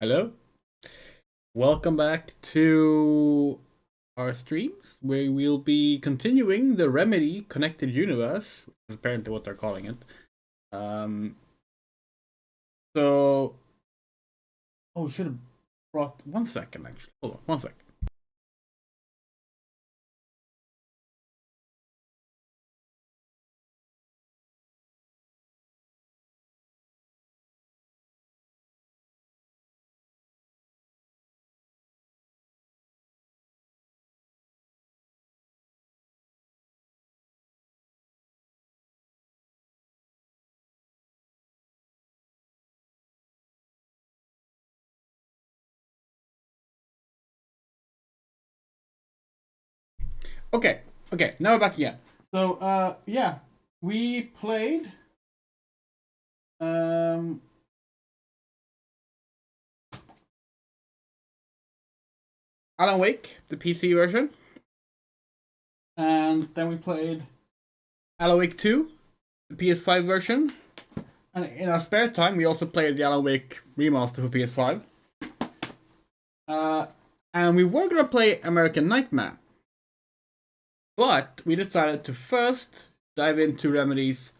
Hello, welcome back to our streams where we'll be continuing the Remedy Connected Universe, which is apparently what they're calling it. Um, so, oh, should have brought 1 second actually. Hold on, 1 second. Okay, now we're back again. So, yeah, we played Alan Wake, the PC version, and then we played Alan Wake 2, the PS5 version, and in our spare time we also played the Alan Wake remaster for PS5. And we were gonna play American Nightmare, but we decided to first dive into Remedy's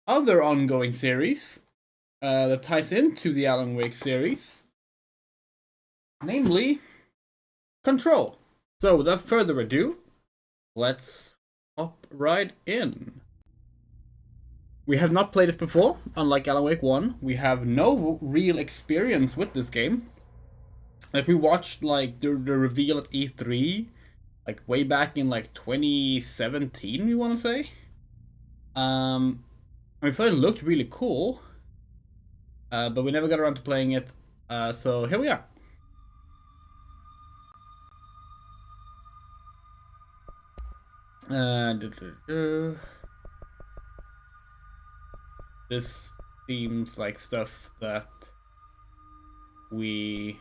other ongoing series that ties into the Alan Wake series, namely Control. So without further ado, let's hop right in. We have not played this before, unlike Alan Wake 1. We have no real experience with this game. Like, we watched like the reveal at E3, like way back in like 2017, we want to say. We thought it looked really cool, but we never got around to playing it. So here we are. This seems like stuff that we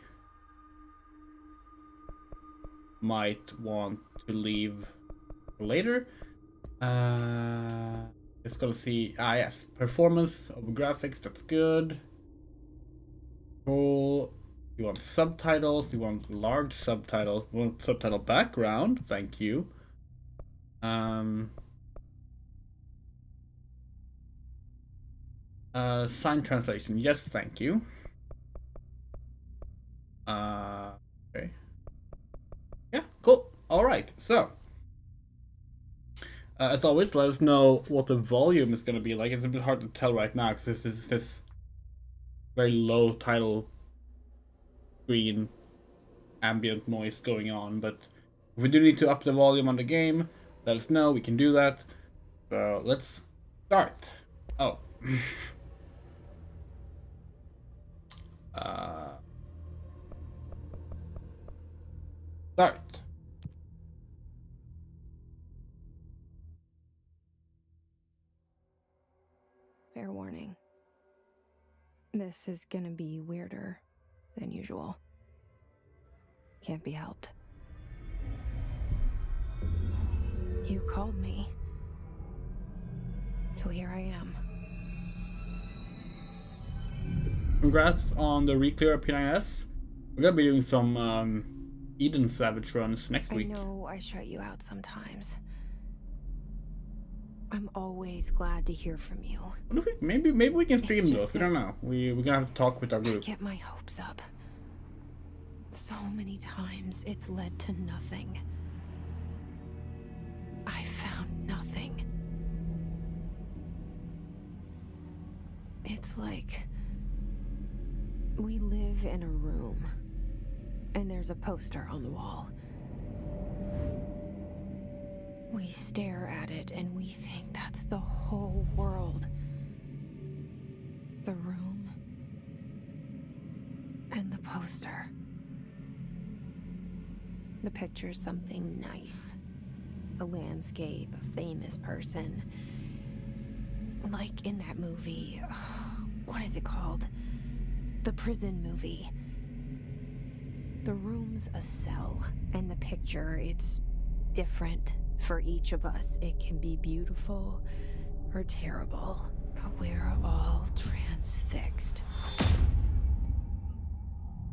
might want to leave for later. It's gonna see. Yes, performance of graphics. That's good. Cool. You want subtitles? You want large subtitles? You want subtitle background? Thank you. Sign translation. Yes, thank you. Okay. Yeah, cool. All right. So, as always, let us know what the volume is going to be like. It's a bit hard to tell right now because this very low title screen ambient noise going on. But if we do need to up the volume on the game, let us know. We can do that. So let's start. Oh. Start. Fair warning. This is gonna be weirder than usual. Can't be helped. You called me. So here I am. Congrats on the re-clear of P9S. We're gonna be doing some Eden Savage runs next week. I know I shut you out sometimes. I'm always glad to hear from you. Maybe we can stream It's those. just We don't know. We're gonna have to talk with our I group. get my hopes up. So many times it's led to nothing. I found nothing. It's like we live in a room and there's a poster on the wall. We stare at it and we think that's the whole world. The room and the poster. The picture's something nice. A landscape, a famous person. Like in that movie, what is it called? The prison movie. The room's a cell, and the picture, it's different for each of us. It can be beautiful or terrible, but we're all transfixed.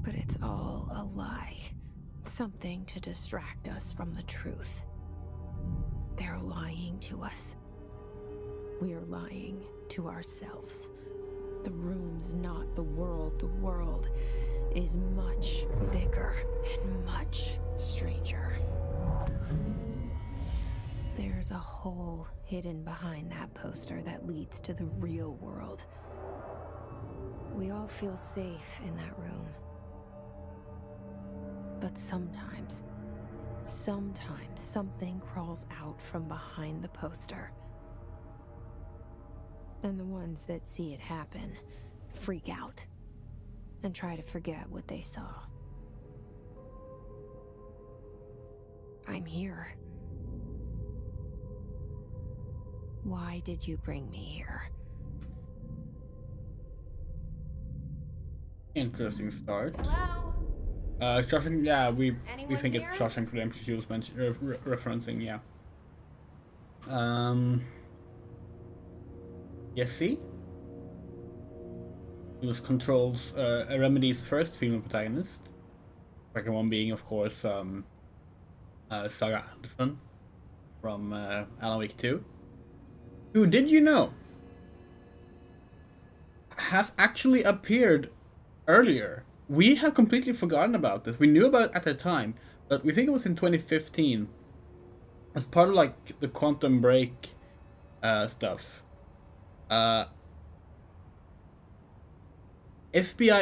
But it's all a lie. Something to distract us from the truth. They're lying to us. We're lying to ourselves. The room's not the world. The world is much bigger and much stranger. There's a hole hidden behind that poster that leads to the real world. We all feel safe in that room. But sometimes something crawls out from behind the poster. And the ones that see it happen freak out and try to forget what they saw. I'm here. Why did you bring me here? Interesting start. Hello? Shawshank, yeah, we Anyone think here? it's Shawshank Redemption she was referencing, yeah. Jesse? He was Control's, Remedy's first female protagonist. Second one being, of course, Saga Anderson from Alan Wake 2. Who, did you know, has actually appeared earlier. We have completely forgotten about this. We knew about it at the time, but we think it was in 2015 as part of like the Quantum Break stuff. FBI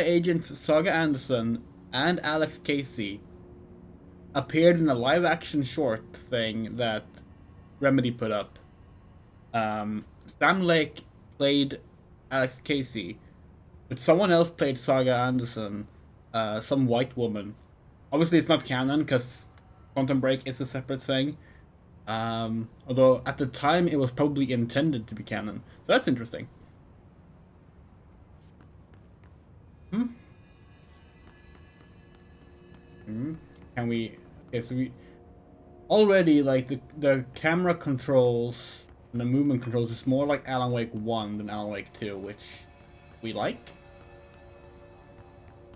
agents Saga Anderson and Alex Casey appeared in a live-action short thing that Remedy put up. Sam Lake played Alex Casey, but someone else played Saga Anderson, some white woman. Obviously, it's not canon because Quantum Break is a separate thing. Although at the time it was probably intended to be canon, so that's interesting. Can we? Okay, so we already like the camera controls and the movement controls is more like Alan Wake 1 than Alan Wake 2, which we like.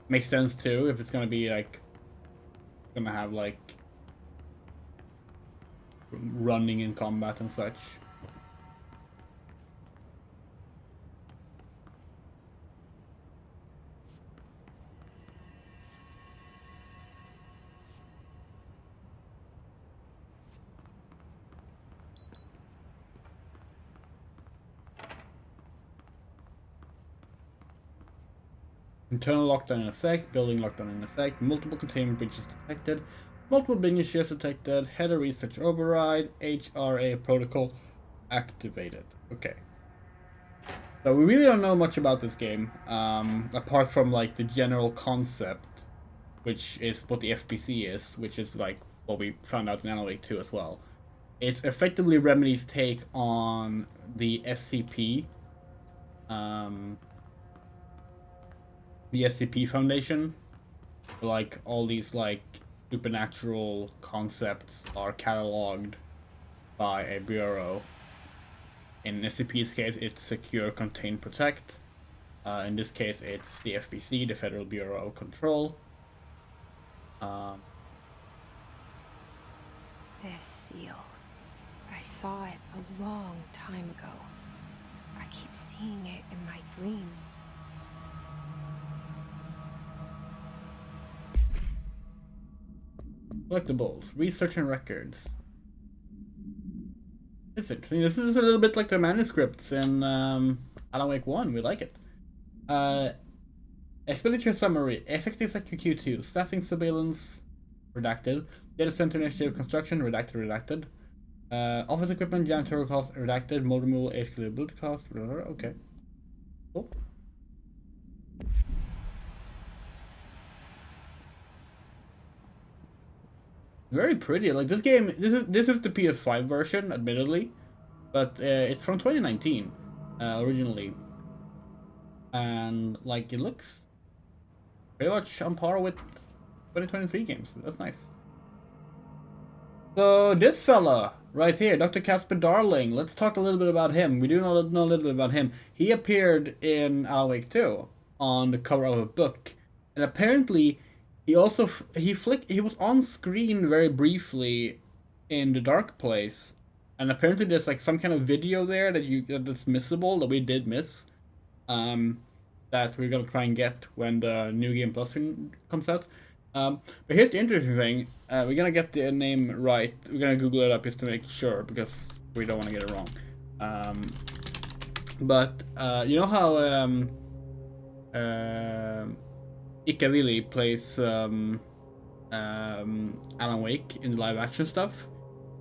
Makes sense too if it's gonna be like gonna have like running in combat and such. Internal lockdown in effect, building lockdown in effect, multiple containment breaches detected, multiple binge shares detected, header research override, HRA protocol activated. Okay. So we really don't know much about this game, apart from like the general concept, which is what the FPC is, which is like what we found out in Alan Wake 2 as well. It's effectively Remedy's take on the SCP, the SCP Foundation. Like all these like supernatural concepts are cataloged by a bureau. In SCP's case, it's Secure, Contain, Protect. In this case, it's the FBC, the Federal Bureau of Control. This seal. I saw it a long time ago. I keep seeing it in my dreams. Collectibles, research and records. It's interesting. This is a little bit like the manuscripts in Alan Wake 1. We like it. Expenditure summary. Effective Sector Q2. Staffing surveillance. Redacted. Data center initiative construction. Redacted. Office equipment, janitorial cost. Redacted. Mold removal, age clearability cost. Okay. Cool. Very pretty. Like this game, this is the PS5 version, admittedly, but it's from 2019 originally, and like it looks pretty much on par with 2023 games. That's nice. So this fella right here, Dr. Casper Darling. Let's talk a little bit about him. We do know a little bit about him. He appeared in Alan Wake 2 on the cover of a book, and apparently he also he was on screen very briefly in The Dark Place, and apparently there's like some kind of video there that's missable that we did miss, that we're gonna try and get when the New Game Plus comes out. But here's the interesting thing: we're gonna get the name right. We're gonna Google it up just to make sure because we don't want to get it wrong. But you know how Ika Lily plays Alan Wake in the live action stuff.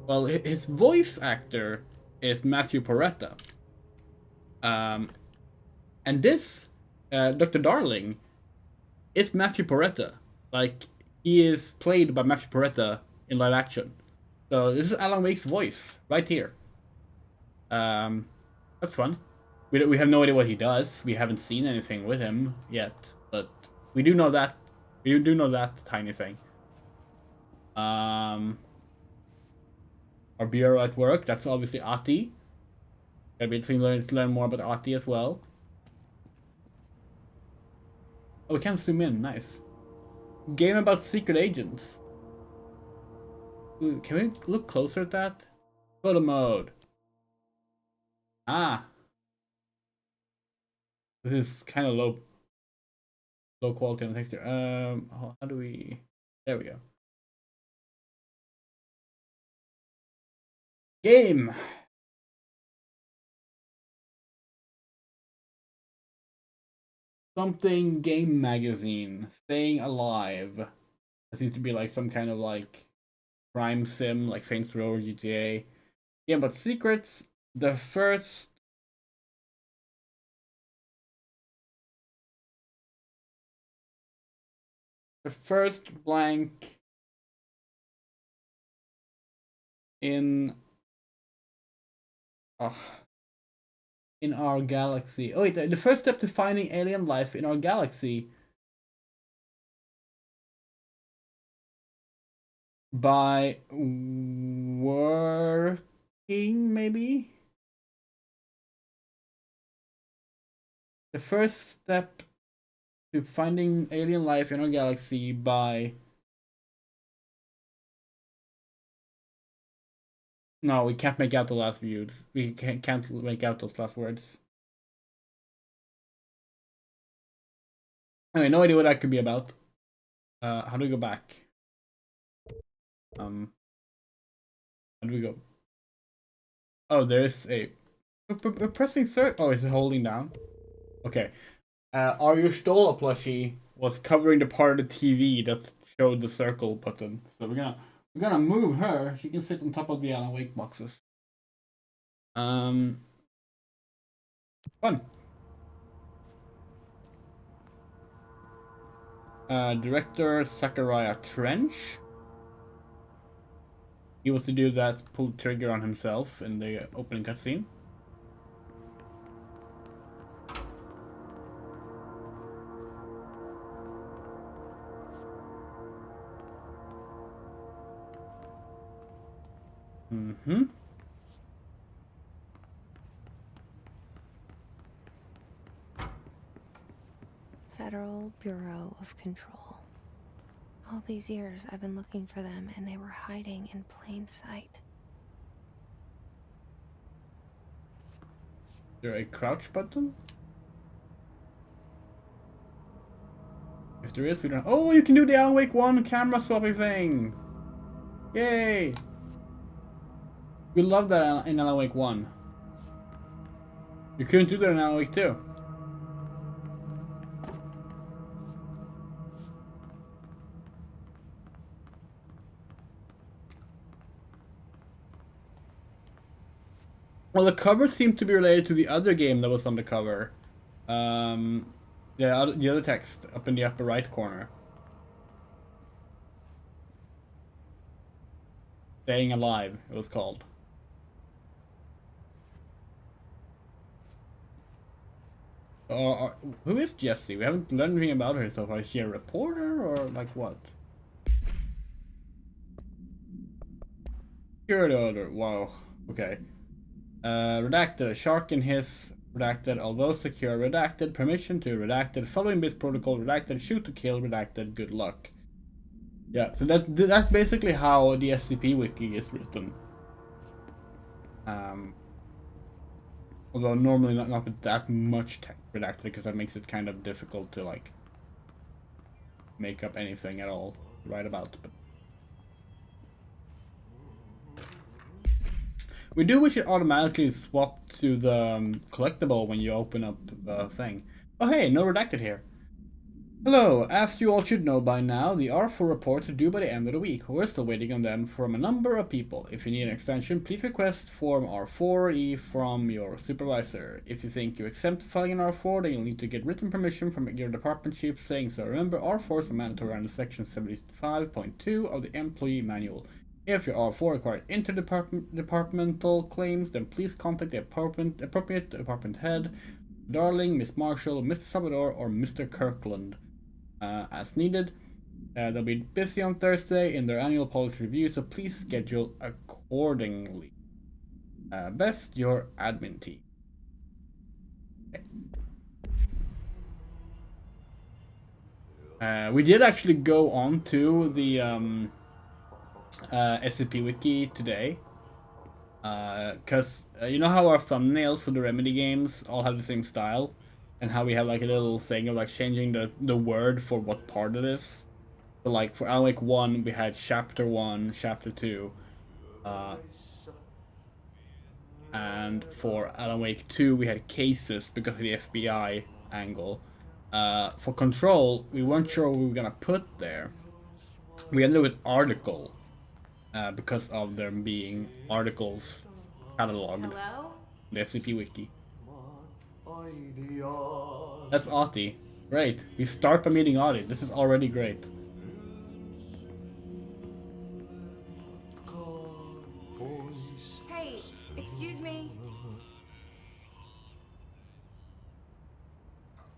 Well, his voice actor is Matthew Porretta. And this Dr. Darling is Matthew Porretta. Like, he is played by Matthew Porretta in live action. So this is Alan Wake's voice right here. That's fun. We have no idea what he does. We haven't seen anything with him yet, but we do know that. We do know that tiny thing. Our bureau at work. That's obviously Ahti. Gotta be interesting to learn more about Ahti as well. Oh, we can zoom in. Nice. Game about secret agents. Ooh, can we look closer at that? Photo mode. Ah. This is kind of low quality on the texture. How do we? There we go. Game. Something game magazine. Staying alive. That seems to be like some kind of like crime sim, like Saints Row or GTA. Yeah, but secrets. The first. The first blank in in our galaxy. Oh wait, the first step to finding alien life in our galaxy by working, maybe? The first step to finding alien life in our galaxy by... No, we can't make out the last views. We can't make out those last words. Anyway, no idea what that could be about. How do we go back? How do we go? Oh, there's a... We're pressing search. Oh, is it holding down? Okay. Our Stola plushie was covering the part of the TV that showed the circle button. So we're gonna move her. She can sit on top of the Alan Wake boxes. Fun. Director Zachariah Trench. He was the dude that pulled trigger on himself in the opening cutscene. Mm-hmm. Bureau of Control. All these years I've been looking for them, and they were hiding in plain sight. Is there a crouch button? If there is, we don't. Oh, you can do the Alan Wake 1 camera swapping thing! Yay! We love that in Alan Wake 1. You couldn't do that in Alan Wake 2. Well, the cover seemed to be related to the other game that was on the cover. The other text up in the upper right corner. Staying Alive, it was called. Who is Jessie? We haven't learned anything about her so far. Is she a reporter or like what? Security order. Wow. Okay. Redacted. A shark in his. Redacted. Although secure. Redacted. Permission to. Redacted. Following this protocol. Redacted. Shoot to kill. Redacted. Good luck. Yeah. So that's basically how the SCP wiki is written. Although normally not with that much text redacted, because that makes it kind of difficult to like make up anything at all right about. But we do wish it automatically swapped to the collectible when you open up the thing. Oh hey, no redacted here. Hello, as you all should know by now, the R4 reports are due by the end of the week. We're still waiting on them from a number of people. If you need an extension, please request Form R4E from your supervisor. If you think you're exempt filing an R4, then you'll need to get written permission from your department chief saying so. Remember, R4s are mandatory under Section 75.2 of the Employee Manual. If your R4 requires interdepartmental claims, then please contact the appropriate department head, Darling, Miss Marshall, Mr. Salvador, or Mr. Kirkland. As needed. They'll be busy on Thursday in their annual policy review, so please schedule accordingly. Best, your admin team. Okay. We did actually go on to the SCP Wiki today. Because you know how our thumbnails for the Remedy games all have the same style? And how we have like a little thing of like changing the word for what part it is. So like for Alan Wake 1 we had Chapter 1, Chapter 2. And for Alan Wake 2 we had cases because of the FBI angle. For Control we weren't sure what we were gonna put there. We ended with article. Because of them being articles cataloged. Hello? The SCP Wiki. That's Ahti. Great. We start by meeting Ahti. This is already great. Hey, excuse me.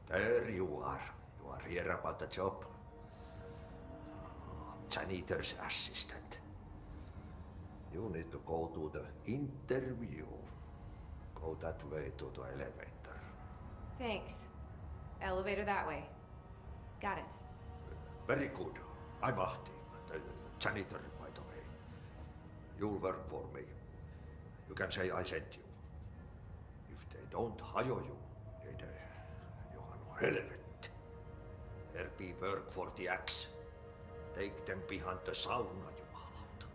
There you are. You are here about the job. Janitor's assistant. You need to go to the interview. Go that way to the elevator. Thanks. Elevator that way. Got it. Very good. I'm Ahti, the janitor, by the way. You'll work for me. You can say I sent you. If they don't hire you, then you are no helvet. There be work for the axe. Take them behind the sauna, you malauta.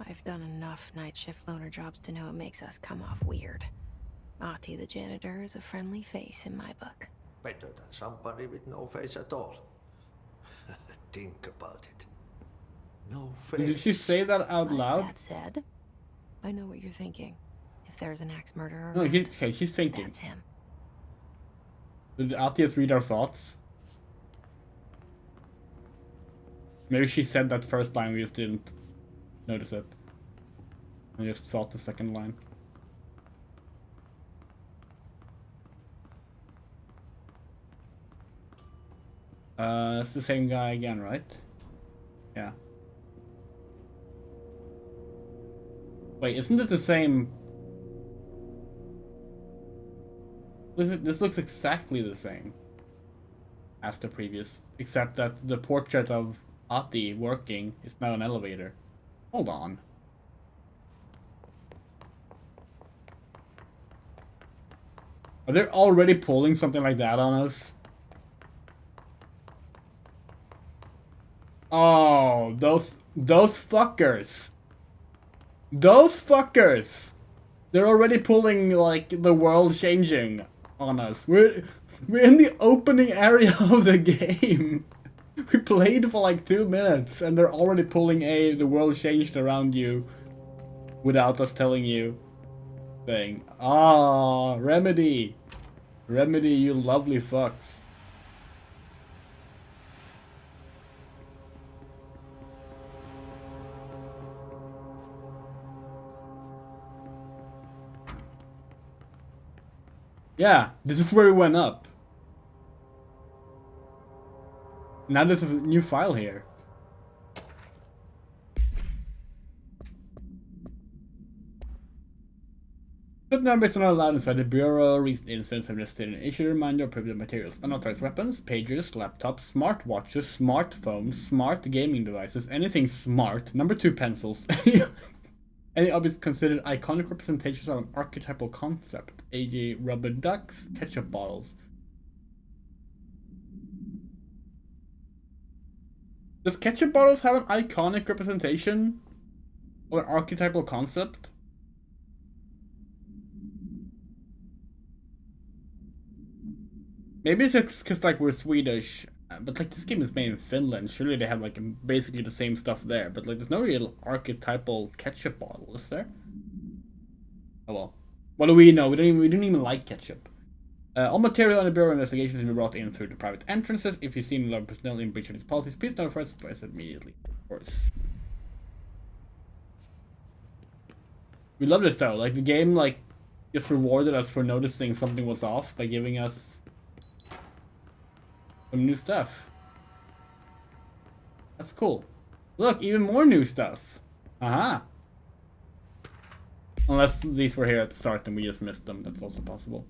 I've done enough night shift loner jobs to know it makes us come off weird. Ahti the janitor is a friendly face in my book. Better than somebody with no face at all. Think about it. No face. Did she say that out loud? That said, I know what you're thinking. If there's an axe murderer No, around, okay, she's thinking. that's him. Did Atias read our thoughts? Maybe she said that first line, we just didn't notice it. I just thought the second line. It's the same guy again, right? Yeah. Wait, isn't this the same? This looks exactly the same. as the previous, except that the portrait of Ati working is now an elevator. Hold on. Are they already pulling something like that on us? Oh, those fuckers. Those fuckers. They're already pulling like the world changing on us. We're in the opening area of the game. We played for like 2 minutes and they're already pulling the world changed around you without us telling you thing. Ah, Remedy. Remedy, you lovely fucks. Yeah, this is where we went up. Now there's a new file here. Certain numbers are not allowed inside the Bureau. Recent incidents have listed an issue reminder of prohibited materials. Unauthorized weapons, pagers, laptops, smartwatches, smartphones, smart gaming devices, anything smart. Number 2, pencils. Any objects considered iconic representations of an archetypal concept, e.g. rubber ducks, ketchup bottles. Does ketchup bottles have an iconic representation of an archetypal concept? Maybe it's just because like we're Swedish, but like this game is made in Finland. Surely they have like basically the same stuff there. But like there's no real archetypal ketchup bottle, is there? Oh well. What do we know? We didn't even like ketchup. All material on the Bureau investigations will be brought in through the private entrances. If you see any large personnel in breach of these policies, please notify us immediately. Of course. We love this though. Like the game like just rewarded us for noticing something was off by giving us some new stuff. That's cool. Look, even more new stuff. Aha. Unless these were here at the start and we just missed them. That's also possible.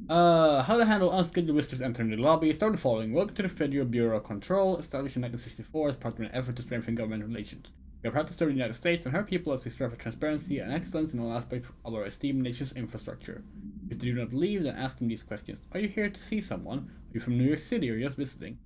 How to handle unscheduled visitors entering the lobby. Start the following. Welcome to the Federal Bureau of Control, established in 1964 as part of an effort to strengthen government relations. We are proud to serve the United States and her people as we strive for transparency and excellence in all aspects of our esteemed nation's infrastructure. If they do not leave, then ask them these questions. Are you here to see someone? Are you from New York City or just visiting?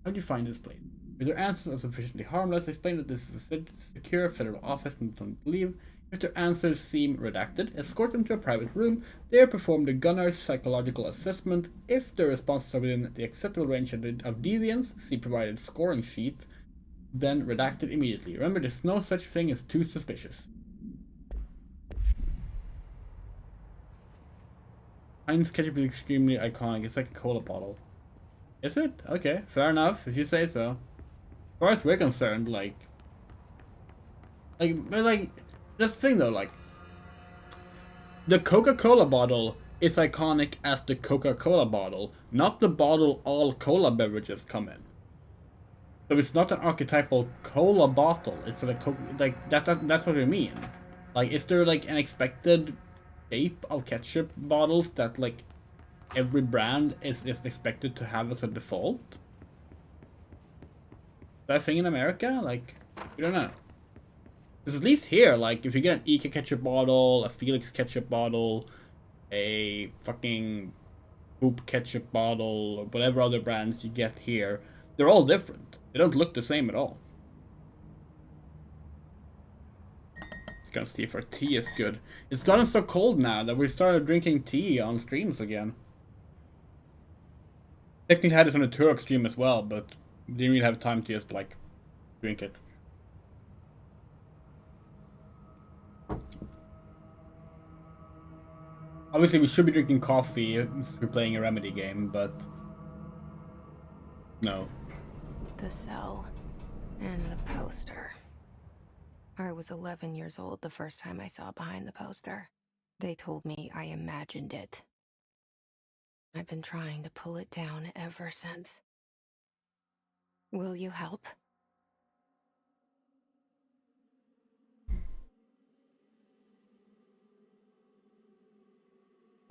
How did you find this place? If their answers are sufficiently harmless, explain that this is a secure federal office and don't leave. If their answers seem redacted, escort them to a private room. There perform the gunner's psychological assessment. If their responses are within the acceptable range of deviance, see provided scoring sheet, then redacted immediately. Remember, there's no such thing as too suspicious. Heinz ketchup is extremely iconic. It's like a cola bottle. Is it? Okay, fair enough, if you say so. As far as we're concerned, like, that's the thing though, like, the Coca-Cola bottle is iconic as the Coca-Cola bottle, not the bottle all cola beverages come in. So it's not an archetypal cola bottle. It's like that's what I mean. Like, is there like an expected shape of ketchup bottles that like every brand is expected to have as a default? Is that a thing in America? Like, we don't know. Because at least here, like, if you get an Ika ketchup bottle, a Felix ketchup bottle, a fucking Hoop ketchup bottle, or whatever other brands you get here, they're all different. They don't look the same at all. Just gonna see if our tea is good. It's gotten so cold now that we started drinking tea on streams again. Technically had this on a Turok stream as well, but didn't really have time to just, like, drink it. Obviously, we should be drinking coffee if we're playing a Remedy game, but no. The cell and the poster. I was 11 years old the first time I saw behind the poster. They told me I imagined it. I've been trying to pull it down ever since. Will you help?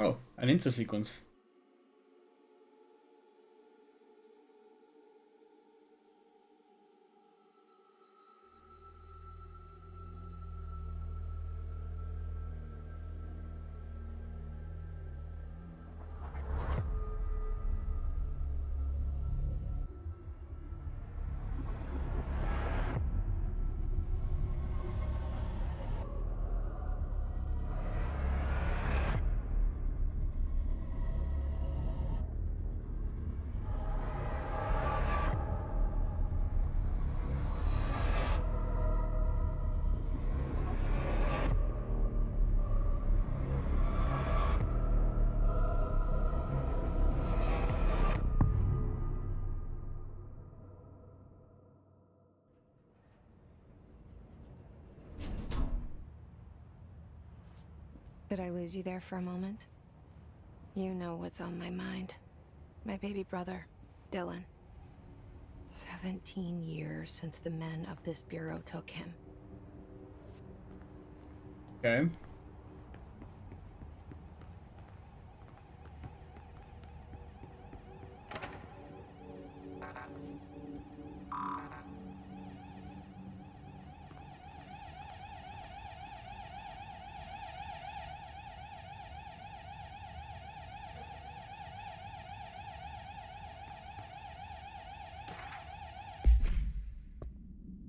Oh, an intro sequence. Did I lose you there for a moment? You know what's on my mind. My baby brother, Dylan. 17 years since the men of this bureau took him. Okay.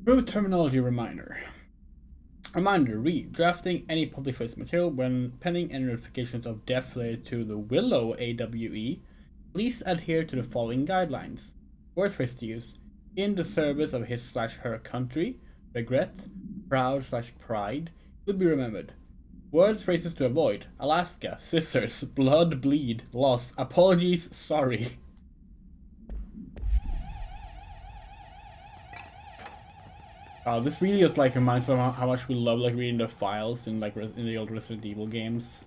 Through terminology reminder. Reminder, read. Drafting any public facing material when pending any notifications of death related to the Willow AWE, please adhere to the following guidelines. Words phrases to use. In the service of his/her country, regret, proud/pride, will be remembered. Words phrases to avoid. Alaska, scissors, blood, bleed, loss, apologies, sorry. This really just like reminds me of how much we love like reading the files in like in the old Resident Evil games.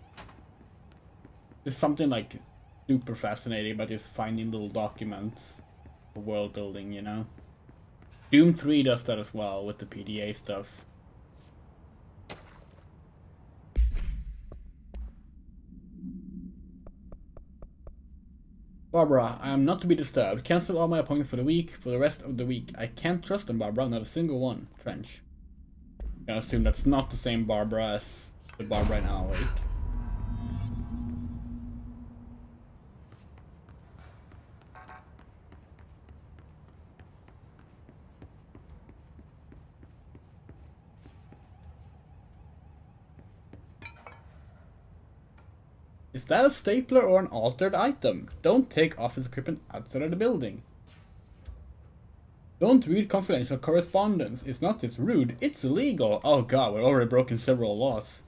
There's something like super fascinating about just finding little documents for world building, you know. Doom 3 does that as well with the PDA stuff. Barbara, I am not to be disturbed. Cancel all my appointments for the week. For the rest of the week, I can't trust them, Barbara. Not a single one. Trench. I'm gonna assume that's not the same Barbara as the Barbara in Alan Wake. Is that a stapler or an altered item? Don't take office equipment outside of the building. Don't read confidential correspondence. It's not just rude, it's illegal. Oh god, we've already broken several laws.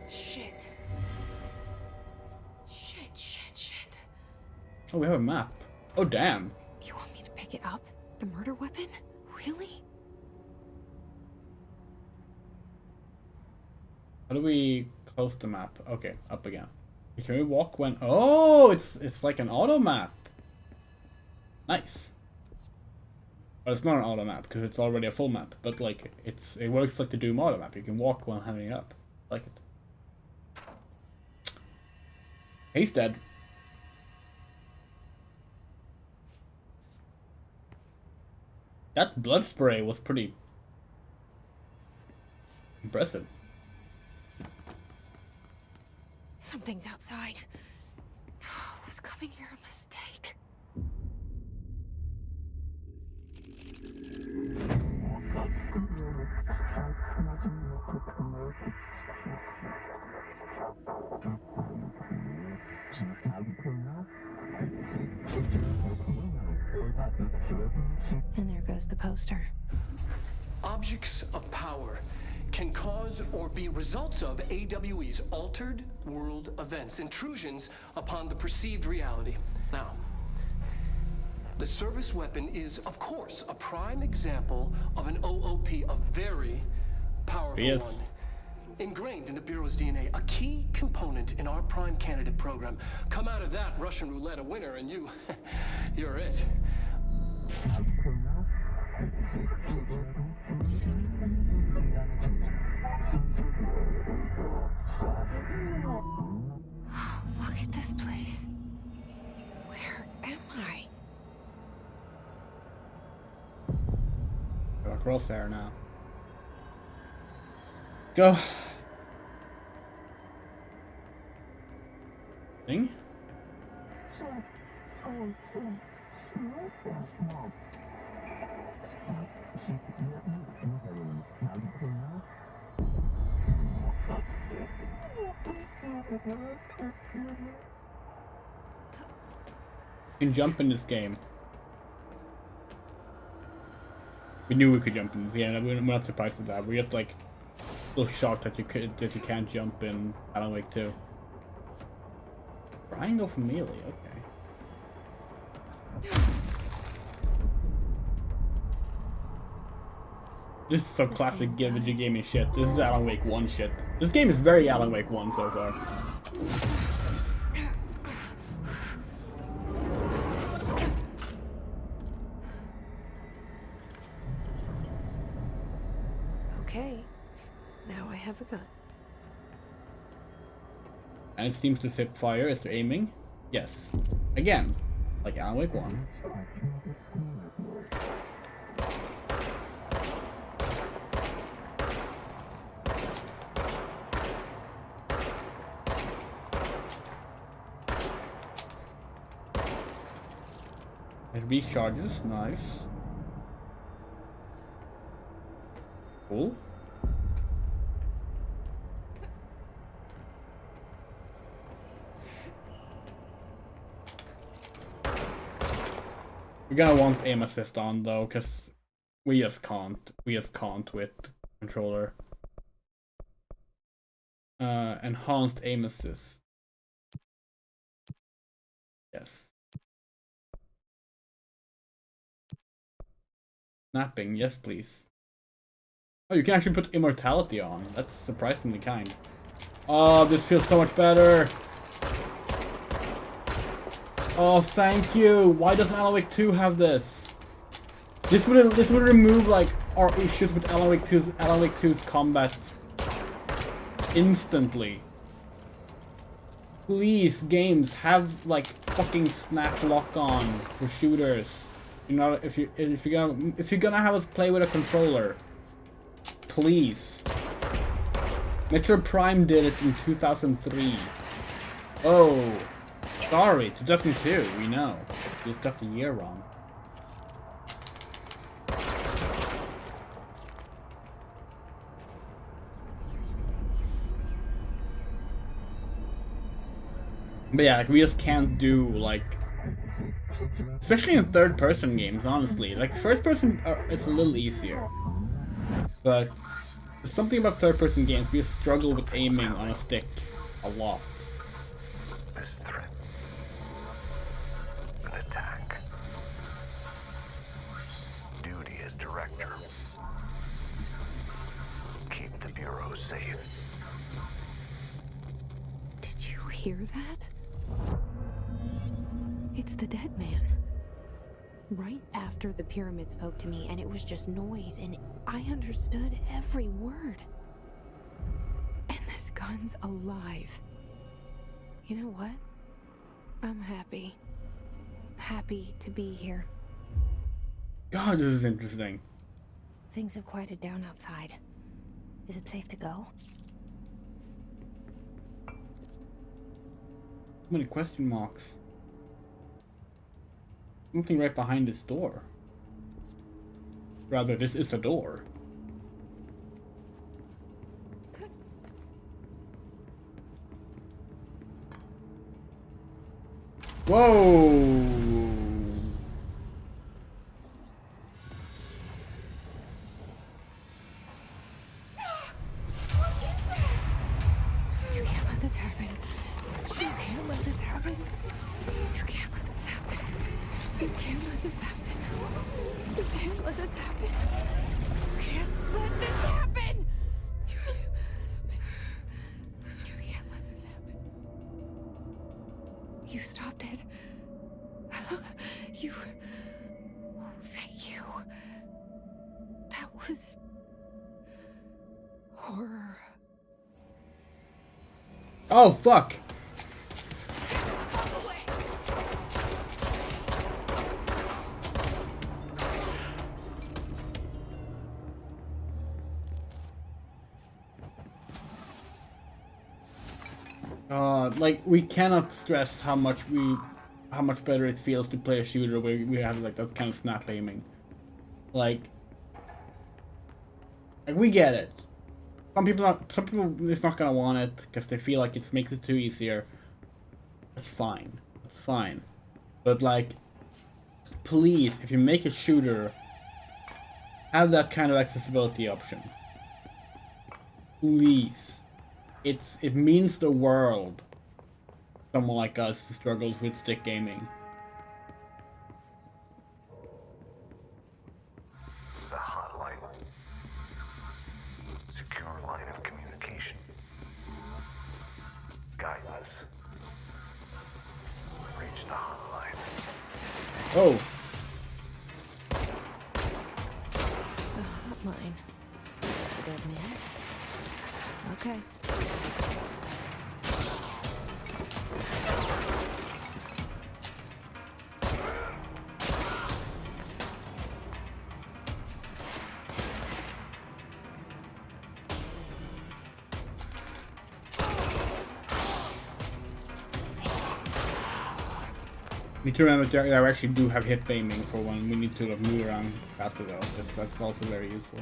Shit. Shit. Oh, we have a map. Oh damn. You want me to pick it up? The murder weapon? Really? How do we close the map? Okay, up again. Can we walk when... Oh, it's like an auto map. Nice. Well, it's not an auto map because it's already a full map, but like it works like the Doom auto map. You can walk while having it up. I like it. He's dead. That blood spray was pretty impressive. Something's outside. Was coming here a mistake? And there goes the poster. Objects of power can cause or be results of AWE's altered world events, intrusions upon the perceived reality. Now, the service weapon is, of course, a prime example of an OOP, a very powerful one. Ingrained in the Bureau's DNA, a key component in our prime candidate program. Come out of that Russian roulette a winner and you're it. Look at this place. Where am I? Got a crosshair now. Go. Thing? You can jump in this game. We knew we could jump in this game. We're not surprised at that. We're just like a little shocked that you can't jump in Alan Wake 2. Triangle for melee, okay. This is some classic video gaming shit. This is Alan Wake 1 shit. This game is very Alan Wake 1 so far. Okay, now I have a gun. And it seems to hip fire as they're aiming. Yes. Again, like Alan Wake 1. It recharges, nice. Cool. We're gonna want aim assist on though, cause we just can't. We just can't with controller. Enhanced aim assist. Yes. Snapping, yes please. Oh, you can actually put immortality on. That's surprisingly kind. Oh, this feels so much better. Oh, thank you. Why doesn't Alan Wake 2 have this? This would remove like our issues with Alan Wake 2's combat instantly. Please, games, have like fucking snap lock on for shooters. You know, if you're gonna have us play with a controller, please. Metroid Prime did it in 2003. Oh, sorry, 2002. We know. You just got the year wrong. But yeah, like, we just can't do like, especially in third-person games. Honestly, like first-person, it's a little easier. But there's something about third-person games, we struggle with aiming on a stick a lot. This threat. An attack. Duty as director. Keep the Bureau safe. Did you hear that? It's the dead man. Right after the pyramid spoke to me, and it was just noise, and I understood every word. And this gun's alive. You know what? I'm happy. Happy to be here. God, this is interesting. Things have quieted down outside. Is it safe to go? So many question marks. Something right behind this door. Rather, this is a door. Whoa! You can't let this happen. You can't let this happen. You can't let this happen. You can't let this happen. You can't let this happen. You can't let this happen. You can't let this happen. You can't let this happen. You stopped it. You... Oh, thank you. That was... horror. Oh, fuck! Like, we cannot stress how much better it feels to play a shooter where we have like that kind of snap aiming. Like we get it. Some people it's not gonna want it because they feel like it makes it too easier. That's fine. That's fine. But like, please, if you make a shooter, have that kind of accessibility option. Please. It means the world. Someone like us who struggles with stick gaming. The hotline. secure line of communication. Guide us. Reach the hotline. Oh, The hotline. That's a dead man. Okay. need to remember that I actually do have hip aiming for when we need to like, move around faster though. That's also very useful.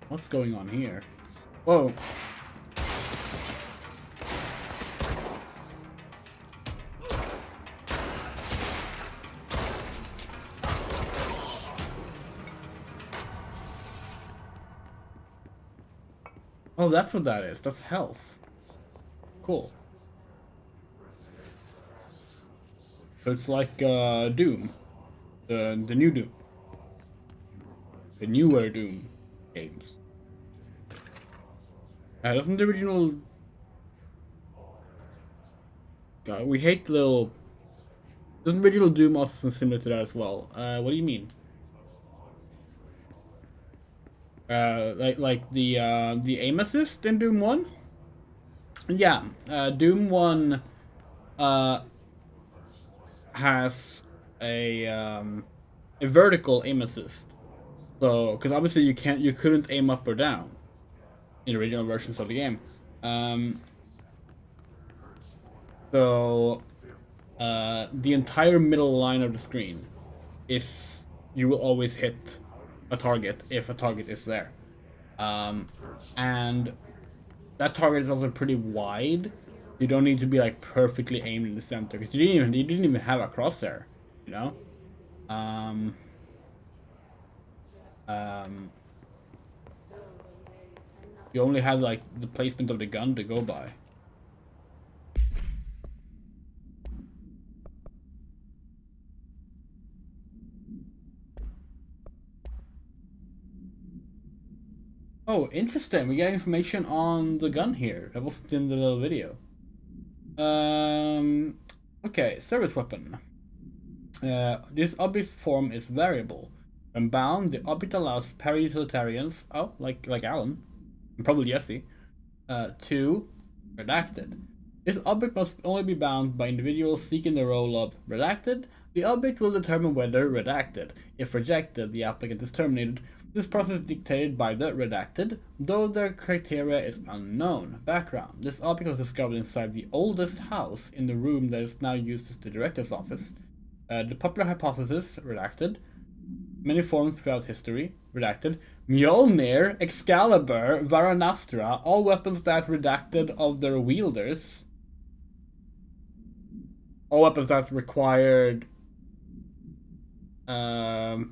What's going on here? Whoa. Oh, that's what that is. That's health. Cool. So it's like Doom. The new Doom. The newer Doom games. Doesn't the original... God, we hate the little... Doesn't the original Doom also similar to that as well? What do you mean? Like the aim assist in Doom 1? Yeah, Doom 1 has a vertical aim assist. So, because obviously you couldn't aim up or down in the original versions of the game. So the entire middle line of the screen is you will always hit a target if a target is there, and that target is also pretty wide. You don't need to be like perfectly aimed in the center because you didn't even have a crosshair, you know. You only had like the placement of the gun to go by. Oh, interesting. We got information on the gun here. That wasn't in the little video. Okay, service weapon. This object's form is variable. When bound, the object allows para-utilitarians, like Alan, and probably Jesse, to redacted. This object must only be bound by individuals seeking the role of redacted. The object will determine whether redacted. If rejected, the applicant is terminated. This process is dictated by the redacted, though their criteria is unknown. Background. This object was discovered inside the oldest house in the room that is now used as the director's office. The popular hypothesis, redacted. Many forms throughout history, redacted. Mjolnir, Excalibur, Varanastra, all weapons that redacted of their wielders. All weapons that required, all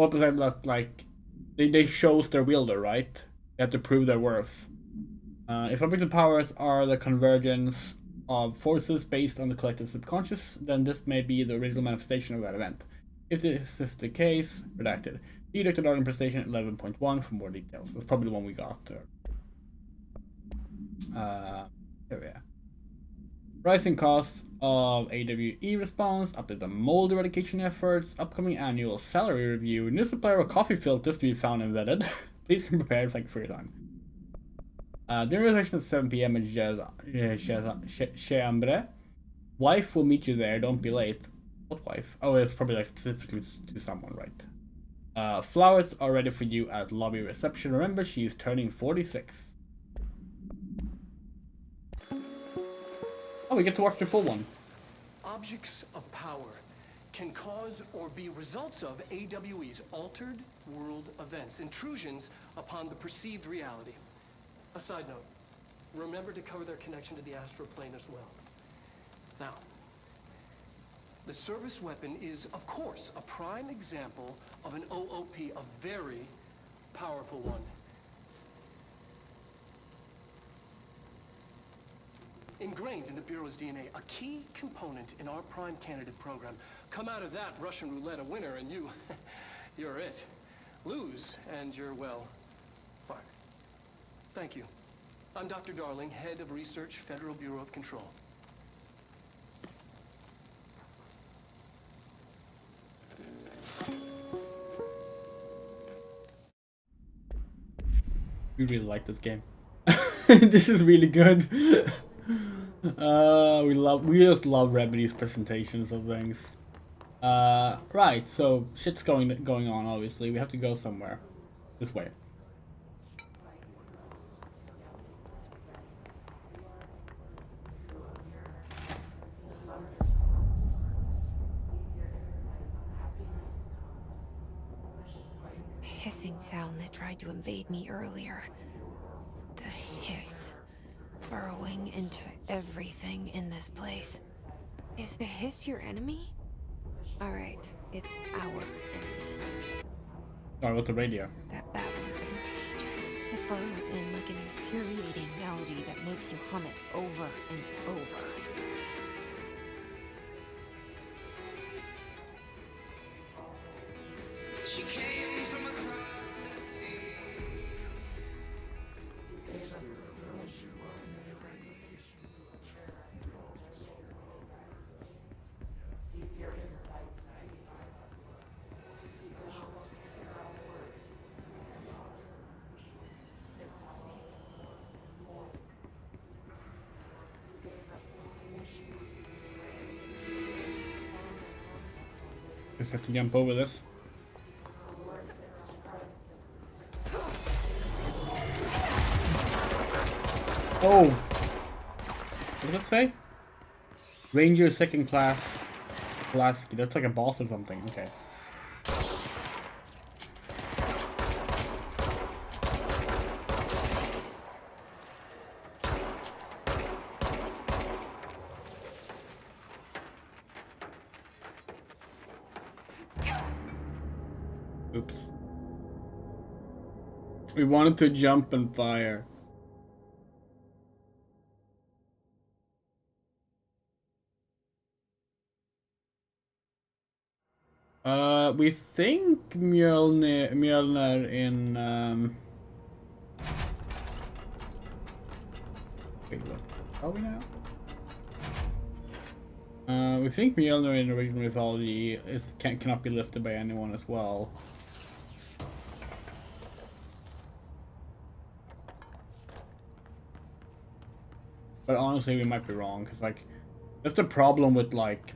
weapons that look like they shows their wielder, right? They have to prove their worth. If objective powers are the convergence of forces based on the collective subconscious, then this may be the original manifestation of that event. If this is the case, redacted. See Dr. Darwin presentation 11.1 for more details. That's probably the one we got there. Here we are. Rising costs of AWE response, update the mold eradication efforts, upcoming annual salary review, new supplier of coffee filters to be found embedded. Please come prepared, thank you for your time. Dinner reservation at 7 p.m. at Chambre. Wife will meet you there, don't be late. What wife? Oh, it's probably like specifically to someone, right? Flowers are ready for you at lobby reception. Remember, she is turning 46. Oh, we get to watch the full one. Objects of power can cause or be results of AWE's altered world events, intrusions upon the perceived reality. A side note, remember to cover their connection to the astral plane as well. Now, the service weapon is, of course, a prime example of an OOP, a very powerful one. Ingrained ingrained in the Bureau's DNA, a key component in our prime candidate program. Come out of that Russian roulette a winner and you're it. Lose and you're, well, fired. Thank you. I'm Dr. Darling, head of research, Federal Bureau of Control. We really like this game. This is really good. We just love Remedy's presentations of things. Right, so shit's going on. Obviously, we have to go somewhere. This way. The hissing sound that tried to invade me earlier. The hiss. Burrowing into everything in this place. Is the hiss your enemy? Alright, it's our enemy. Sorry, what's the radio? That babble's contagious. It burrows in like an infuriating melody that makes you hum it over and over. She came from across the sea. Just have to jump over this. Oh! What did it say? Ranger second class Pulaski. That's like a boss or something. Okay. Oops. We wanted to jump and fire. We think Mjolnir in wait, what are we now? We think Mjolnir in original mythology cannot be lifted by anyone as well. But honestly, we might be wrong, because like that's the problem with like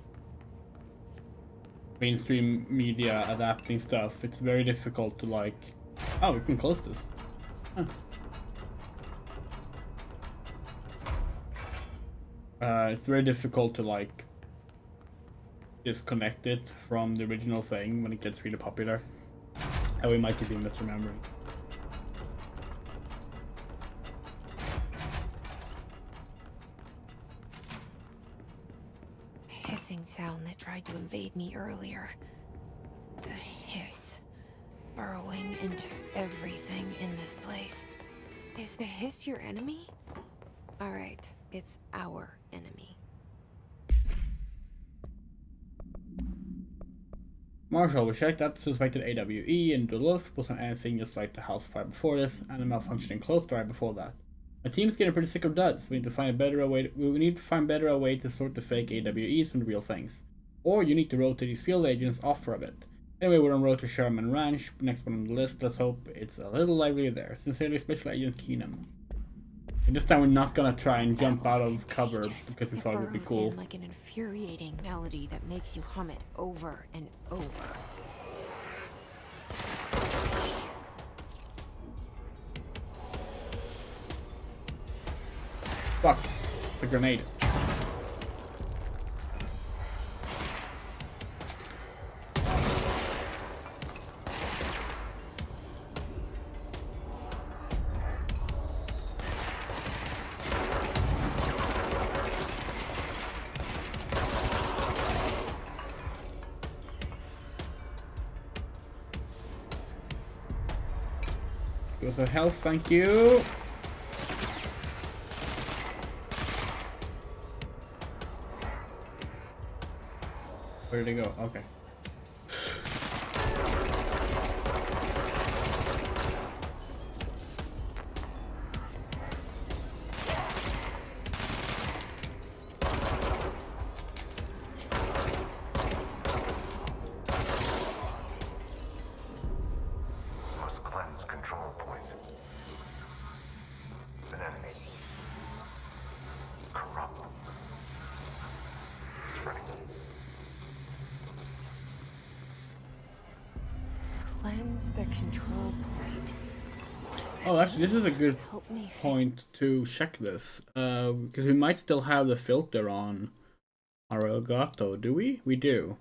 mainstream media adapting stuff. It's very difficult to like. Oh, we can close this. Huh. It's very difficult to like disconnect it from the original thing when it gets really popular. And we might be misremembering. Hissing sound that tried to invade me earlier. The hiss. Burrowing into everything in this place. Is the hiss your enemy? Alright, it's our enemy. Marshall, we checked out the suspected AWE in Duluth. Wasn't anything just like the house fire before this, and a malfunctioning clothes drive before that. My team's getting pretty sick of duds. We need to find a better way. We need to find better way to sort the fake AWEs from the real things. Or you need to rotate these field agents off for a bit. Anyway, we're on road to Sherman Ranch. Next one on the list. Let's hope it's a little livelier there. Sincerely, Special Agent Keenan. And this time we're not gonna try and jump out of cover because we thought it would be cool. Like an infuriating melody that makes you hum it over and over. Fuck. It's a grenade. Give us a health, thank you. Where did it go? Okay. Must cleanse control points. An enemy. Corrupt. Spreading. Cleanse the control point. What does that Oh, actually, this is a good help me fix? point to check this. Because we might still have the filter on our Elgato. Do we? We do.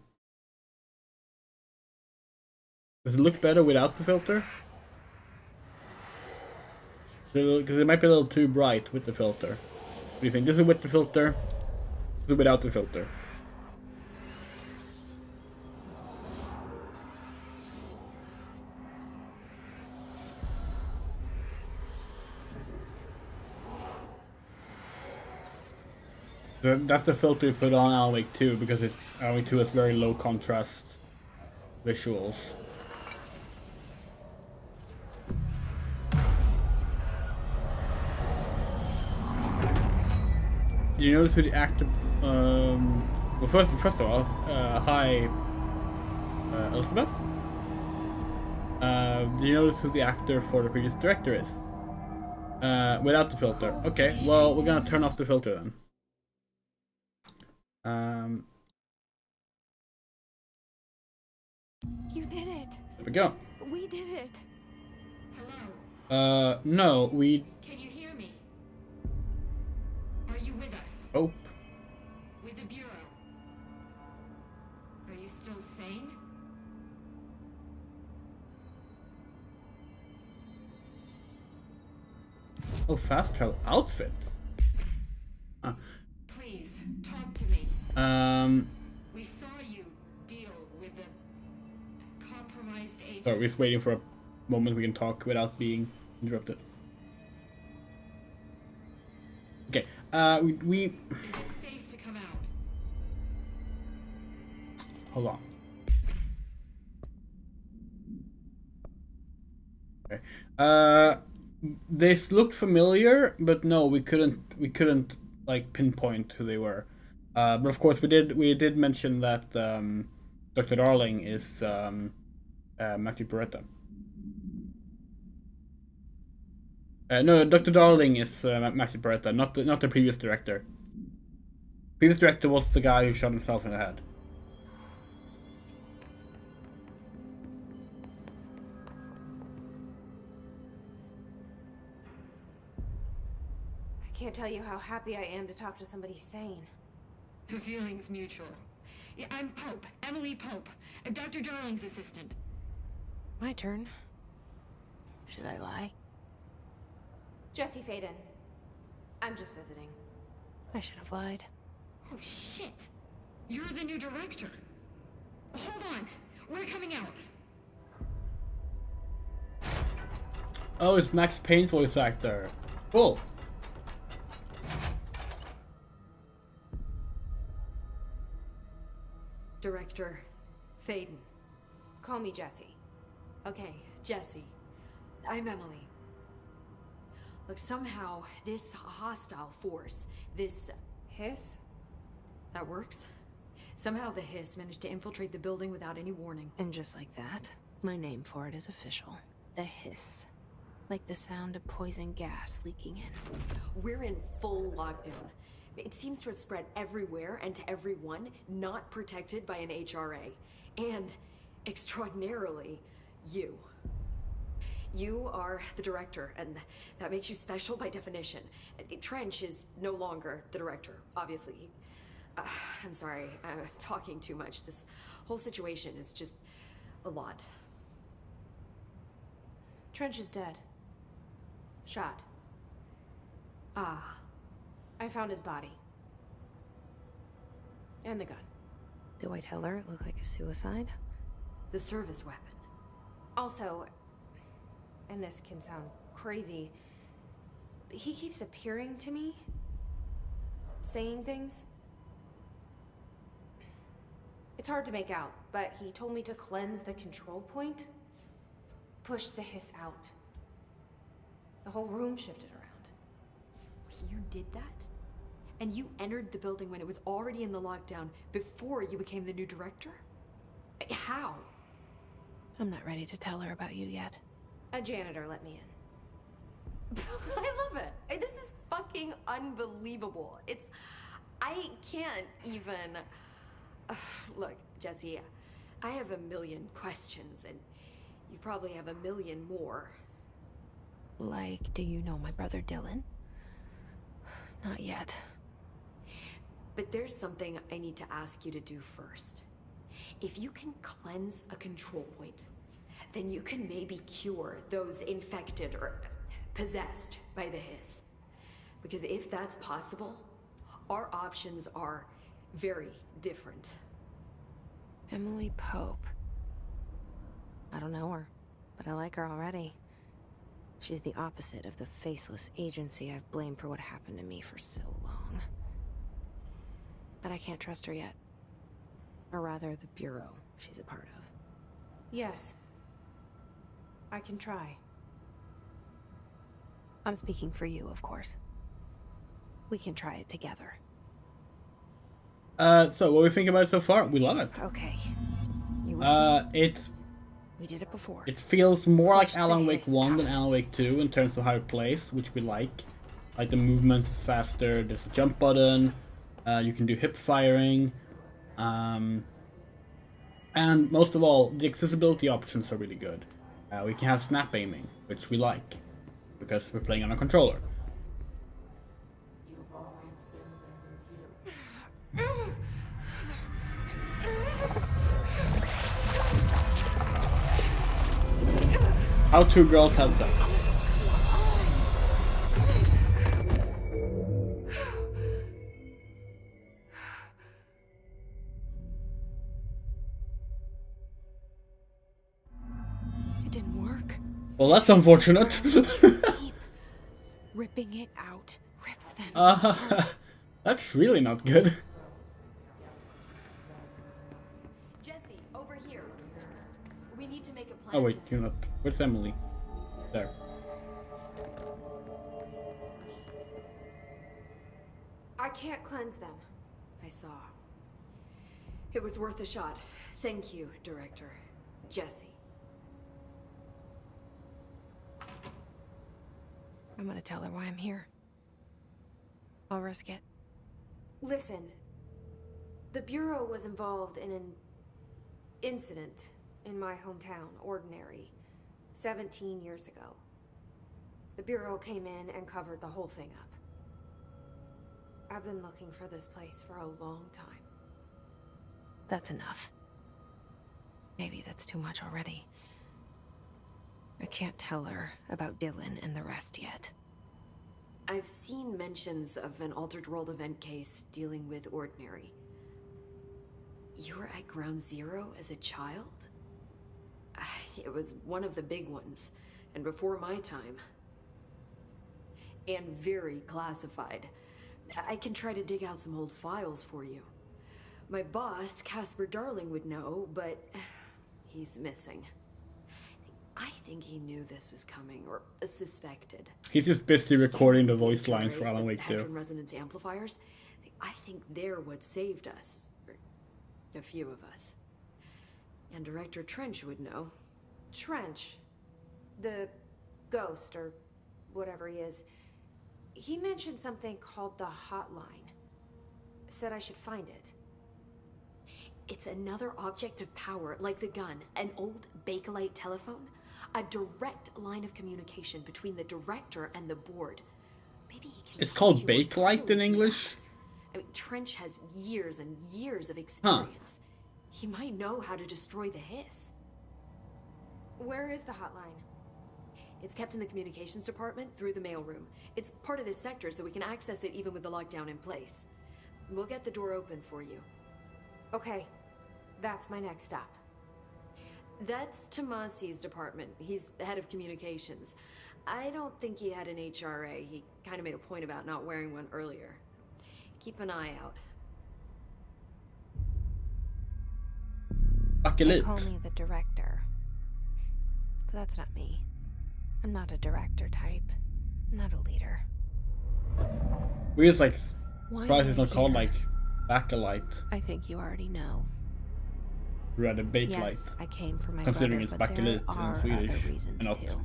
Does it look better without the filter? Because it might be a little too bright with the filter. What do you think? This is with the filter. This is without the filter. That's the filter we put on Alan Wake 2 because Alan Wake 2 has very low contrast visuals. Do you notice who the actor? Well, first of all, hi, Elizabeth. Do you notice who the actor for the previous director is? Without the filter. Okay, well, we're gonna turn off the filter then. You did it. There we go. We did it. Hello? No, we Can you hear me? Are you with us? hope. With the Bureau? Are you still sane? Oh, fast travel outfits. Please, talk to me. We saw you deal with a compromised agent. Sorry, we're just waiting for a moment we can talk without being interrupted. Okay, we Is it safe to come out? hold on. Okay. This looked familiar, but no, we couldn't like pinpoint who they were. But of course we did mention that Dr. Darling is Matthew Peretta. No, Dr. Darling is Matthew Peretta, not the previous director. Previous director was the guy who shot himself in the head. I can't tell you how happy I am to talk to somebody sane. The feeling's mutual. Yeah, I'm Pope, Emily Pope, Dr. Darling's assistant. My turn. Should I lie? Jesse Faden. I'm just visiting. I should have lied. Oh, shit. You're the new director. Hold on. We're coming out. Oh, it's Max Payne's voice actor. Cool. Director Faden. Call me Jesse. Okay, Jesse. I'm Emily. Look, somehow this hostile force, this... Hiss? that works? Somehow the Hiss managed to infiltrate the building without any warning. And just like that, my name for it is official. The hiss. Like the sound of poison gas leaking in. We're in full lockdown. It seems to have spread everywhere and to everyone not protected by an HRA. And, extraordinarily, you. You are the director, and that makes you special by definition. Trench is no longer the director, obviously. I'm sorry, I'm talking too much. This whole situation is just a lot. Trench is dead. Shot. Ah, I found his body. And the gun. Do I tell her it looked like a suicide? the service weapon. Also, and this can sound crazy, but he keeps appearing to me, saying things. It's hard to make out, but he told me to cleanse the control point. Push the hiss out. The whole room shifted around. You did that? And you entered the building when it was already in the lockdown before you became the new director? How? I'm not ready to tell her about you yet. A janitor let me in. I love it. This is fucking unbelievable. I can't even... Look, Jesse, I have a million questions, and you probably have a million more. Like, do you know my brother Dylan? Not yet. But there's something I need to ask you to do first. If you can cleanse a control point, then you can maybe cure those infected or possessed by the hiss. Because if that's possible, our options are very different. Emily Pope. I don't know her, but I like her already. She's the opposite of the faceless agency I've blamed for what happened to me for so long. But I can't trust her yet. Or rather, the Bureau she's a part of. Yes. I can try. I'm speaking for you, of course. We can try it together. So what we think about it so far? We love it. Okay. You with me? It We did it before. It feels more Push like the Alan Wake hiss 1 than out. Alan Wake 2 in terms of how it plays, which we like. Like the movement is faster, there's a jump button, you can do hip firing, and most of all, the accessibility options are really good. We can have snap aiming, which we like, because we're playing on a controller. How two girls have sex. It didn't work. Well, that's unfortunate. Deep. Ripping it out rips them apart. That's really not good. Jesse, over here. We need to make a plan. Oh wait, Jesse. you're not. Where's Emily? There. I can't cleanse them. I saw. It was worth a shot. Thank you, Director. Jesse. I'm gonna tell her why I'm here. I'll risk it. Listen, the Bureau was involved in an incident in my hometown, Ordinary, 17 years ago. The Bureau came in and covered the whole thing up. I've been looking for this place for a long time. That's enough. Maybe that's too much already. I can't tell her about Dylan and the rest yet. I've seen mentions of an Altered World event case dealing with Ordinary. You were at Ground Zero as a child? It was one of the big ones, and before my time. And very classified. I can try to dig out some old files for you. My boss, Casper Darling, would know, but he's missing. I think he knew this was coming, or suspected. He's just busy recording the voice HRAs, lines for Alan the Wake 2. Hadron Resonance Amplifiers, I think they're what saved us. Or a few of us. And Director Trench would know. Trench, the ghost, or whatever he is, he mentioned something called the Hotline. Said I should find it. It's another object of power, like the gun, an old Bakelite telephone. A direct line of communication between the director and the board. Maybe he can. It's called guide you more Bakelite clearly in through English? that. I mean, Trench has years and years of experience. He might know how to destroy the hiss. Where is the hotline? It's kept in the communications department through the mailroom. It's part of this sector, so we can access it even with the lockdown in place. We'll get the door open for you. Okay, that's my next stop. That's Tomasi's department. He's head of communications. I don't think he had an HRA. He kind of made a point about not wearing one earlier. Keep an eye out. Fuck They elite. call me the director. But that's not me. I'm not a director type. I'm not a leader. We just like Why surprised am it's I not called here? like Bakelite, I think you already know. rather Bakelite. Yes, I came for my Considering brother, it's but there bakelit in are Swedish, other reasons and not too.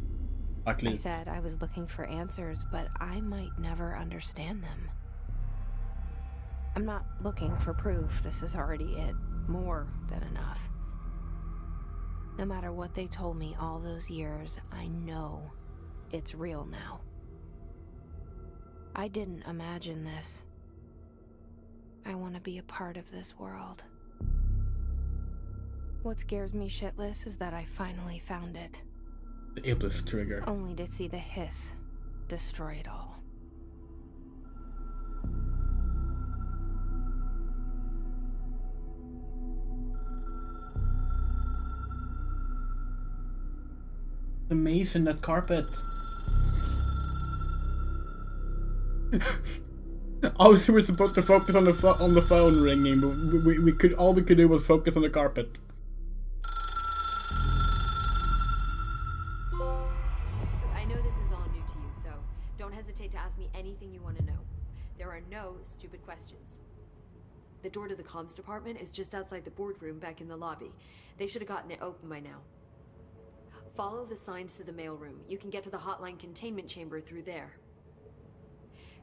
I Bakelit. said I was looking for answers, but I might never understand them. I'm not looking for proof. This is already it. More than enough. No matter what they told me all those years, I know it's real now. I didn't imagine this. I want to be a part of this world. What scares me shitless is that I finally found it. The Iblis trigger. Only to see the hiss destroy it all. The maze in that carpet. Obviously, we're supposed to focus on the phone ringing, but we could all we could do was focus on the carpet. I know this is all new to you, so don't hesitate to ask me anything you want to know. There are no stupid questions. The door to the comms department is just outside the boardroom back in the lobby. They should have gotten it open by now. Follow the signs to the mailroom. You can get to the hotline containment chamber through there.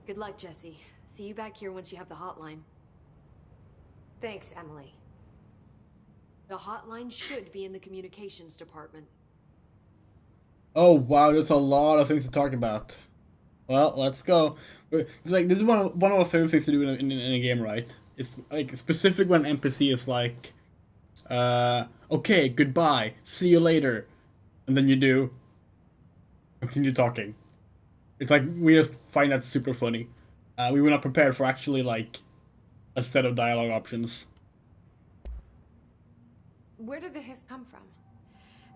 Good luck, Jesse. See you back here once you have the hotline. Thanks, Emily. The hotline should be in the communications department. Oh wow, there's a lot of things to talk about. Well, let's go. It's like this is one of my favorite things to do in a game, right? It's like specific when NPC is like, okay, goodbye, see you later, and then you do continue talking. It's like we just find that super funny. We were not prepared for actually like a set of dialogue options. Where did the hiss come from?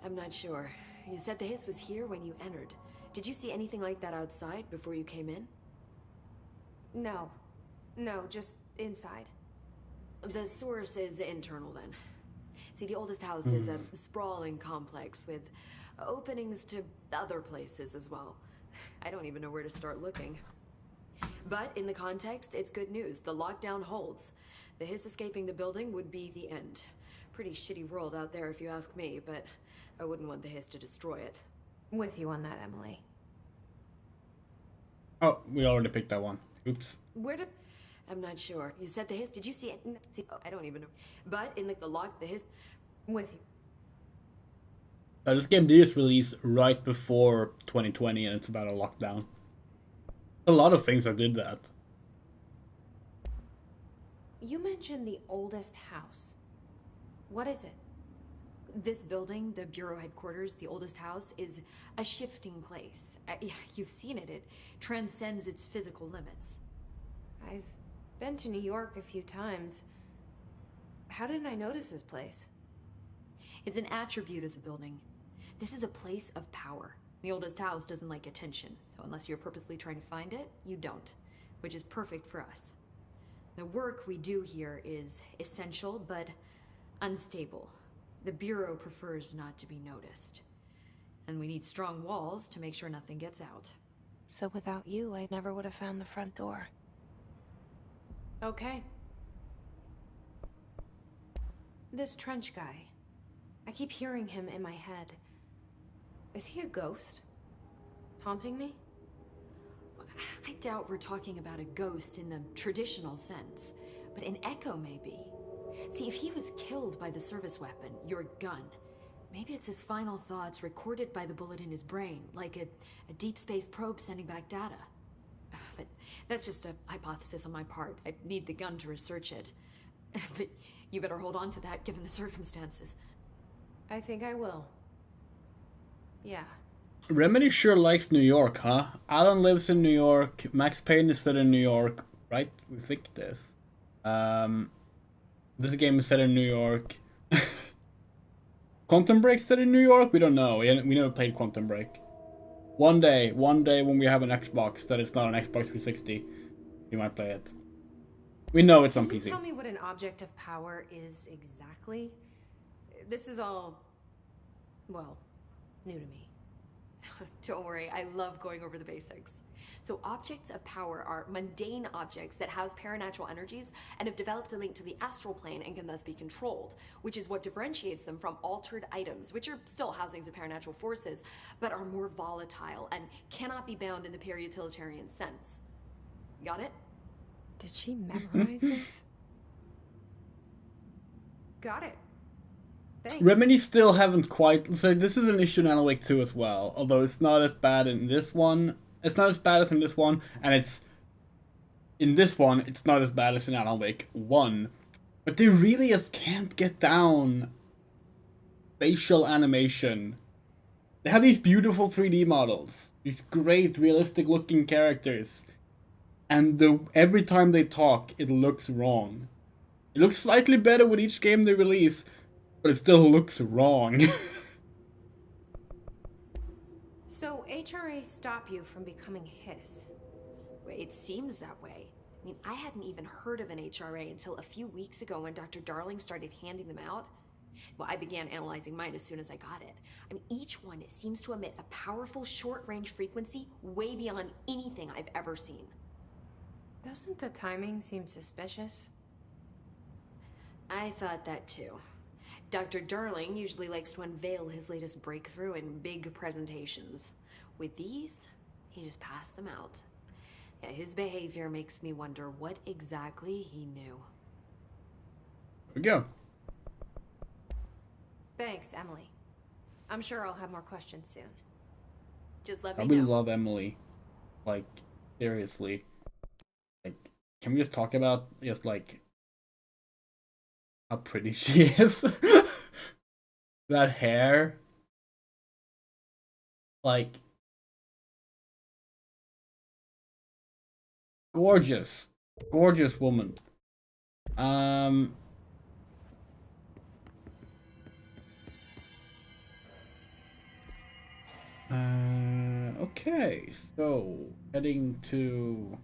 I'm not sure. You said the hiss was here when you entered. Did you see anything like that outside before you came in? No. No, just inside. The source is internal then. See, the oldest house is a sprawling complex with openings to other places as well. I don't even know where to start looking. But in the context, it's good news. The lockdown holds. The hiss escaping the building would be the end. Pretty shitty world out there if you ask me, but I wouldn't want the hiss to destroy it. With you on that, Emily. Oh, we already picked that one. Oops. Where did... I'm not sure. You said the hiss. Did you see it? See, I don't even know. But in the lock, the hiss... With you. This game did just release right before 2020, and it's about a lockdown. A lot of things that did that. You mentioned the oldest house. What is it? This building, the Bureau headquarters, the oldest house, is a shifting place. You've seen it. It transcends its physical limits. I've been to New York a few times. How didn't I notice this place? It's an attribute of the building. This is a place of power. The oldest house doesn't like attention, so unless you're purposely trying to find it, you don't, which is perfect for us. The work we do here is essential, but unstable. The Bureau prefers not to be noticed. And we need strong walls to make sure nothing gets out. So without you, I never would have found the front door. Okay. This Trench guy. I keep hearing him in my head. Is he a ghost? Haunting me? I doubt we're talking about a ghost in the traditional sense, but an echo maybe. See, if he was killed by the service weapon, your gun, maybe it's his final thoughts recorded by the bullet in his brain, like a deep space probe sending back data. But that's just a hypothesis on my part. I'd need the gun to research it. But you better hold on to that given the circumstances. I think I will. Yeah. Remedy sure likes New York, huh? Alan lives in New York. Max Payne is set in New York, right? We think this. This game is set in New York. Quantum Break set in New York? We don't know. We never played Quantum Break. One day when we have an Xbox that is not an Xbox 360, we might play it. We know it's on Can you PC. tell me what an object of power is exactly? This is all, well, new to me. Don't worry, I love going over the basics. So objects of power are mundane objects that house paranatural energies and have developed a link to the astral plane and can thus be controlled, which is what differentiates them from altered items, which are still housings of paranatural forces, but are more volatile and cannot be bound in the pure utilitarian sense. Got it? Did she memorize this? Got it. Thanks. Remedy still haven't quite. So this is an issue in Alan Wake 2 as well, although it's not as bad in this one. It's not as bad as in this one, and it's in this one. It's not as bad as in Alan Wake 1. But they really just can't get down facial animation. They have these beautiful 3D models, these great realistic-looking characters, and every time they talk, it looks wrong. It looks slightly better with each game they release, but it still looks wrong. So HRA stop you from becoming Hiss? It seems that way. I mean, I hadn't even heard of an HRA until a few weeks ago when Dr. Darling started handing them out. Well, I began analyzing mine as soon as I got it. I mean, each one seems to emit a powerful short-range frequency way beyond anything I've ever seen. Doesn't the timing seem suspicious? I thought that too. Dr. Darling usually likes to unveil his latest breakthrough in big presentations. With these, he just passed them out. Yeah, his behavior makes me wonder what exactly he knew. Here we go. Thanks, Emily. I'm sure I'll have more questions soon. Just let I me really know. love Emily. Like, seriously. Like, can we just talk about just like how pretty she is? That hair. Like, gorgeous. Gorgeous woman. Okay, so heading to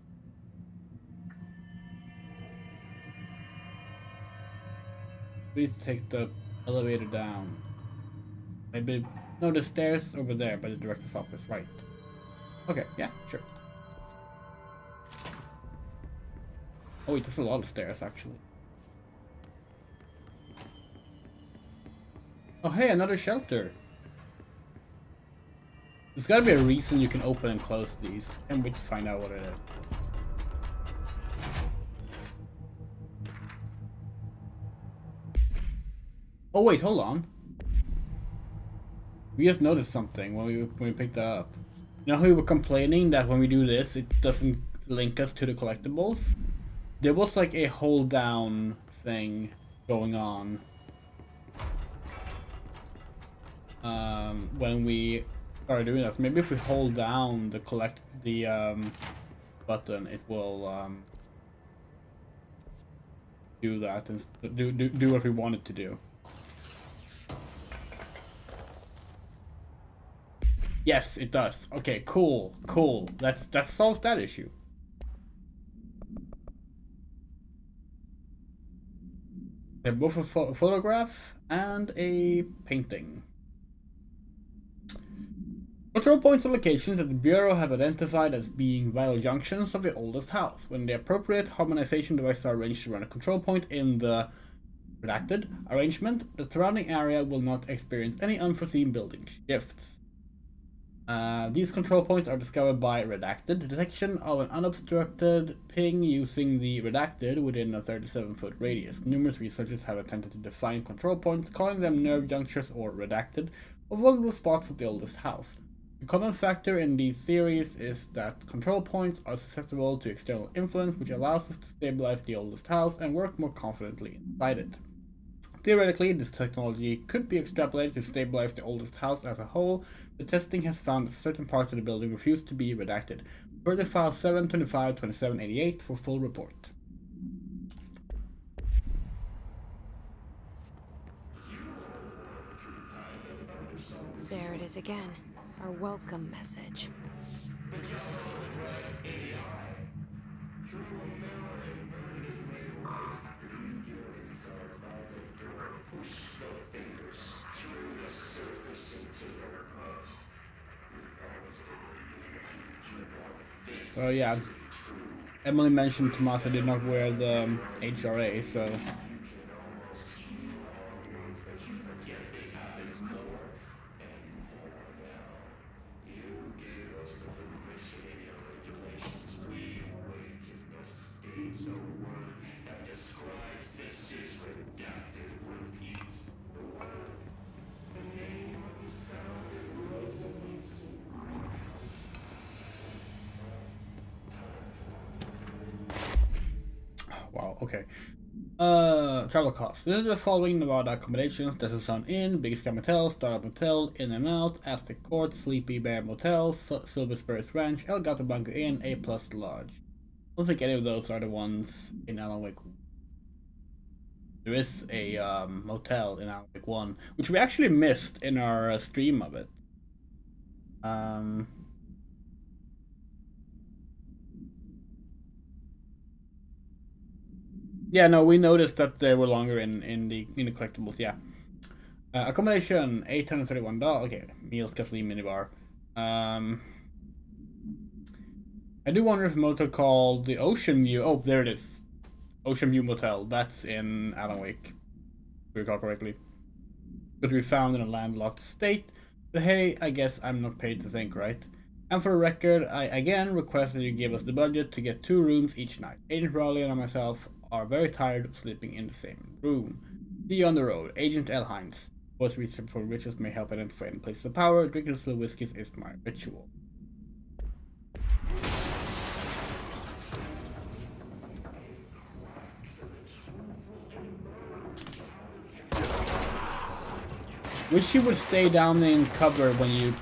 we need to take the elevator down. Maybe no, the stairs over there by the director's office, right? Okay, yeah, sure. Oh wait, there's a lot of stairs actually. Oh hey, another shelter. There's gotta be a reason you can open and close these. Can't wait to find out what it is. Oh wait, hold on. We just noticed something when we picked that up. You know how we were complaining that when we do this, it doesn't link us to the collectibles? There was like a hold down thing going on. When we started doing that. So maybe if we hold down the button, it will do that and do what we want it to do. Yes, it does. Okay, cool. That solves that issue. They're both a photograph and a painting. Control points are locations that the Bureau have identified as being vital junctions of the oldest house. When the appropriate harmonization devices are arranged around a control point in the redacted arrangement, the surrounding area will not experience any unforeseen building shifts. These control points are discovered by redacted detection of an unobstructed ping using the redacted within a 37-foot radius. Numerous researchers have attempted to define control points, calling them nerve junctures or redacted, of vulnerable spots of the oldest house. The common factor in these theories is that control points are susceptible to external influence, which allows us to stabilize the oldest house and work more confidently inside it. Theoretically, this technology could be extrapolated to stabilize the oldest house as a whole, but testing has found that certain parts of the building refuse to be redacted. Further file 725-2788 for full report. There it is again. Our welcome message. Well, yeah. Emily mentioned Tomasa did not wear the HRA, so... Wow, okay. Travel costs. This is the following Nevada accommodations: Desert Sun Inn, Big Sky Motel, Startup Motel, In and Out, Aztec Court, Sleepy Bear Motel, Silver Spurs Ranch, El Gato Blanco Inn, A Plus Lodge. I don't think any of those are the ones in Alan Wake. There is a motel in Alan Wake 1, which we actually missed in our stream of it. Yeah, no, we noticed that they were longer in the collectibles. Yeah, accommodation $831. Okay, meals, gasoline, minibar. I do wonder if a motel called the Ocean View. Oh, there it is, Ocean View Motel. That's in Alan Wake, if we recall correctly. Could be found in a landlocked state. But hey, I guess I'm not paid to think, right? And for the record, I again request that you give us the budget to get 2 rooms each night. Agent Raleigh and myself are very tired of sleeping in the same room. See you on the road. Agent L. Hines. Voice research for rituals may help identify any places of power. Drinking slow whiskeys is my ritual. Wish you would stay down in cover when you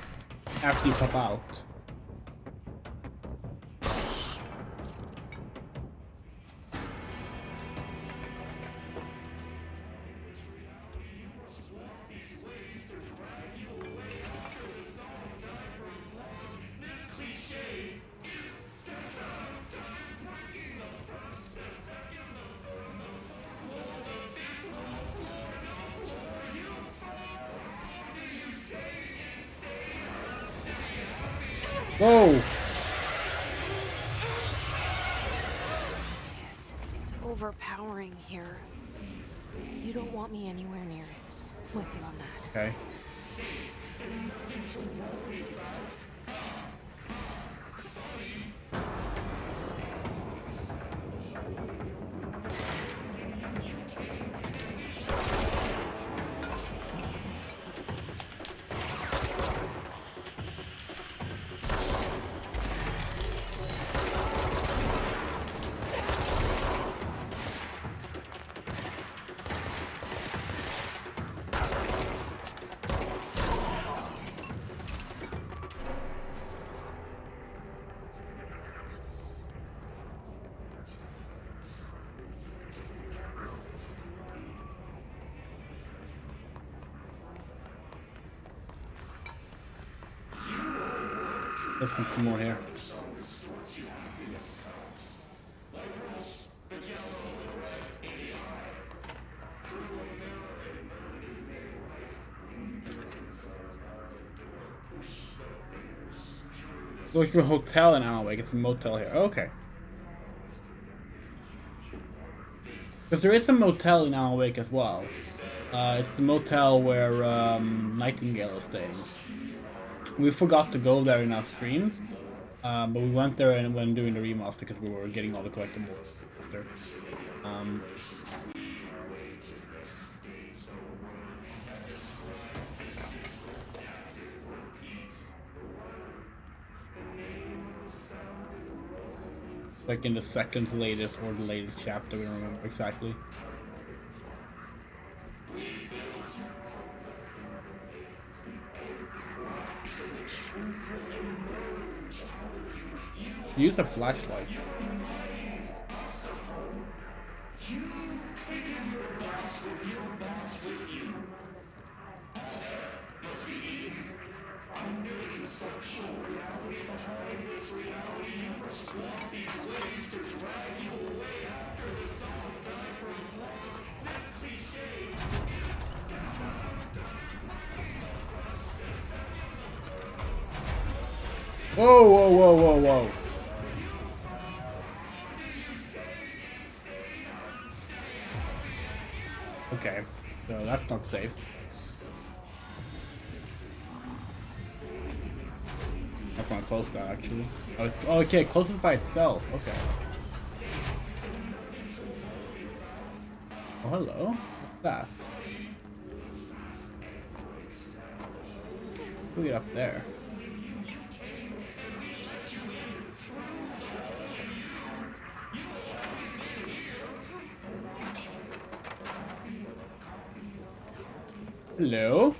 after you pop out. Whoa! Yes, it's overpowering here. You don't want me anywhere near it. With you on that. Okay. There's something more here. Looking for a hotel in Alan Wake. It's a motel here. Okay. Because there is a motel in Alan Wake as well. It's the motel where Nightingale is staying. We forgot to go there in our stream, but we went there and when doing the remaster because we were getting all the collectibles after. Like in the second to latest or the latest chapter, we don't remember exactly. Use a flashlight. Whoa, whoa, whoa, whoa, whoa. That's not safe. I can't close that actually. Oh, okay, it closes by itself. Okay. Oh, hello. What's that? We'll get up there. Hello?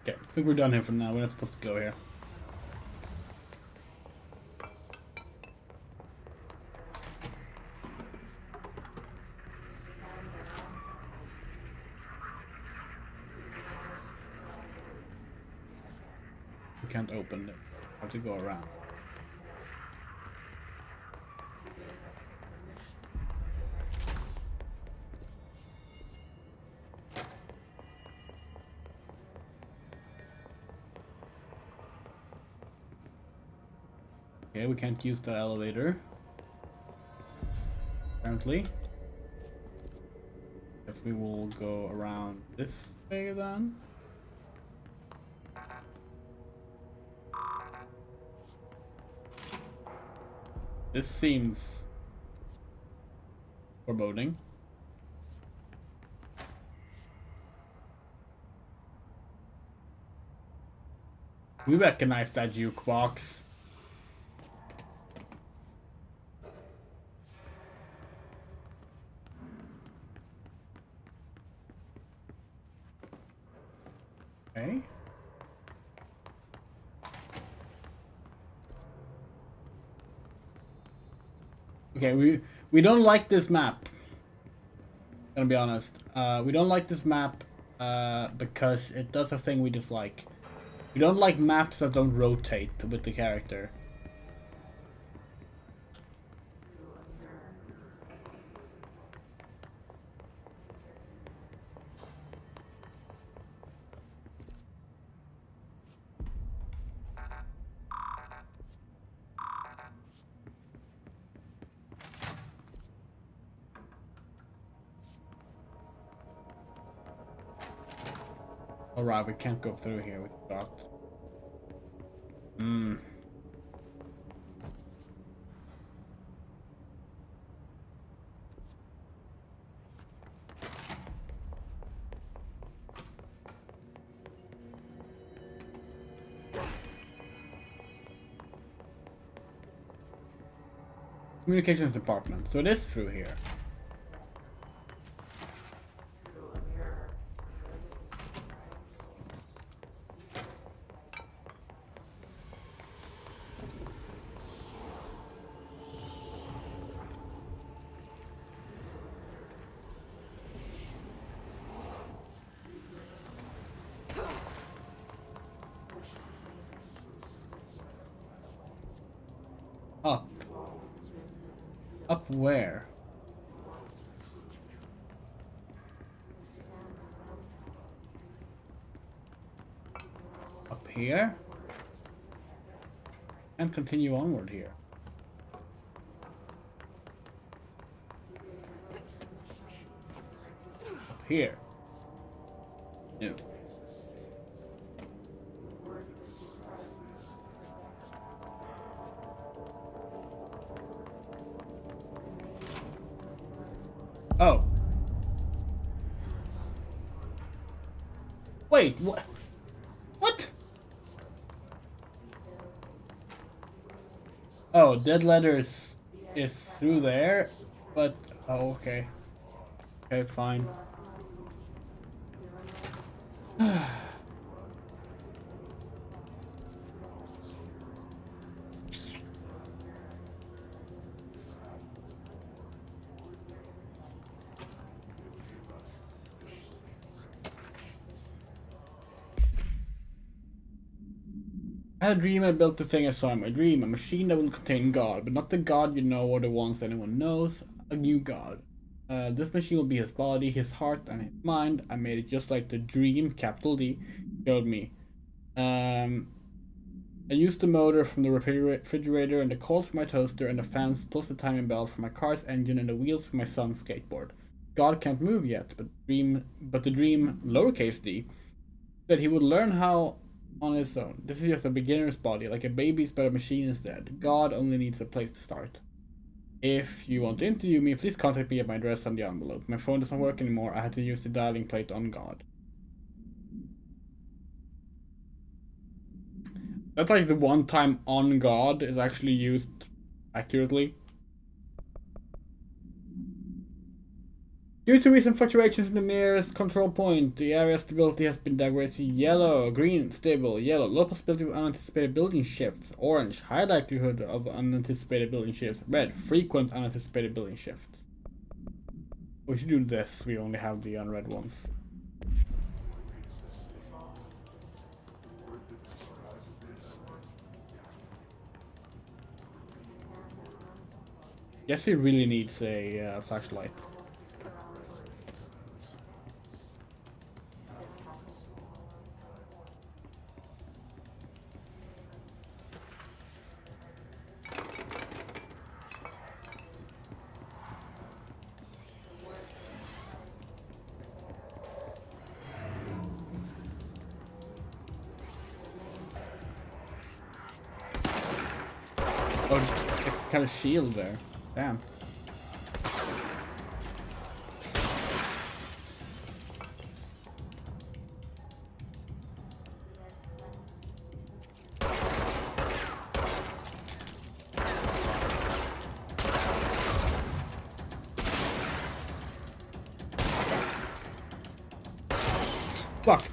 Okay, I think we're done here for now. We're not supposed to go here. We can't open it. I have to go around. Okay, we can't use the elevator. Apparently. If we will go around this way then. This seems foreboding. We recognize that jukebox. Okay. Okay, we don't like this map. Gonna be honest. We don't like this map because it does a thing we dislike. We don't like maps that don't rotate with the character. Alright, we can't go through here. We got. Communications department. So it is through here. Up. Up where? Up here? And continue onward here. Up here. No. Oh. Wait, what? What? Oh, Dead Letters is through there, but oh, okay. Okay, fine. I had a dream and I built the thing I saw in my dream, a machine that will contain God, but not the God you know or the ones anyone knows, a new God. This machine will be his body, his heart, and his mind. I made it just like the dream, capital D, showed me. I used the motor from the refrigerator and the coils from my toaster and the fans plus the timing belt for my car's engine and the wheels for my son's skateboard. God can't move yet, but the dream, lowercase d, said he would learn how on his own. This is just a beginner's body, like a baby's but a machine instead. God only needs a place to start. If you want to interview me, please contact me at my address on the envelope. My phone doesn't work anymore. I had to use the dialing plate on God. That's like the one time on God is actually used accurately. Due to recent fluctuations in the nearest control point, the area's stability has been downgraded to yellow, green, stable, yellow, low possibility of unanticipated building shifts, orange, high likelihood of unanticipated building shifts, red, frequent unanticipated building shifts. We should do this, we only have the unread ones. Guess he really needs a flashlight. Oh, kind of shield there. Damn. Fuck.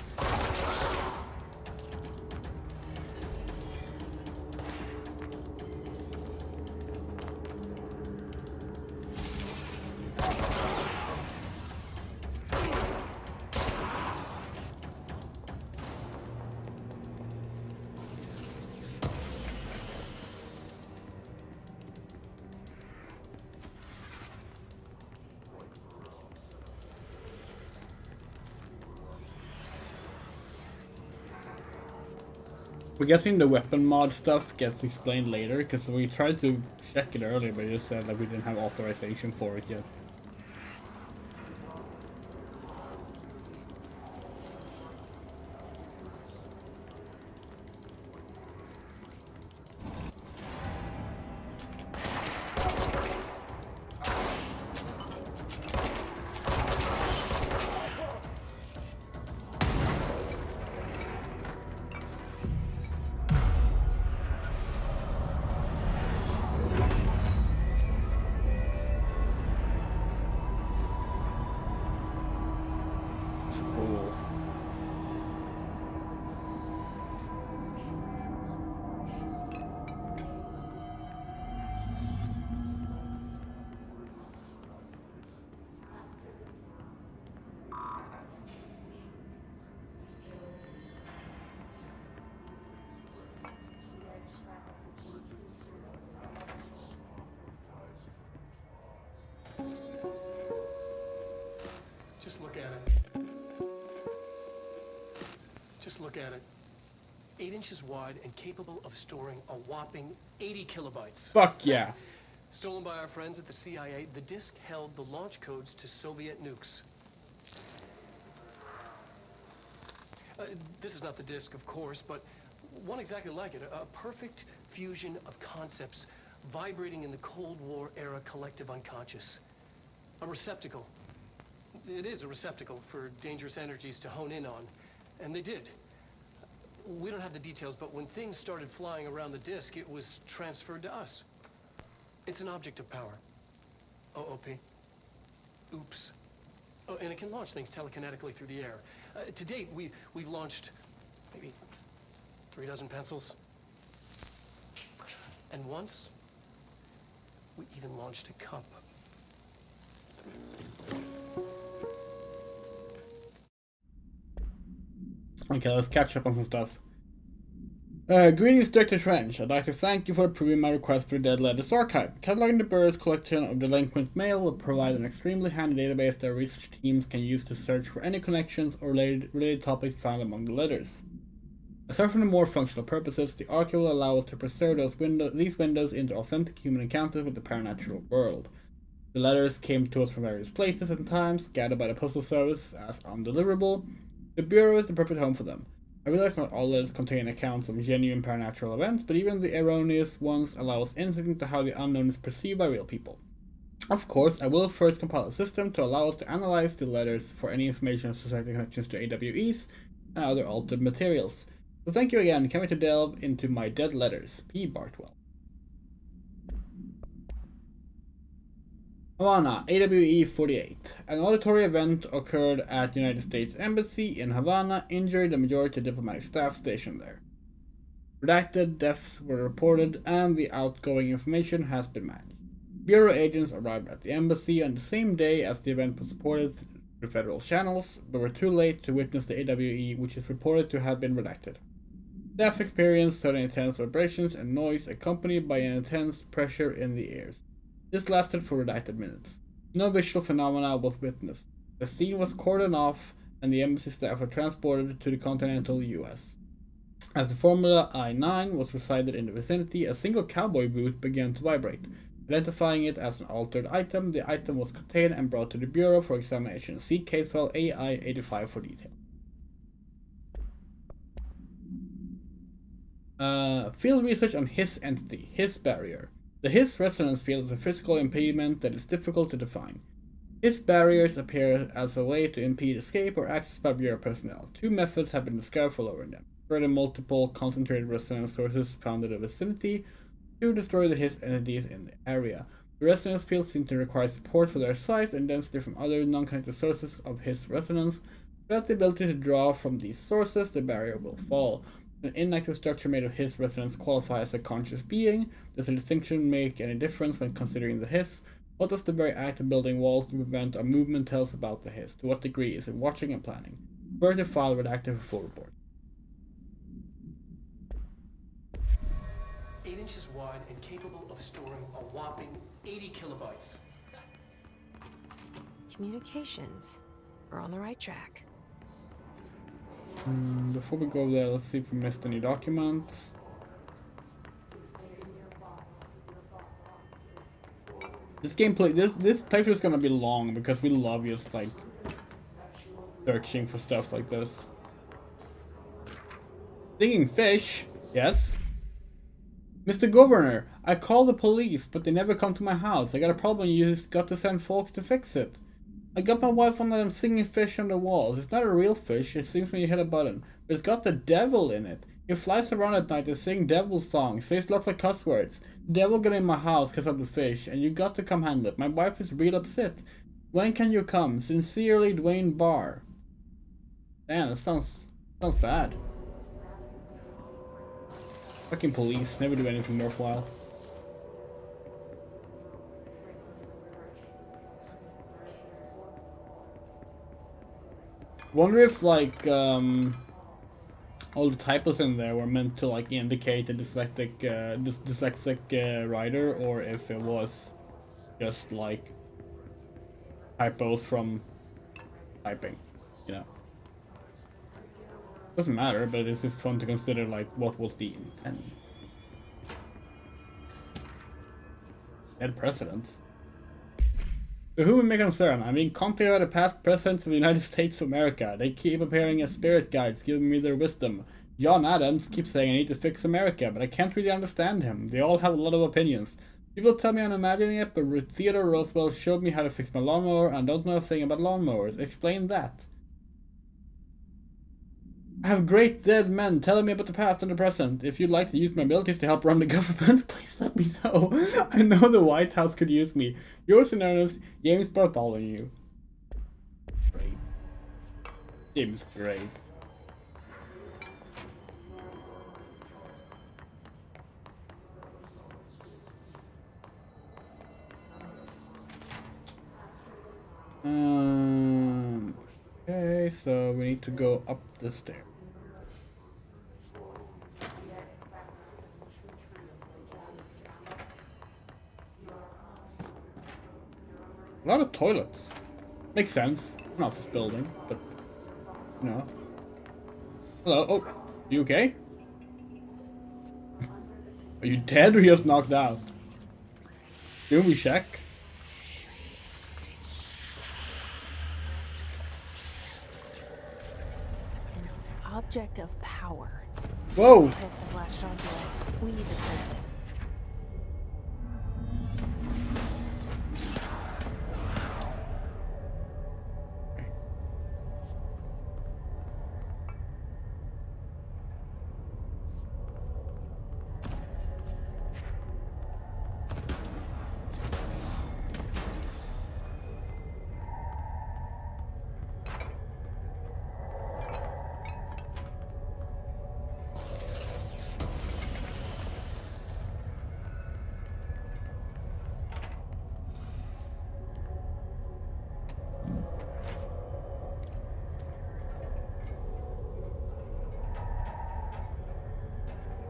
We're guessing the weapon mod stuff gets explained later, because we tried to check it earlier, but it just said that we didn't have authorization for it yet. Cool. Just look at it. Just look at it. 8 inches wide and capable of storing a whopping 80 kilobytes. Fuck yeah. Stolen by our friends at the CIA, the disk held the launch codes to Soviet nukes. This is not the disk, of course, but one exactly like it. A perfect fusion of concepts vibrating in the Cold War era collective unconscious. A receptacle. It is a receptacle for dangerous energies to hone in on. And they did. We don't have the details, but when things started flying around the disk, it was transferred to us. It's an object of power. OOP. Oops. Oh, and it can launch things telekinetically through the air. To date, we've launched maybe 3 dozen pencils. And once, we even launched a cup. Okay, let's catch up on some stuff. Greetings, Dr. Trench. I'd like to thank you for approving my request for the Dead Letters Archive. Cataloging the Bureau's collection of delinquent mail will provide an extremely handy database that research teams can use to search for any connections or related topics found among the letters. Aside from the more functional purposes, the archive will allow us to preserve these windows into authentic human encounters with the paranatural world. The letters came to us from various places and times, gathered by the Postal Service as undeliverable. The Bureau is the perfect home for them. I realize not all letters contain accounts of genuine paranatural events, but even the erroneous ones allow us insight into how the unknown is perceived by real people. Of course, I will first compile a system to allow us to analyze the letters for any information of society connections to AWEs and other altered materials. So thank you again. Can't wait to delve into my dead letters. P. Bartwell. Havana, AWE 48. An auditory event occurred at the United States Embassy in Havana, injuring the majority of diplomatic staff stationed there. Redacted deaths were reported, and the outgoing information has been managed. Bureau agents arrived at the embassy on the same day as the event was reported through federal channels, but were too late to witness the AWE, which is reported to have been redacted. Staff experienced sudden intense vibrations and noise accompanied by an intense pressure in the ears. This lasted for redacted minutes. No visual phenomena was witnessed. The scene was cordoned off and the embassy staff were transported to the continental US. As the Formula I-9 was resided in the vicinity, a single cowboy boot began to vibrate. Identifying it as an altered item, the item was contained and brought to the Bureau for examination. See case file AI-85 for detail. Field research on Hiss entity, Hiss barrier. The Hiss resonance field is a physical impediment that is difficult to define. Hiss barriers appear as a way to impede escape or access by Bureau personnel. Two methods have been discovered for lowering them. Further, multiple concentrated resonance sources found in the vicinity to destroy the Hiss entities in the area. The resonance fields seem to require support for their size and density from other non-connected sources of Hiss resonance. Without the ability to draw from these sources, the barrier will fall. An inactive structure made of Hiss resonance qualify as a conscious being. Does the distinction make any difference when considering the Hiss? What does the very act of building walls to prevent a movement tell us about the Hiss? To what degree is it watching and planning? Further file redacted for full report. 8 inches wide and capable of storing a whopping 80 kilobytes. Communications. We're on the right track. Before we go there, let's see if we missed any documents. This playthrough is gonna be long because we love just like searching for stuff like this. Stinging fish, yes. Mr. Governor, I called the police, but they never come to my house. I got a problem. You just got to send folks to fix it. I got my wife one of them singing fish on the walls. It's not a real fish. It sings when you hit a button. But it's got the devil in it. It flies around at night and sings devil songs. Says lots of cuss words. The devil got in my house because of the fish. And you got to come handle it. My wife is real upset. When can you come? Sincerely, Dwayne Barr. Damn, that sounds bad. Fucking police. Never do anything worthwhile. Wonder if like all the typos in there were meant to like indicate a dyslexic writer, or if it was just like typos from typing, you know. Doesn't matter, but it's just fun to consider like what was the intent. Dead presidents. To whom it may concern, I'm being contacted by the past presidents of the United States of America. They keep appearing as spirit guides, giving me their wisdom. John Adams keeps saying I need to fix America, but I can't really understand him. They all have a lot of opinions. People tell me I'm imagining it, but Theodore Roosevelt showed me how to fix my lawnmower and don't know a thing about lawnmowers. Explain that. I have great dead men telling me about the past and the present. If you'd like to use my abilities to help run the government, please let me know. I know the White House could use me. Yours in earnest, James Bartholomew. Great. James, great. Okay, so we need to go up the stairs. A lot of toilets. Makes sense. An office building, but you know. Hello. Oh, you okay? Are you dead or just knocked out? Can we check? An object of power. Whoa! Chris have latched onto it. We need to fix it.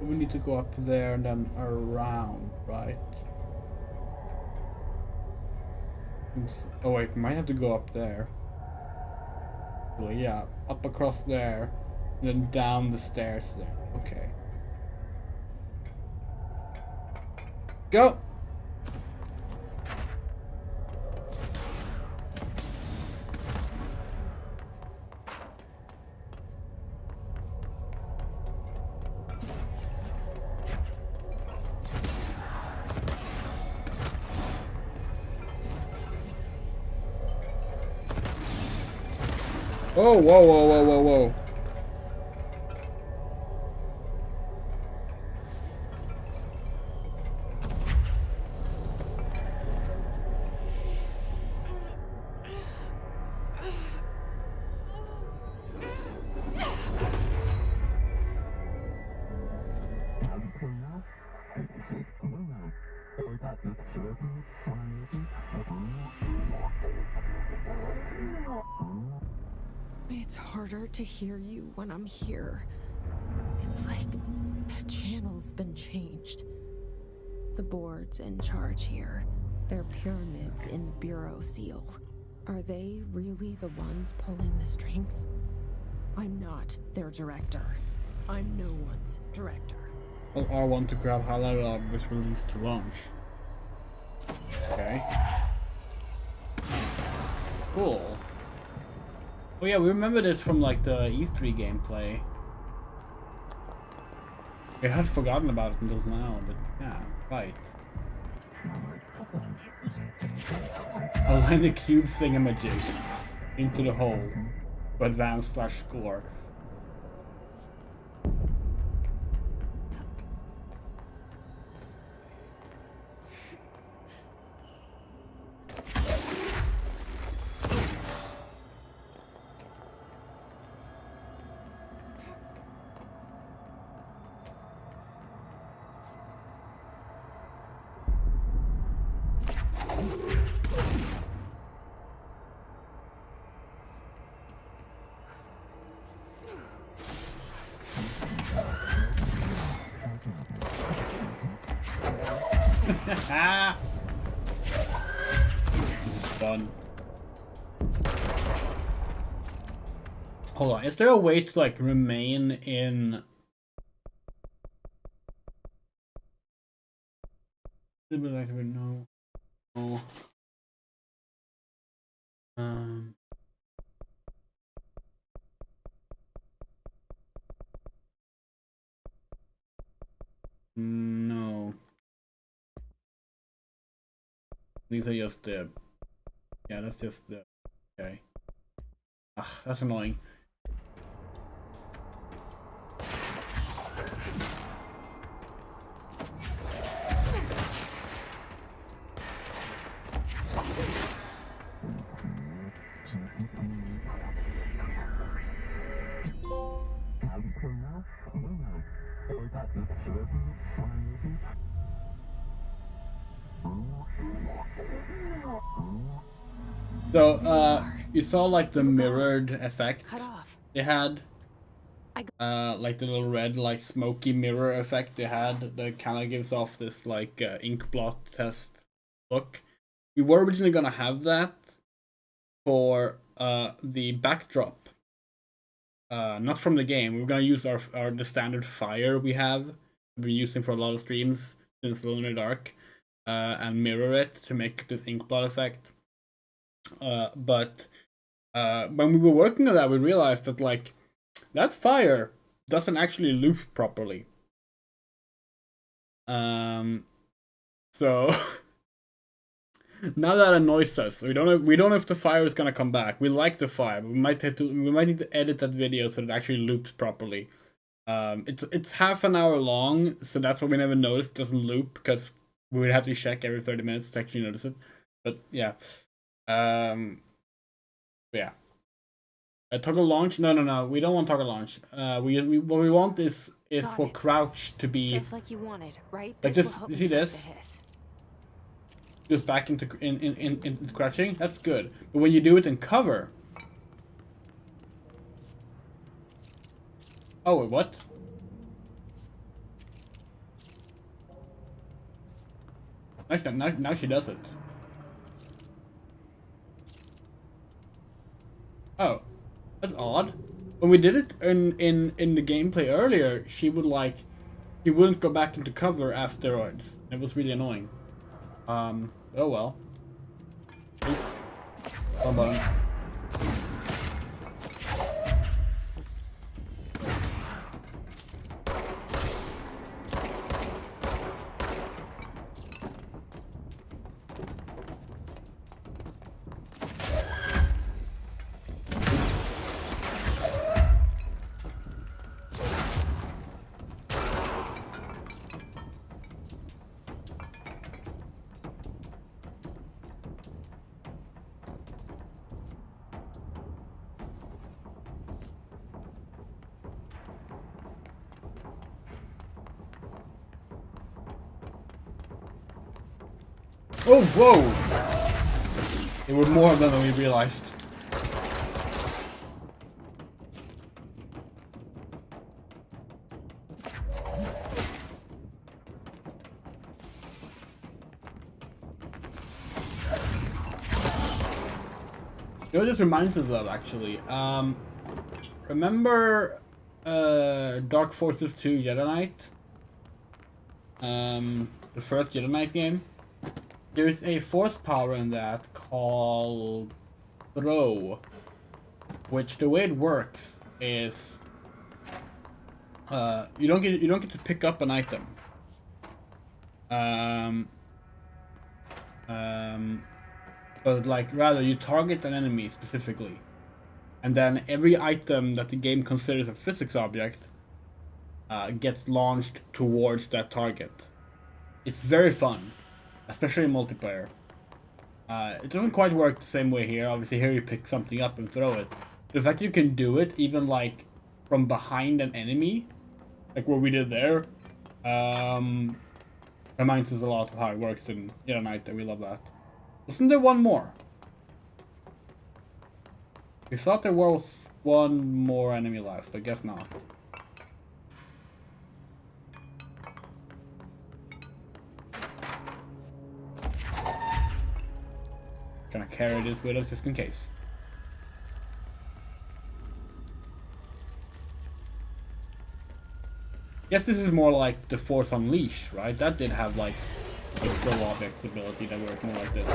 We need to go up there and then around, right? Oh wait, might have to go up there. Well, yeah, up across there, and then down the stairs there. Okay. Go! Oh, whoa, whoa, whoa, whoa, whoa. It's harder to hear you when I'm here. It's like the channel's been changed. The board's in charge here. They're pyramids in Bureau Seal. Are they really the ones pulling the strings? I'm not their director. I'm no one's director. Well, R1 to grab highlighted log was released to launch. Okay. Cool. Oh yeah, we remember this from like the E3 gameplay. I had forgotten about it until now, but yeah, right. Align the cube thingamajig into the hole to advance/score. Fun. Hold on, is there a way to like remain in no. No. No. These are just the... Yeah, that's just the... Okay. Ah, that's annoying. So, you saw like the mirrored effect Cut off. they had? Like the little red, like smoky mirror effect they had that kind of gives off this like ink blot test look. we were originally gonna have that for the backdrop. Not from the game. We were gonna use the standard fire we have. We've been using for a lot of streams since Alone in the Dark, and mirror it to make this Inkblot effect. But when we were working on that, we realized that like that fire doesn't actually loop properly. So now that annoys us. We don't know if the fire is gonna come back. We like the fire, but we might need to edit that video so it actually loops properly. It's half an hour long, so that's why we never noticed it doesn't loop, because we would have to check every 30 minutes to actually notice it. But yeah. Yeah. Toggle launch? No. We don't want toggle launch. What we want is for crouch to be just like you wanted, right? Like this. You see this? Goes back into crouching. That's good. But when you do it in cover. Oh wait, what? Now she does it. Oh, that's odd. When we did it in the gameplay earlier, she wouldn't go back into cover afterwards. It was really annoying. Oh well. Oops. One button. Oh, whoa! It was more of them than we realized. You know what this reminds us of, actually? Remember Dark Forces 2 Jedi Knight? The first Jedi Knight game? There's a force power in that called Throw, which the way it works is you don't get to pick up an item. But like rather you target an enemy specifically, and then every item that the game considers a physics object gets launched towards that target. It's very fun. Especially in multiplayer. It doesn't quite work the same way here. Obviously here you pick something up and throw it. The fact you can do it even like from behind an enemy, like what we did there, reminds us a lot of how it works in Jedi Knight, and we love that. Wasn't there one more? We thought there was one more enemy left, but guess not. Gonna carry this with us just in case. Guess this is more like the Force Unleashed, right? That did have like a throw objects ability that worked more like this.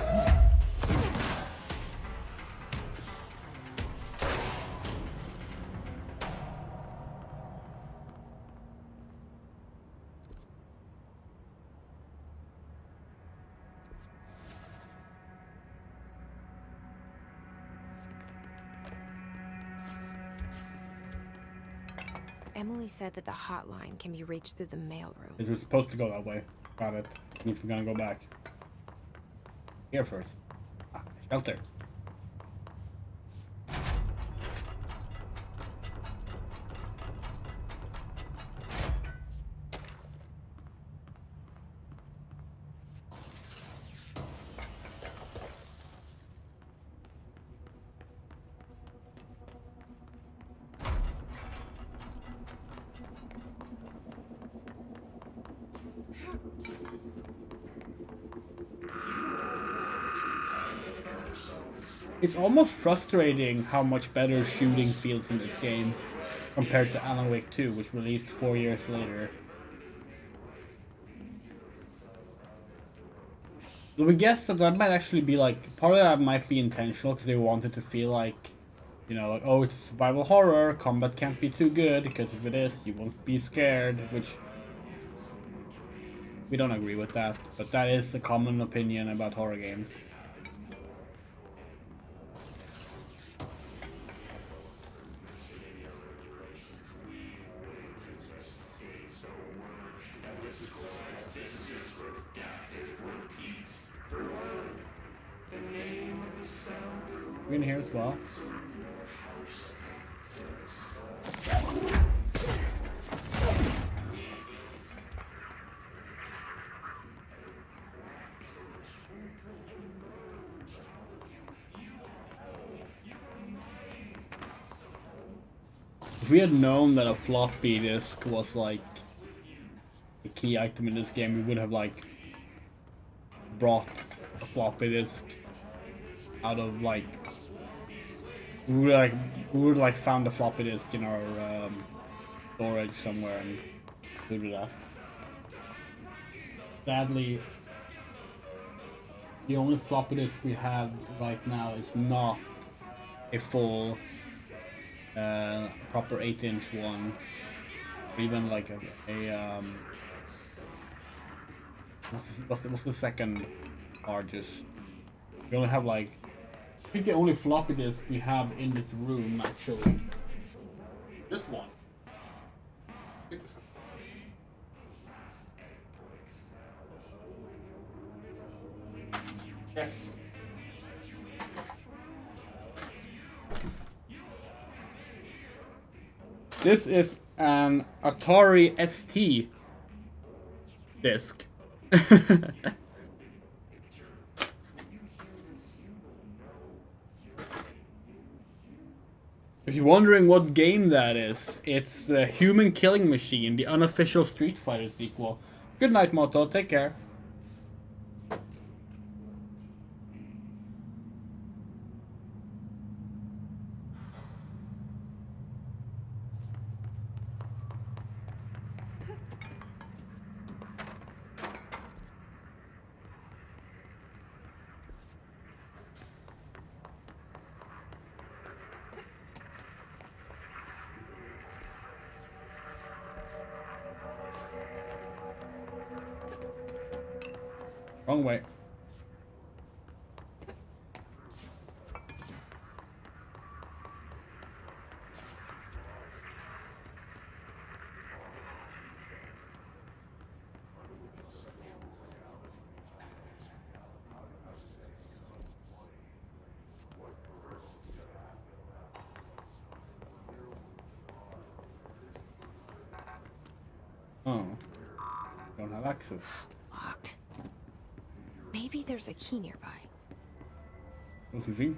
Emily said that the hotline can be reached through the mailroom. It was supposed to go that way. Got it. Means we're gonna go back. Here first. Shelter. It's almost frustrating how much better shooting feels in this game compared to Alan Wake 2, which released 4 years later. But we guess that might actually be like, part of that might be intentional because they wanted to feel like, you know, like, oh, it's survival horror, combat can't be too good, because if it is, you won't be scared, which we don't agree with that, but that is a common opinion about horror games. We're in here as well. If we had known that a floppy disk was like a key item in this game, we would have like brought a floppy disk out of like we would like found a floppy disk in our storage somewhere and included that. Sadly, the only floppy disk we have right now is not a full proper 8-inch one, or even like a what's the second largest? We only have like, I think the only floppy disk we have in this room actually. This one. Yes. This is an Atari ST disc. If you're wondering what game that is, it's the Human Killing Machine, the unofficial Street Fighter sequel. Good night, Moto. Take care. Wrong way. Oh. Don't have access. Locked. Maybe there's a key nearby. What's the thing?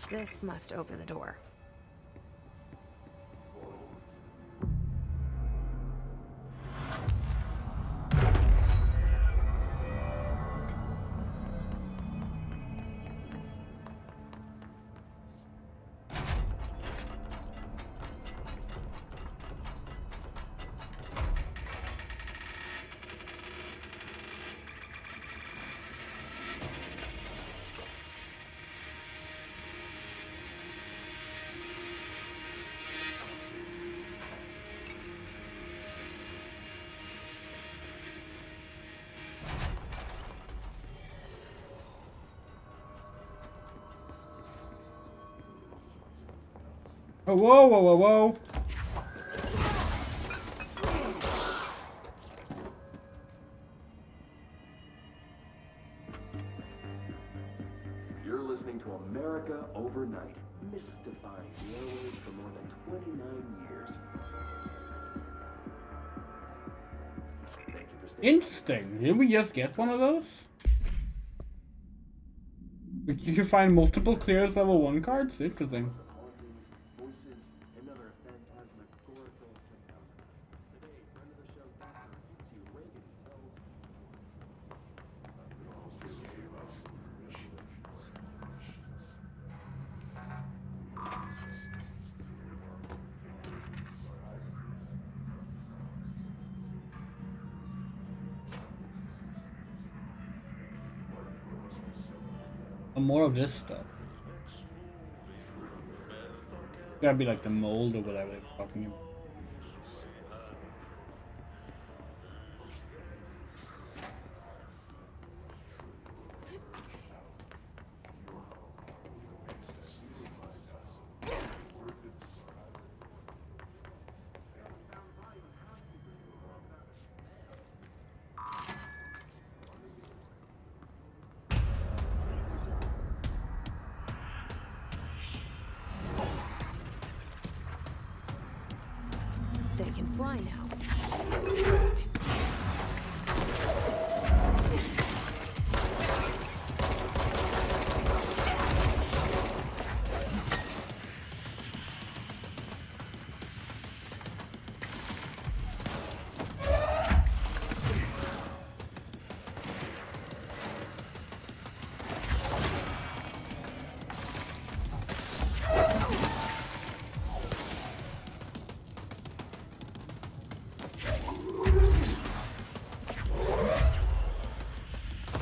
This must open the door. Oh, whoa, whoa, whoa, whoa. You're listening to America Overnight, mystifying the airwaves for more than 29 years. Thank you for staying. Interesting. Did we just get one of those? You can find multiple Clear's level 1 cards? Interesting. Hauntings, voices, and other phantasmagorical phenomena. Today, friend of the show, Dr. Itzy Reagan tells. More of this stuff. Gotta be like the mold or whatever they're talking about. They can fly now. Great.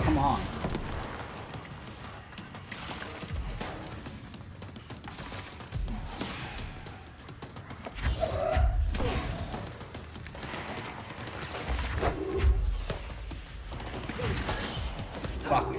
Come on. Fuck.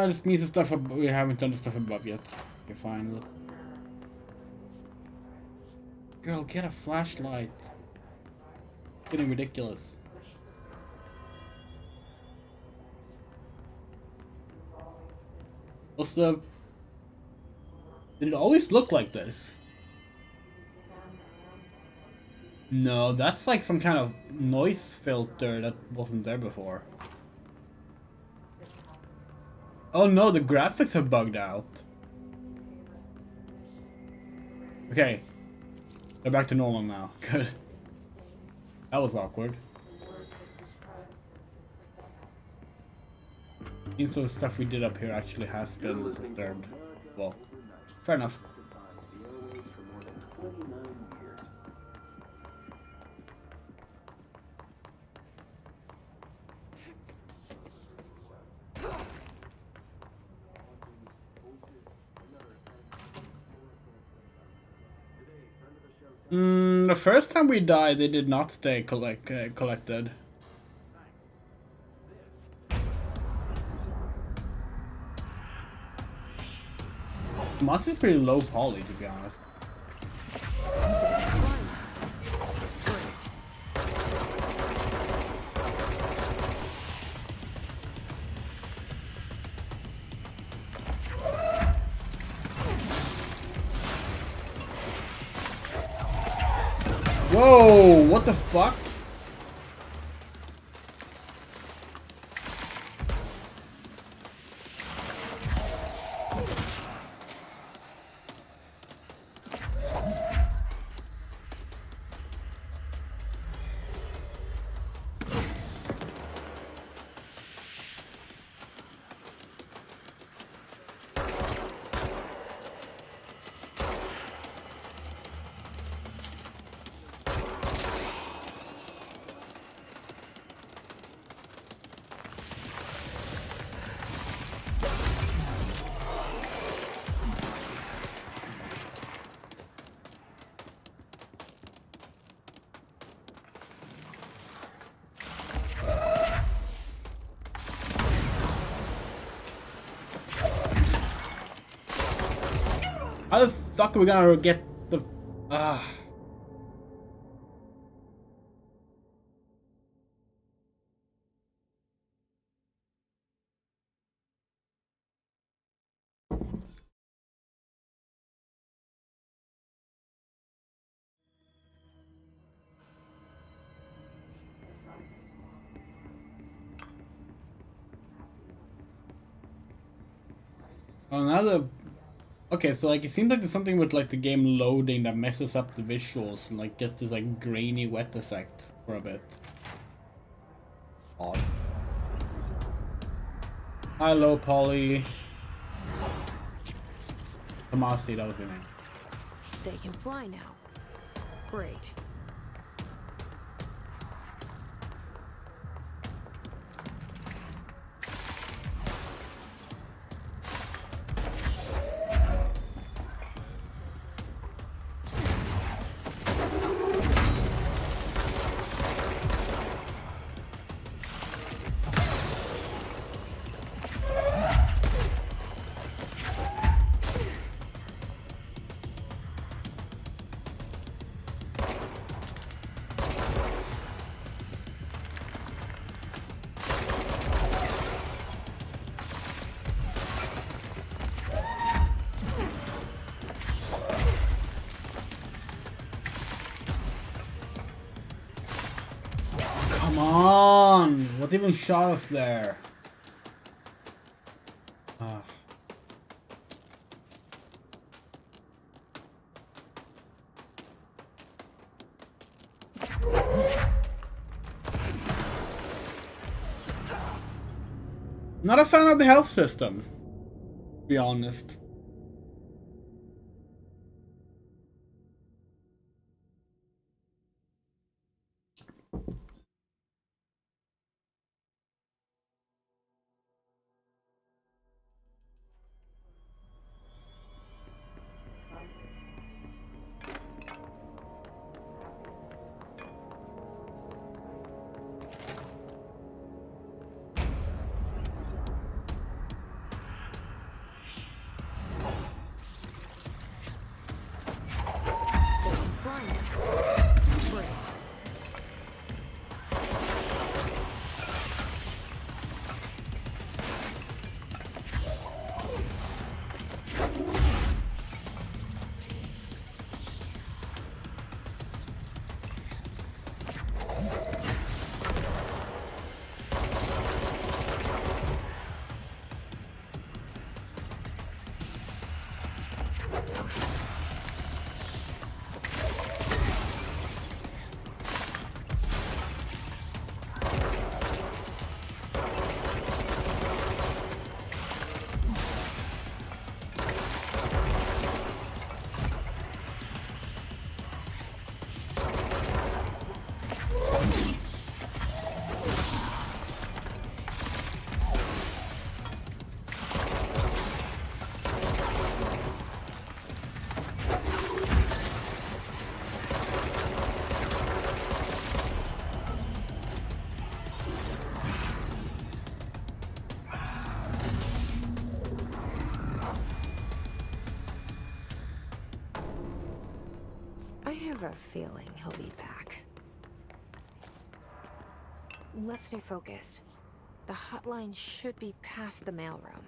This means the stuff we haven't done the stuff above yet. Okay, fine. Let's... Girl, get a flashlight. It's getting ridiculous. Also, did it always look like this? No, that's like some kind of noise filter that wasn't there before. Oh no, the graphics are bugged out. Okay. They're back to normal now. Good. That was awkward. Seems the stuff we did up here actually has been disturbed. Well, fair enough. The first time we died, they did not stay collected. Moss is pretty low poly, to be honest. Whoa, what the fuck? How the fuck are we gonna get the... Oh, now the Okay, so like it seems like there's something with like the game loading that messes up the visuals and like gets this like grainy wet effect for a bit. Odd. Hello, Polly. Tomasi, that was your name. They can fly now. Great. Come on! What even shot us there? Ah. Not a fan of the health system, to be honest. They can fly now. Great. I have a feeling he'll be back. Let's stay focused. The hotline should be past the mailroom.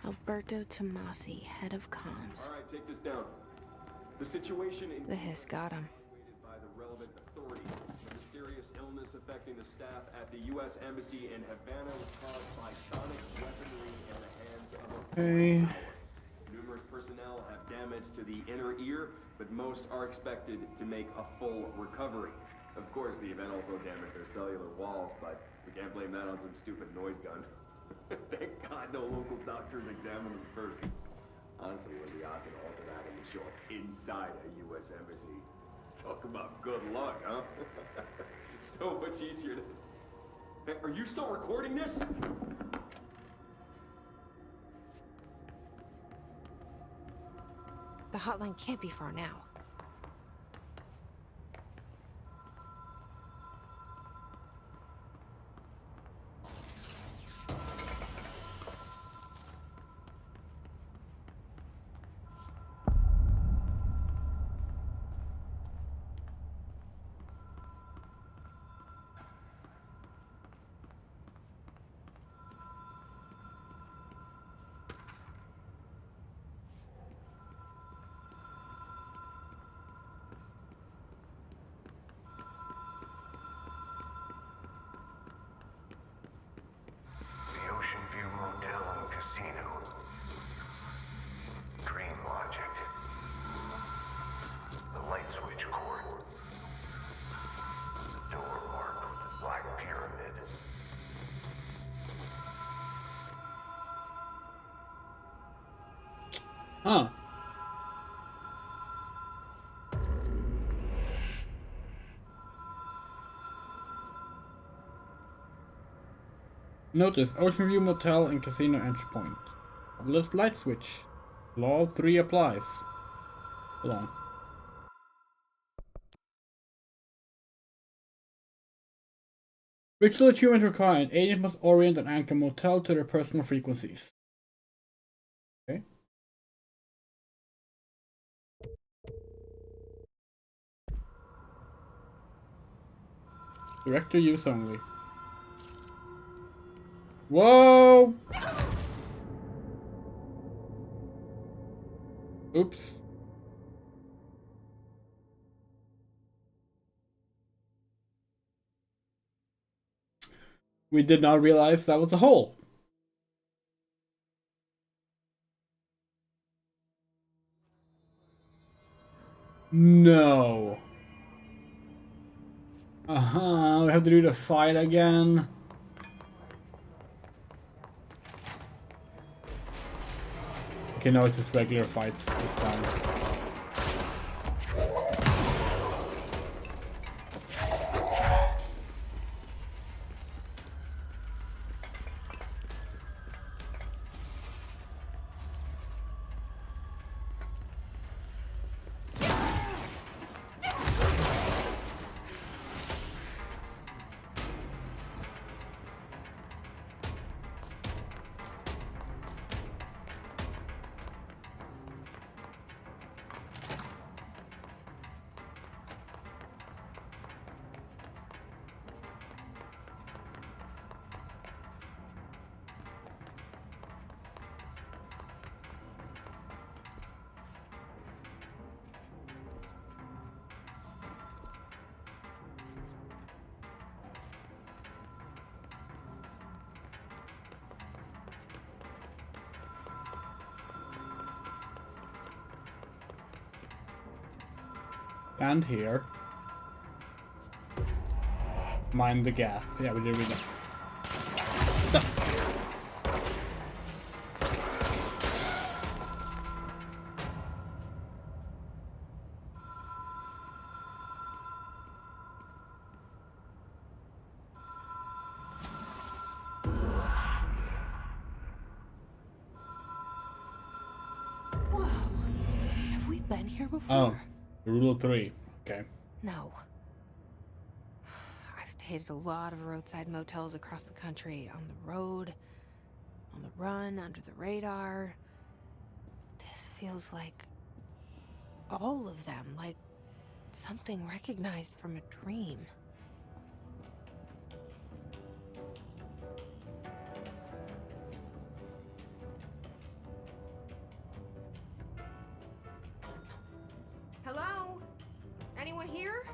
Alberto Tomasi, head of comms. All right, take this down. The situation in The hiss got him. evaluated by the relevant authorities. The mysterious illness affecting the staff at the U.S. Embassy in Havana was caused by sonic weaponry in the hands of a foreign power. Numerous personnel have damage to the inner ear, but most are expected to make a full recovery. Of course, the event also damaged their cellular walls, but we can't blame that on some stupid noise gun. Thank God no local doctors examined them first. Honestly, what are the odds that Altered Adam will show up inside a U.S. embassy? Talk about good luck, huh? So much easier to... Hey, are you still recording this? The hotline can't be far now. The Ocean View Motel and Casino. Dream Logic. The light switch cord. The door marked with the Black Pyramid. Huh. Notice Ocean View Motel and Casino entry point. List light switch. Law 3 applies. Hold on. Ritual achievement required. Agents must orient and anchor motel to their personal frequencies. Okay. Director use only. Whoa! Oops. We did not realize that was a hole. No. We have to do the fight again. Okay, no, it's just regular fights this time. And here. Mind the gap. Yeah, we did read that. Whoa. Have we been here before? Oh, rule of 3. Okay. No. I've stayed at a lot of roadside motels across the country, on the road, on the run, under the radar. This feels like all of them, like something recognized from a dream. Hello? Anyone here?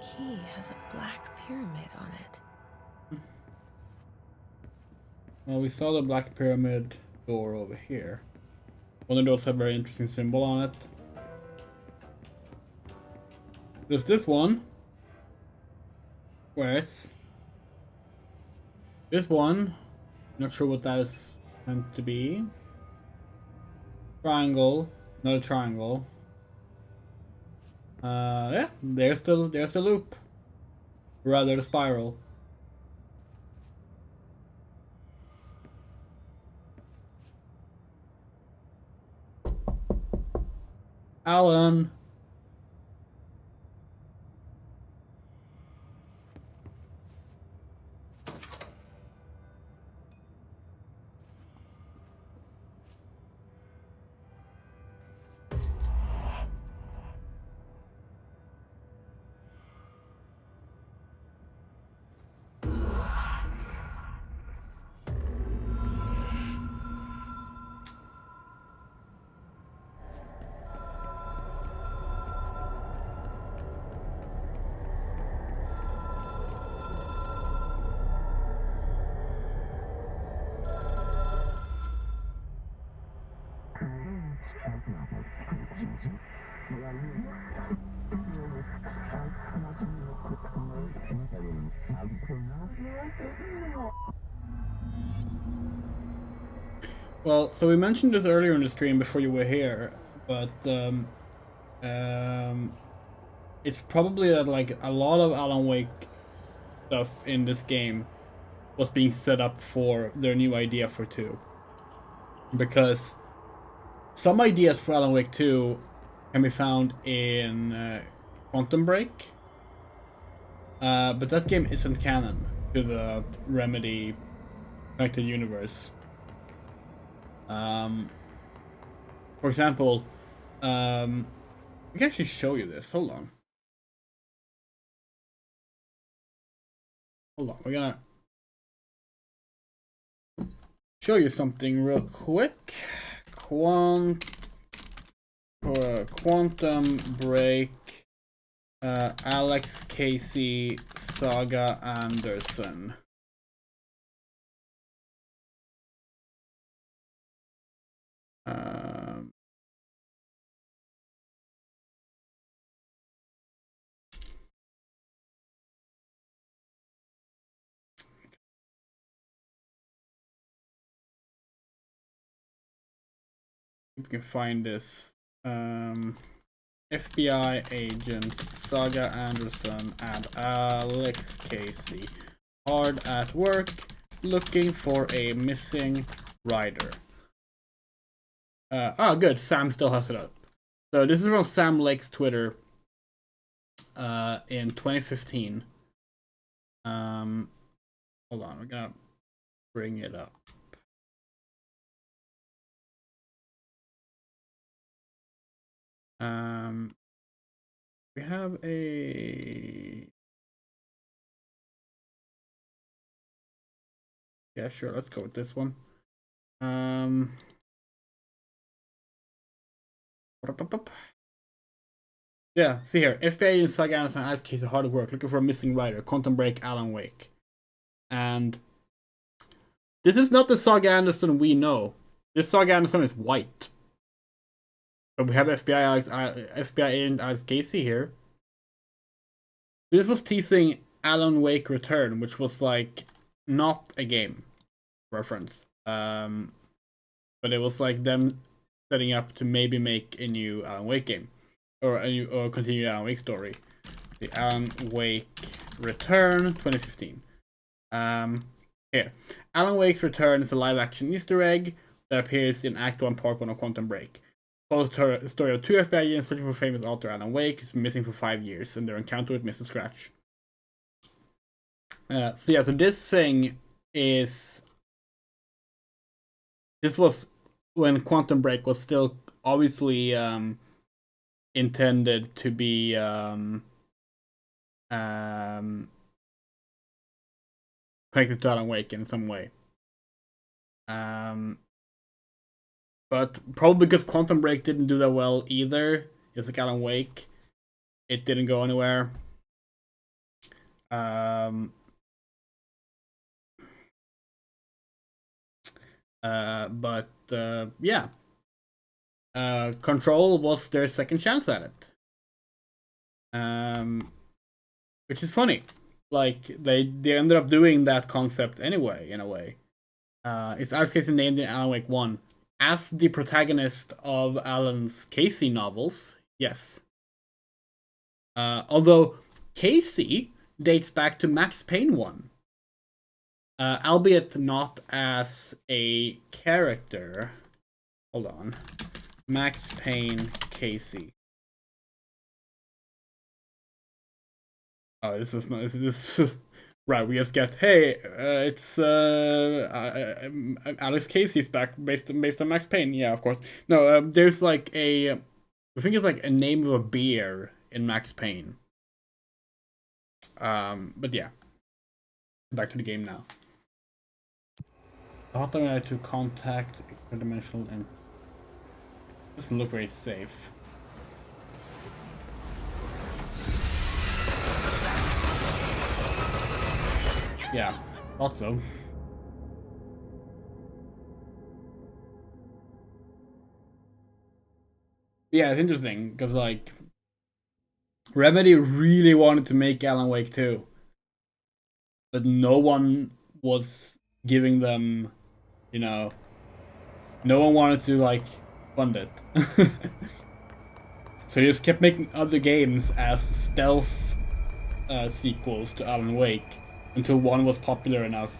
key has a black pyramid on it. Well, we saw the black pyramid door over here. One of those have a very interesting symbol on it. There's this one. Whereas this one, not sure what that is meant to be. Triangle, another triangle. Yeah, there's the loop. Rather, the spiral. Alan. Well, so we mentioned this earlier in the stream before you were here, but it's probably that like a lot of Alan Wake stuff in this game was being set up for their new idea for 2. Because some ideas for Alan Wake 2 can be found in Quantum Break, but that game isn't canon to the Remedy connected universe. For example, I can actually show you this. Hold on. We're gonna show you something real quick. Quantum Break, Alex Casey, Saga Anderson. We can find this. FBI agent Saga Anderson and Alex Casey hard at work looking for a missing rider. Good. Sam still has it up. So this is from Sam Lake's Twitter in 2015. Hold on, we're gonna bring it up. We have a... Yeah, sure, let's go with this one. Yeah, see here. FBI agent Saga Anderson and Alex Casey hard at work looking for a missing rider. Quantum Break, Alan Wake. And this is not the Saga Anderson we know. This Saga Anderson is white. But we have FBI agent Alex Casey here. This was teasing Alan Wake Return, which was like not a game reference. But it was like them setting up to maybe make a new Alan Wake game. Or continue Alan Wake story. The Alan Wake Return 2015. Here. Alan Wake's Return is a live action Easter egg that appears in Act 1 Part 1 of Quantum Break. Follows the story of 2 FBI agents searching for famous author Alan Wake, who's been missing for 5 years, and their encounter with Mr. Scratch. So this thing is... This was when Quantum Break was still obviously intended to be connected to Alan Wake in some way. But probably because Quantum Break didn't do that well either, just like Alan Wake, it didn't go anywhere. But yeah, Control was their second chance at it. Which is funny. Like they ended up doing that concept anyway, in a way. It's Alex Casey named in Alan Wake 1 as the protagonist of Alan's Casey novels. Yes. Although Casey dates back to Max Payne 1. Albeit not as a character. Hold on. Max Payne Casey. Oh, this was not. This right. We just get. Hey, it's Alex Casey's back, based on Max Payne. Yeah, of course. No, there's like I think it's like a name of a beer in Max Payne. But yeah. Back to the game now. I thought I had to contact interdimensional and doesn't look very safe. Yeah, thought so. Yeah, it's interesting because like Remedy really wanted to make Alan Wake 2, but no one was giving them, you know, no one wanted to like fund it. So they just kept making other games as stealth sequels to Alan Wake until one was popular enough.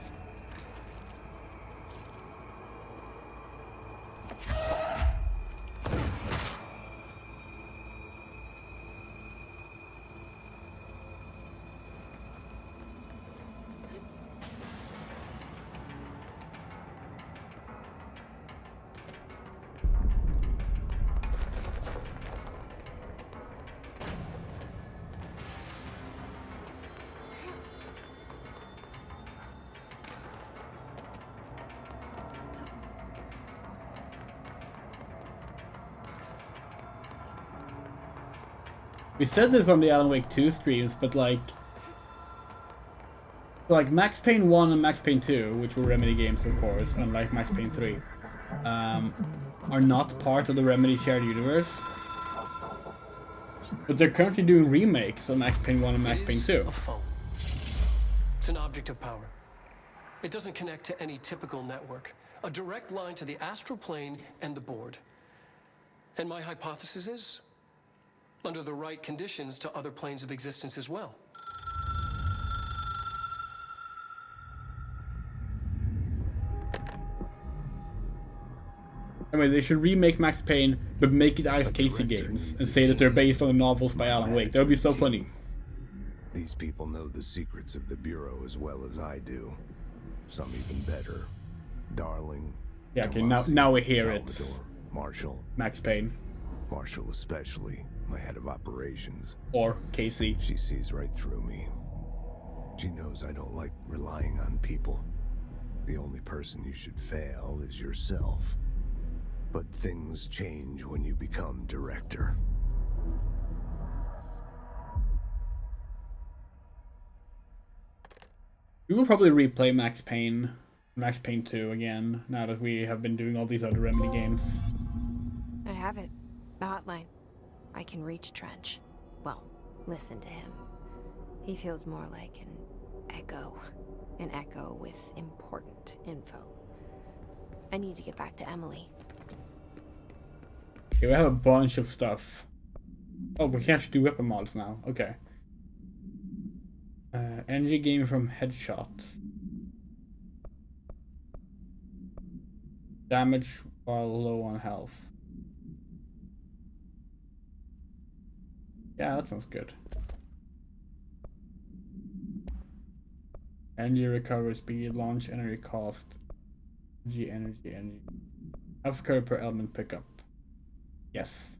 We said this on the Alan Wake 2 streams, but like Max Payne 1 and Max Payne 2, which were Remedy games of course, unlike Max Payne 3, are not part of the Remedy shared universe. But they're currently doing remakes of Max Payne 1 and Max Payne 2. A phone. It's an object of power. It doesn't connect to any typical network. A direct line to the astral plane and the board. And my hypothesis is, under the right conditions, to other planes of existence as well. Anyway, they should remake Max Payne, but make it Alex Casey games, and say that they're based on the novels by Alan Wake. That would be so funny. These people know the secrets of the Bureau as well as I do. Some even better. Darling. Yeah, okay, Tomasi, now we hear Salvador, it. Marshall. Max Payne. Marshall especially, my head of operations. Or Casey. She sees right through me. She knows I don't like relying on people. The only person you should fail is yourself. But things change when you become director. We will probably replay Max Payne 2 again, now that we have been doing all these other Remedy games. I have it. The hotline. I can reach Trench. Well, listen to him. He feels more like an echo. An echo with important info. I need to get back to Emily. Okay, we have a bunch of stuff. Oh, we can actually do weapon mods now. Okay. Energy gain from headshot. Damage while low on health. Yeah, that sounds good. Energy recovery speed, launch energy cost, energy. Health curve per element pickup. Yes.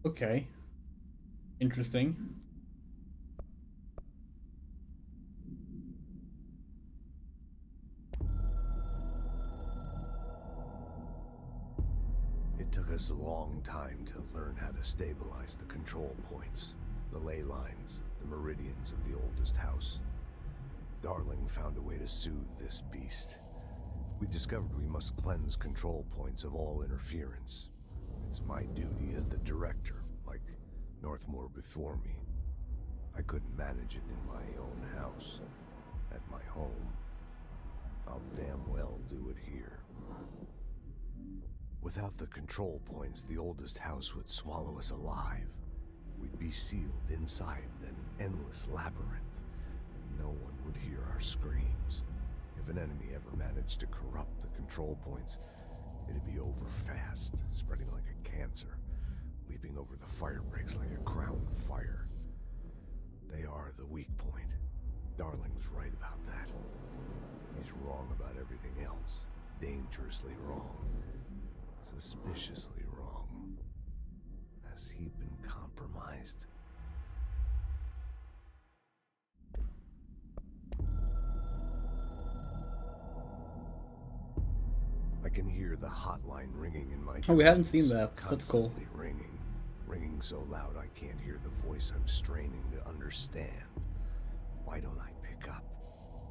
Okay. Interesting. us a long time to learn how to stabilize the control points, the ley lines, the meridians of the oldest house. Darling found a way to soothe this beast. We discovered we must cleanse control points of all interference. It's my duty as the director, like Northmore before me. I couldn't manage it in my own house, at my home. I'll damn well do it here. Without the control points, the oldest house would swallow us alive. We'd be sealed inside an endless labyrinth, and no one would hear our screams. If an enemy ever managed to corrupt the control points, it'd be over fast, spreading like a cancer, leaping over the fire breaks like a crown fire. They are the weak point. Darling's right about that. He's wrong about everything else. Dangerously wrong. Suspiciously wrong. Has he been compromised? I can hear the hotline ringing in my Oh, we haven't dreams, seen that. That's cool. constantly ringing so loud I can't hear the voice I'm straining to understand. Why don't I pick up?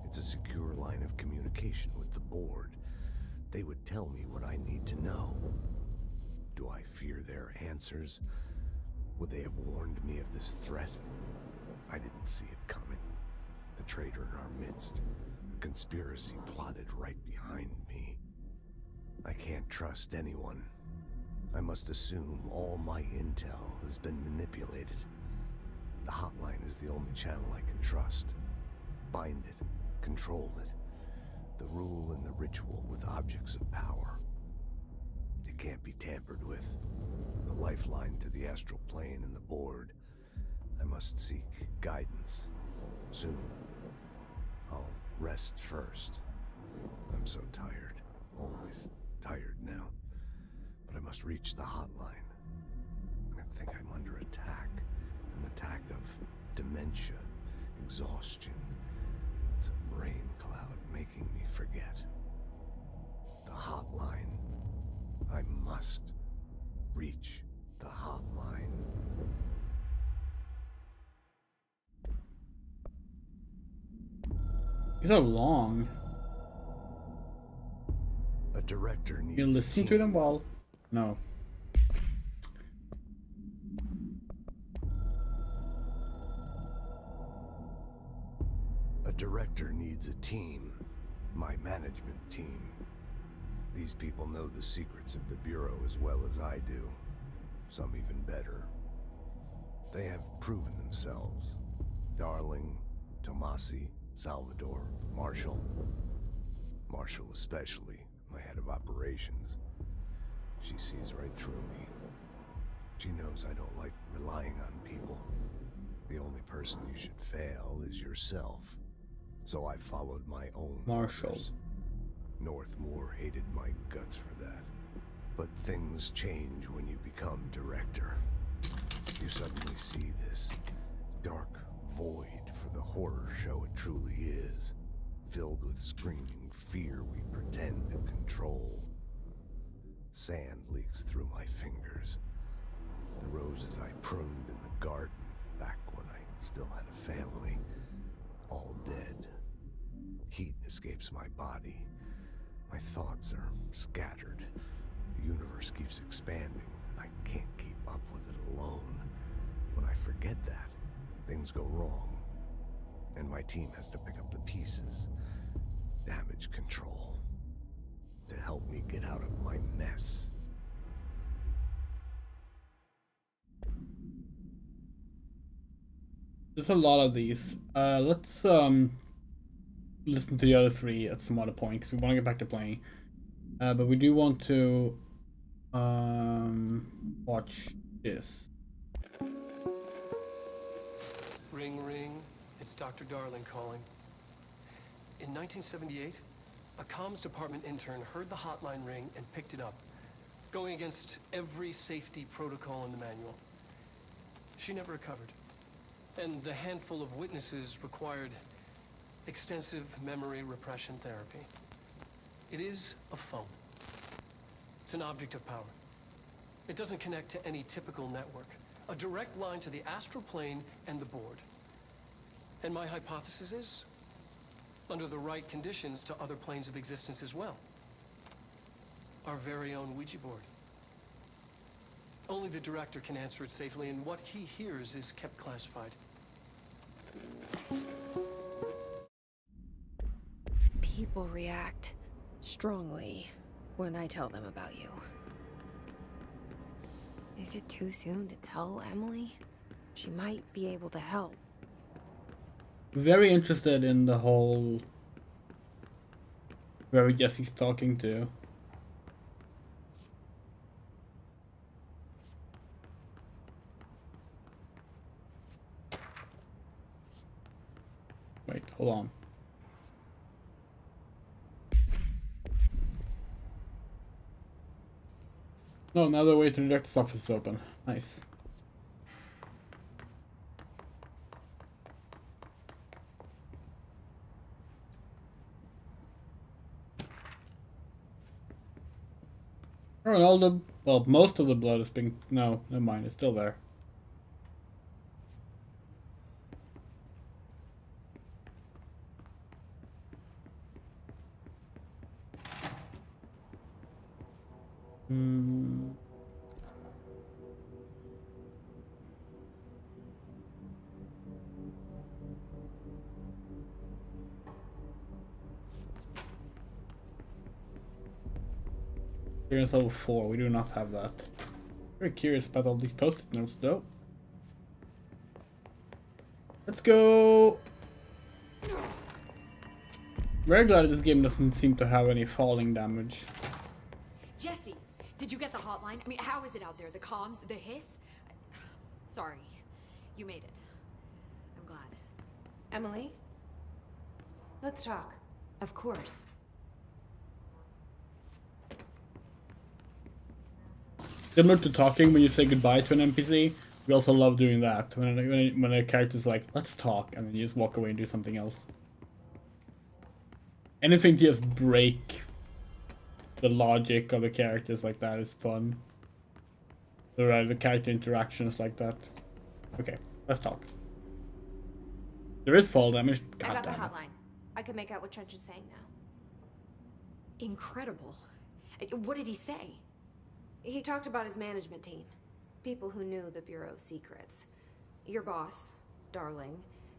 It's a secure line of communication with the board. They would tell me what I need to know. Do I fear their answers? Would they have warned me of this threat? I didn't see it coming. The traitor in our midst. A conspiracy plotted right behind me. I can't trust anyone. I must assume all my intel has been manipulated. The hotline is the only channel I can trust. Bind it, control it. The rule and the ritual with objects of power. It can't be tampered with. The lifeline to the astral plane and the board. I must seek guidance. Soon. I'll rest first. I'm so tired. Always tired now. But I must reach the hotline. I think I'm under attack. An attack of dementia, exhaustion. It's a brain cloud making me forget. The hotline. I must reach the hotline. These are long. A director needs You listen to them while... No. A director needs a team. My management team. These people know the secrets of the Bureau as well as I do. Some even better. They have proven themselves. Darling, Tomasi, Salvador, Marshall. Marshall especially, my head of operations. She sees right through me. She knows I don't like relying on people. The only person you should fail is yourself. So I followed my own Marshall. orders. Northmore hated my guts for that. But things change when you become director. You suddenly see this dark void for the horror show it truly is, filled with screaming fear we pretend to control. Sand leaks through my fingers. The roses I pruned in the garden back when I still had a family, all dead. Heat escapes my body. My thoughts are scattered. The universe keeps expanding. I can't keep up with it alone. When I forget that, things go wrong. And my team has to pick up the pieces. Damage control. To help me get out of my mess. There's a lot of these. Let's listen to the other three at some other point because we want to get back to playing. But we do want to watch this. Ring, ring. It's Dr. Darling calling. In 1978, a comms department intern heard the hotline ring and picked it up, going against every safety protocol in the manual. She never recovered. And the handful of witnesses required extensive memory repression therapy. It is a phone. It's an object of power. It doesn't connect to any typical network. A direct line to the astral plane and the board. And my hypothesis is, under the right conditions, to other planes of existence as well. Our very own Ouija board. Only the director can answer it safely, and what he hears is kept classified. People react strongly when I tell them about you. Is it too soon to tell Emily? She might be able to help. Very interested in the whole whoever Jesse's talking to. Wait, hold on. No, now the way to the director's office is open. Nice. Oh, and all the, well, most of the blood has been, no, never mind, it's still there. Clearance level 4, we do not have that. Very curious about all these post-it notes though. Let's go! Very glad this game doesn't seem to have any falling damage. Jesse, did you get the hotline? I mean, how is it out there? The comms, the hiss? Sorry, you made it. I'm glad. Emily? Let's talk. Of course. Similar to talking when you say goodbye to an NPC, we also love doing that. When a character's like, let's talk, and then you just walk away and do something else. Anything to just break the logic of the characters like that is fun. The character interactions like that. Okay, let's talk. There is fall damage. I got the hotline. I can make out what Trench is saying now. Incredible. What did he say? He talked about his management team. People who knew the Bureau's secrets. Your boss, Darling.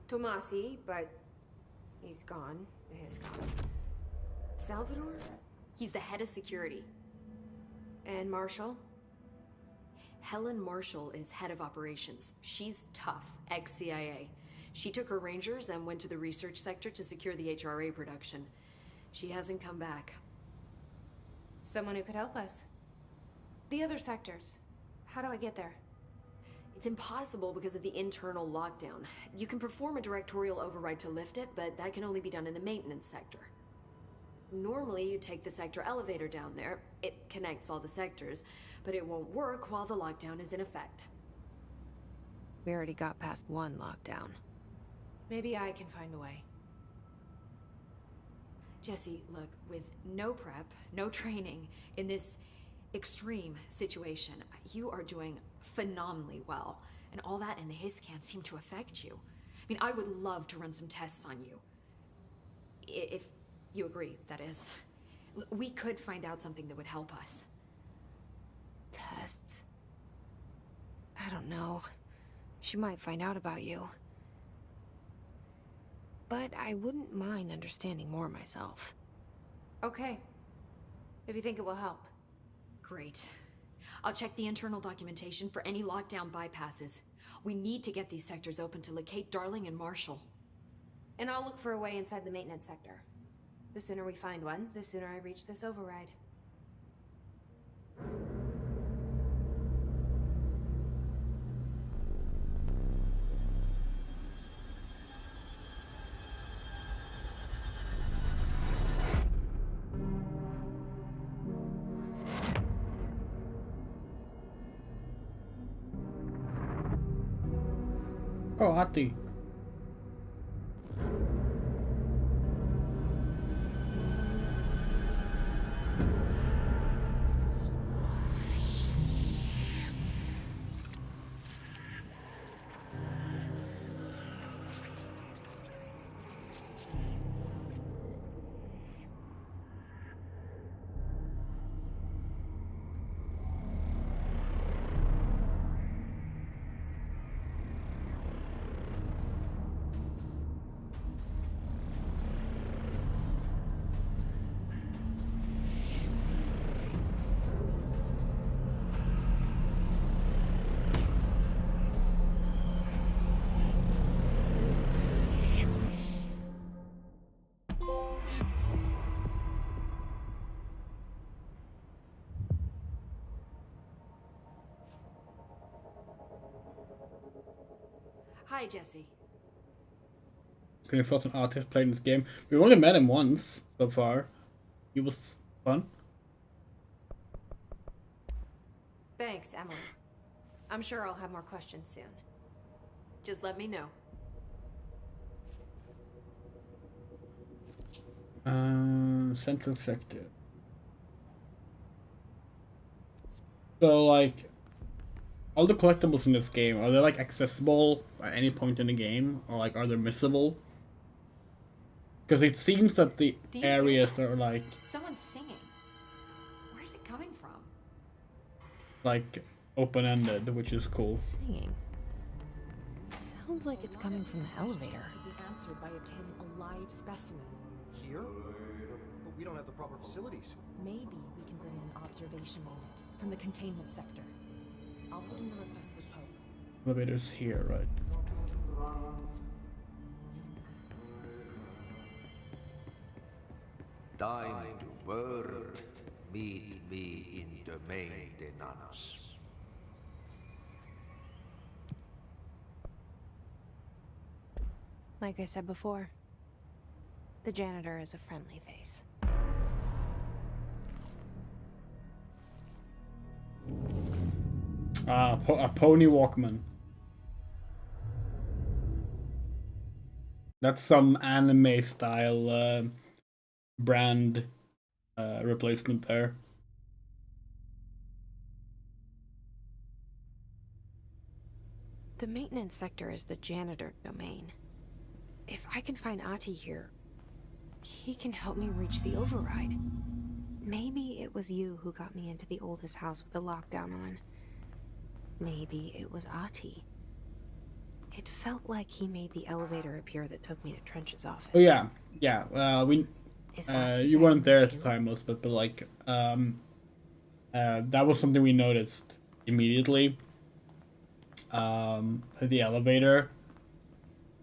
Tomasi, but he's gone. He's gone. Salvador? He's the head of security. And Marshall? Helen Marshall is head of operations. She's tough, ex-CIA. She took her Rangers and went to the research sector to secure the HRA production. She hasn't come back. Someone who could help us. The other sectors. How do I get there? It's impossible because of the internal lockdown. You can perform a directorial override to lift it, but that can only be done in the maintenance sector. Normally, you take the sector elevator down there. It connects all the sectors, but it won't work while the lockdown is in effect. We already got past one lockdown. Maybe I can find a way. Jesse, look, with no prep, no training, in this extreme situation, you are doing phenomenally well. And all that and the hiss can't seem to affect you. I mean, I would love to run some tests on you. If you agree, that is. We could find out something that would help us. Tests? I don't know. She might find out about you. But I wouldn't mind understanding more myself. Okay. If you think it will help. Great. I'll check the internal documentation for any lockdown bypasses. We need to get these sectors open to locate Darling and Marshall. And I'll look for a way inside the maintenance sector. The sooner we find one, the sooner I reach this override. Oh, Hati. Hi, Jesse. Can you thoughts on artists playing this game? We've only met him once so far. He was fun. Thanks, Emily. I'm sure I'll have more questions soon. Just let me know. Central Executive. So, like, all the collectibles in this game, are they, like, accessible at any point in the game? Or, like, are they missable? Because it seems that the Do you hear areas that? are, like, Someone's singing. Where's it coming from? open-ended, which is cool. Singing. Sounds like it's coming from the elevator. Could be answered by obtaining a live specimen. Here? But we don't have the proper facilities. Maybe we can bring in an observation unit from the containment sector. I'll put in the request with Poe. Elevator's here, right? Time to work. Meet me in the maintenance. Like I said before, the janitor is a friendly face. A pony Walkman. That's some anime style brand replacement there. The maintenance sector is the janitor domain. If I can find Ahti here, he can help me reach the override. Maybe it was you who got me into the oldest house with the lockdown on. Maybe it was Ahti. It felt like he made the elevator appear that took me to Trench's office. Oh yeah. You weren't there at the too? time, Elizabeth, but like that was something we noticed immediately. The elevator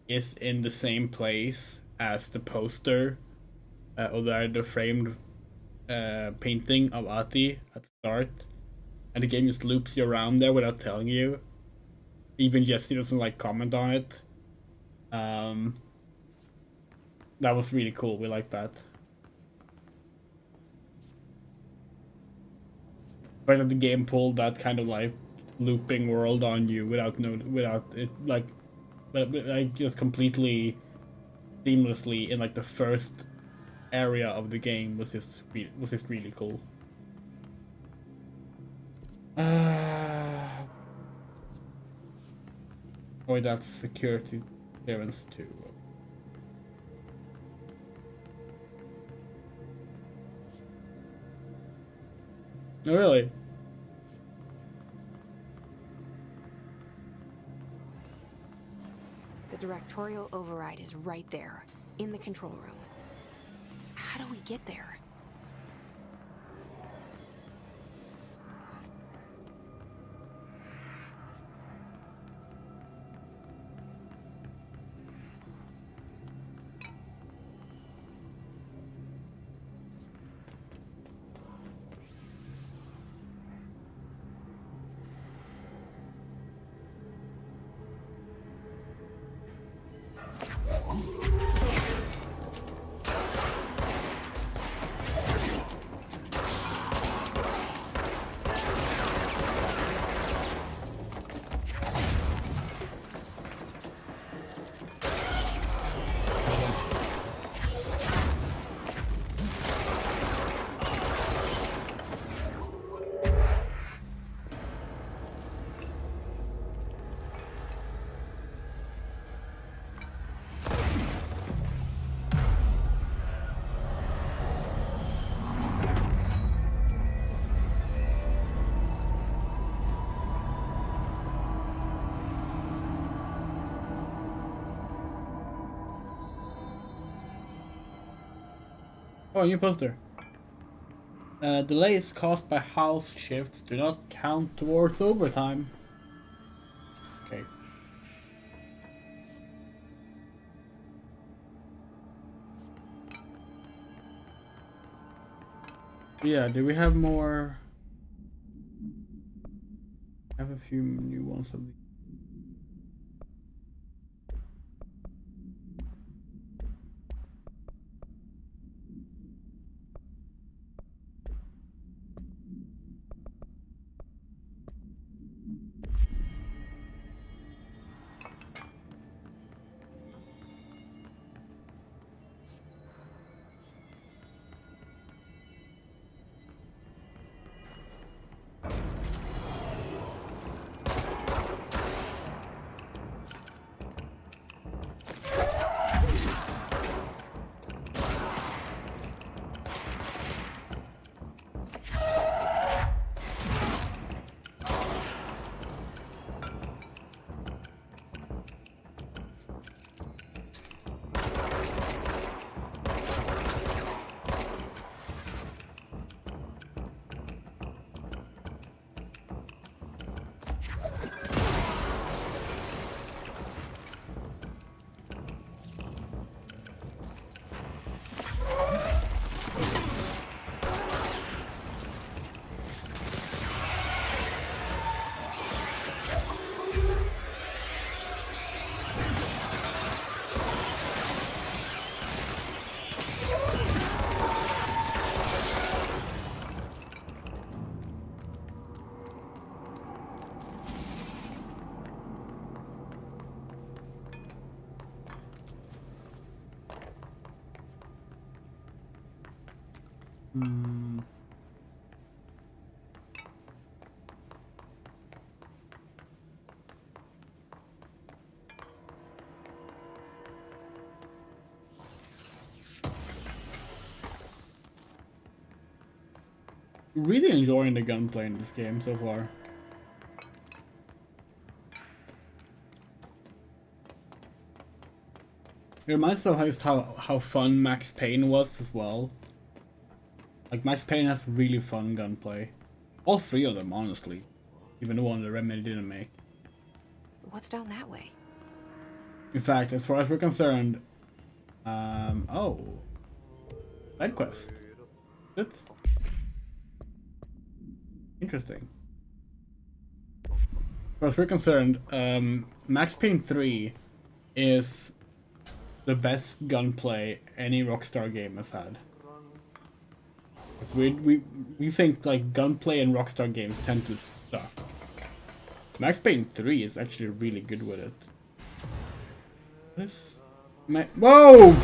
is in the same place as the poster or the framed painting of Ahti at the start, and the game just loops you around there without telling you. Even Jesse doesn't like comment on it. That was really cool. We like that. But that the game pulled that kind of like looping world on you without it like just completely seamlessly in like the first area of the game was just really cool. Oh, that's security clearance too. Oh, really? The directorial override is right there, in the control room. How do we get there? Oh, new poster. Delays caused by house shifts do not count towards overtime. Okay. Yeah, do we have more? I have a few new ones of these. Really enjoying the gunplay in this game so far. It reminds me of just how fun Max Payne was as well. Like, Max Payne has really fun gunplay. All three of them, honestly. Even the one that Remedy didn't make. What's down that way? In fact, as far as we're concerned... oh. Side quest. Good. Interesting. As far as we're concerned, Max Payne 3 is the best gunplay any Rockstar game has had. We think like gunplay and Rockstar games tend to suck. Max Payne 3 is actually really good with it. Whoa!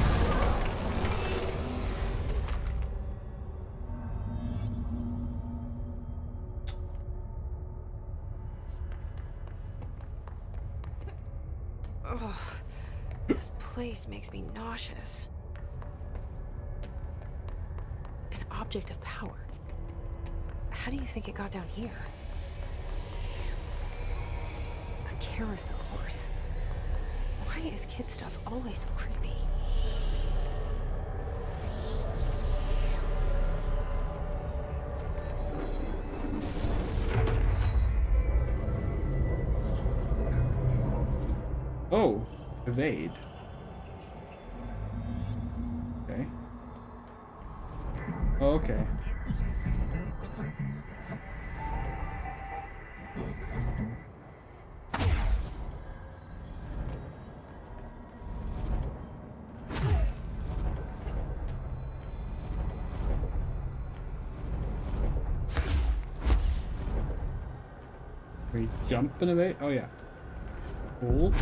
Ugh, this place makes me nauseous. An object of power. How do you think it got down here? A carousel horse. Why is kid stuff always so creepy? Oh, evade. Okay. Oh, okay. We jump and evade? Oh yeah. Cool.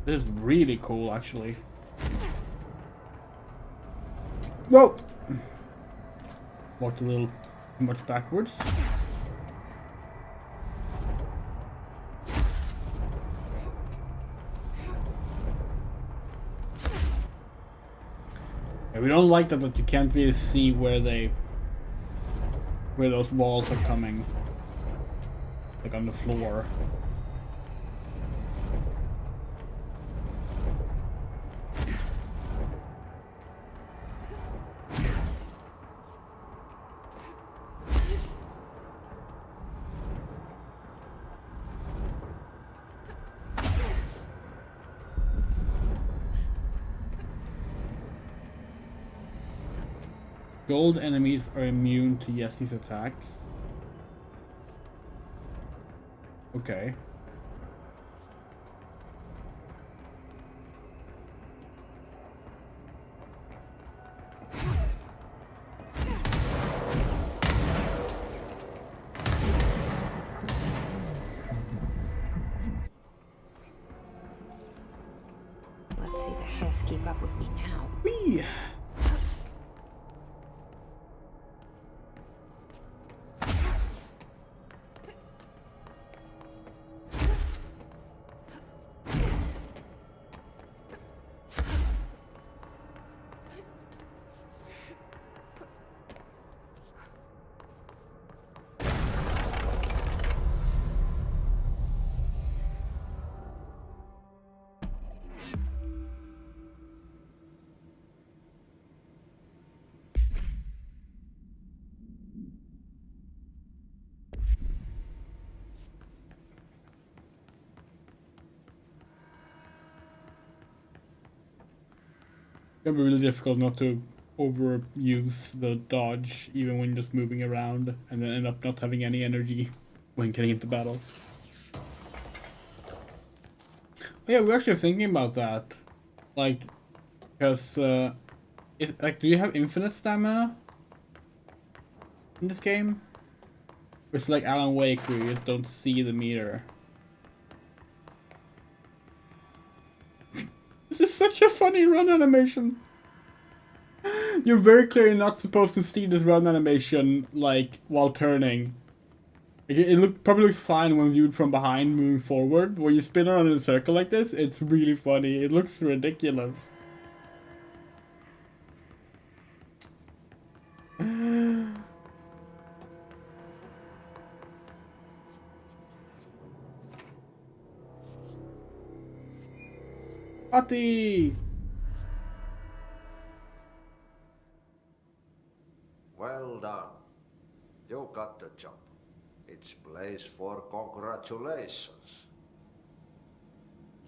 This is really cool, actually. Whoa! Walked a little too much backwards. Yeah, we don't like that you can't really see where those walls are coming. Like on the floor. Gold enemies are immune to Jesse's attacks. Okay. Let's see the Hess keep up with me now. Whee! It's gonna be really difficult not to overuse the dodge even when just moving around and then end up not having any energy when getting into battle. Yeah, we're actually thinking about that. Like, because, do you have infinite stamina in this game? Or it's like Alan Wake where you just don't see the meter. This is such a funny run animation. You're very clearly not supposed to see this run animation, like, while turning. It probably looks fine when viewed from behind, moving forward. When you spin around in a circle like this, it's really funny. It looks ridiculous. Ati! Well done. You got the job. It's place for congratulations.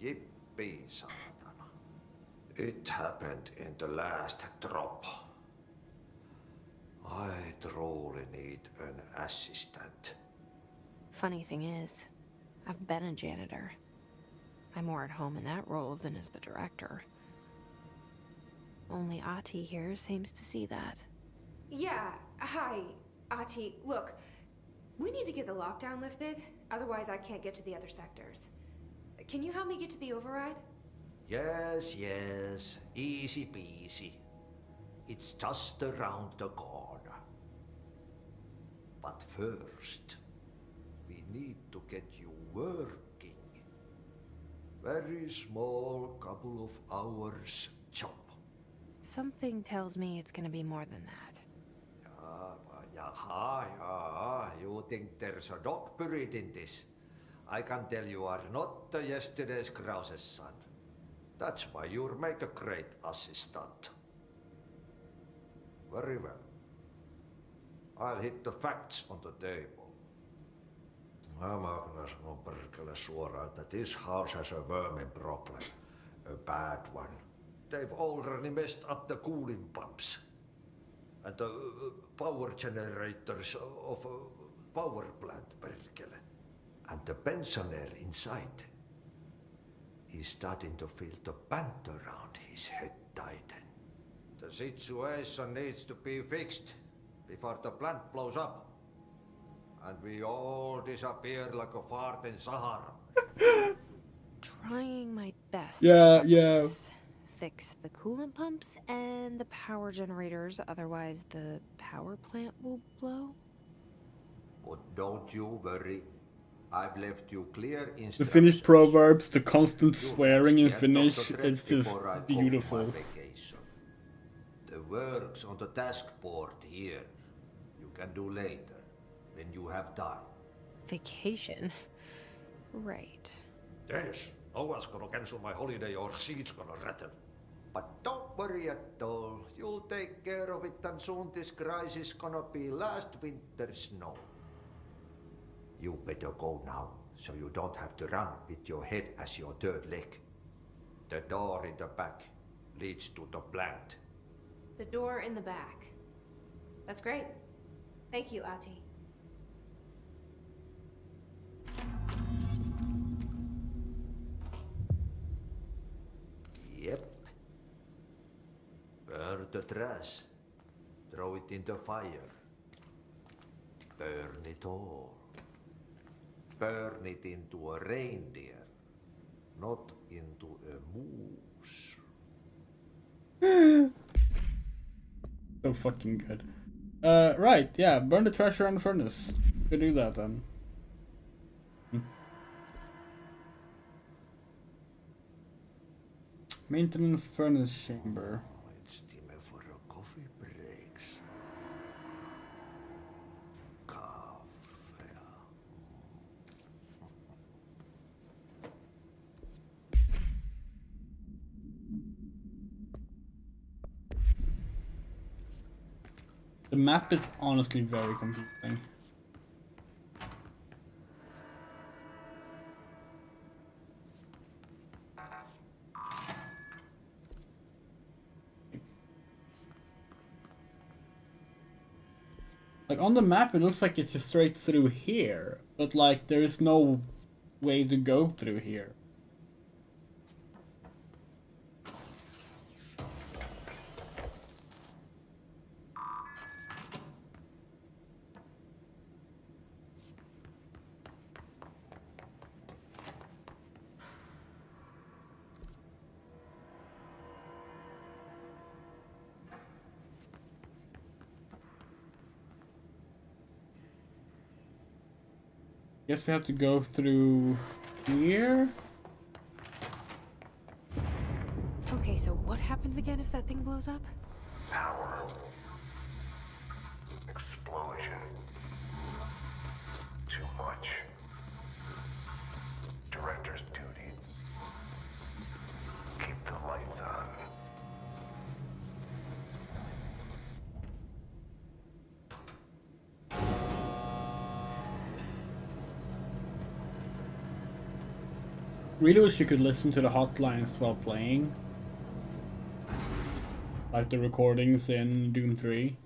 Yippee, saatana. It happened in the last drop. I truly need an assistant. Funny thing is, I've been a janitor. I'm more at home in that role than as the director. Only Ati here seems to see that. Yeah, hi, Ati. Look, we need to get the lockdown lifted, otherwise I can't get to the other sectors. Can you help me get to the override? Yes, yes. Easy peasy. It's just around the corner. But first, we need to get you working. Very small, couple of hours job. Something tells me it's gonna be more than that. Yeah. You think there's a dog buried in this? I can tell you are not yesterday's Krause's son. That's why you'll make a great assistant. Very well. I'll hit the facts on the table. Mä kyllä sanon perkele suoraan, että this house has a vermin problem. A bad one. They've already messed up the cooling pumps. And the power generators of a power plant, perkele. And the pensioner inside is starting to feel the band around his head tighten. The situation needs to be fixed before the plant blows up. And we all disappear like a fart in Sahara. Trying my best. Yeah. Fix the coolant pumps and the power generators, otherwise the power plant will blow. But don't you worry. I've left you clear instructions. The Finnish proverbs, the constant swearing in Finnish, it's just beautiful. The works on the task board here, you can do later, when you have time. Vacation? Right. Yes, no one's gonna cancel my holiday or seat's gonna rattle. But don't worry at all. You'll take care of it and soon this crisis gonna be last winter's snow. You better go now, so you don't have to run with your head as your third leg. The door in the back leads to the plant. The door in the back. That's great. Thank you, Ahti. Yep. Burn the trash. Throw it in the fire. Burn it all. Burn it into a reindeer, not into a moose. So fucking good. Right, yeah, burn the trash around the furnace. We do that then. Maintenance furnace chamber. It's time for a coffee break. Coffee. The map is honestly very confusing. Like on the map it looks like it's just straight through here, but like there is no way to go through here. Guess we have to go through here. Okay, so what happens again if that thing blows up? Power. Explosion. Too much. Director's duty. Keep the lights on. Really wish you could listen to the hotlines while playing. Like the recordings in Doom 3.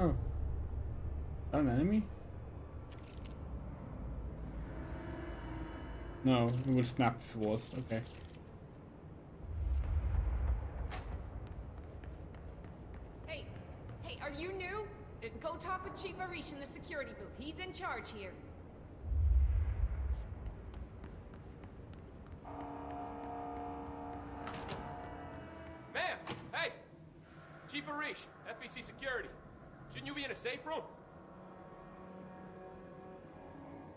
Oh. Is that an enemy? No, it would snap if it was. Okay. Hey, are you new? Go talk with Chief Arish in the security booth. He's in charge here. Ma'am! Hey! Chief Arish, FBC Security. Shouldn't you be in a safe room?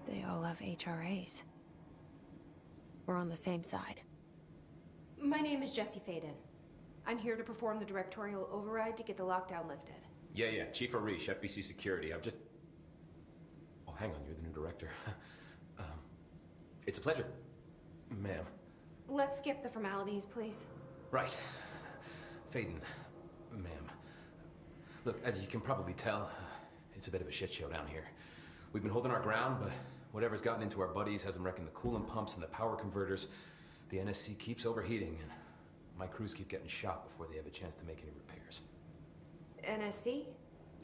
They all have HRAs. We're on the same side. My name is Jesse Faden. I'm here to perform the directorial override to get the lockdown lifted. Yeah, Chief Arish, FBC Security. Oh, hang on, you're the new director. It's a pleasure, ma'am. Let's skip the formalities, please. Right. Faden, ma'am. Look, as you can probably tell, it's a bit of a shit show down here. We've been holding our ground, but whatever's gotten into our buddies has them wrecking the coolant pumps and the power converters. The NSC keeps overheating, and my crews keep getting shot before they have a chance to make any repairs. NSC?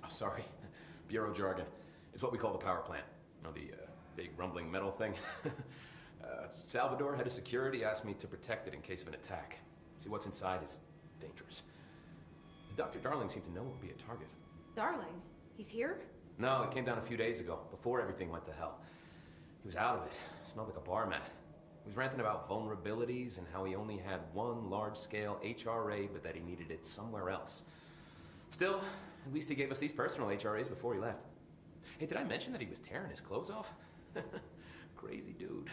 Oh, sorry. Bureau jargon. It's what we call the power plant. You know, the big rumbling metal thing? Salvador, head of security, asked me to protect it in case of an attack. See, what's inside is dangerous. Dr. Darling seemed to know it would be a target. Darling? He's here? No, he came down a few days ago, before everything went to hell. He was out of it. Smelled like a bar mat. He was ranting about vulnerabilities and how he only had one large-scale HRA, but that he needed it somewhere else. Still, at least he gave us these personal HRAs before he left. Hey, did I mention that he was tearing his clothes off? Crazy dude.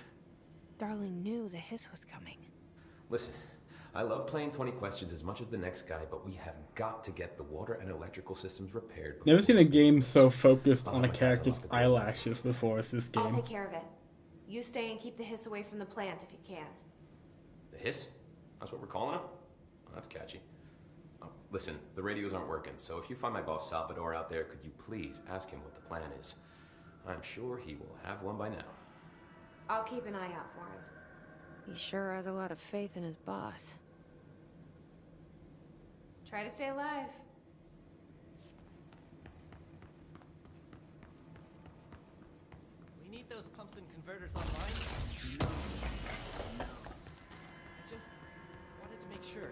Darling knew the hiss was coming. Listen, I love playing 20 questions as much as the next guy, but we have got to get the water and electrical systems repaired. Never seen a game so focused on a character's eyelashes before as this game. I'll take care of it. You stay and keep the hiss away from the plant if you can. The hiss? That's what we're calling him? Oh, that's catchy. Oh, listen, the radios aren't working, so if you find my boss Salvador out there, could you please ask him what the plan is? I'm sure he will have one by now. I'll keep an eye out for him. He sure has a lot of faith in his boss. Try to stay alive. We need those pumps and converters online? No. I just wanted to make sure.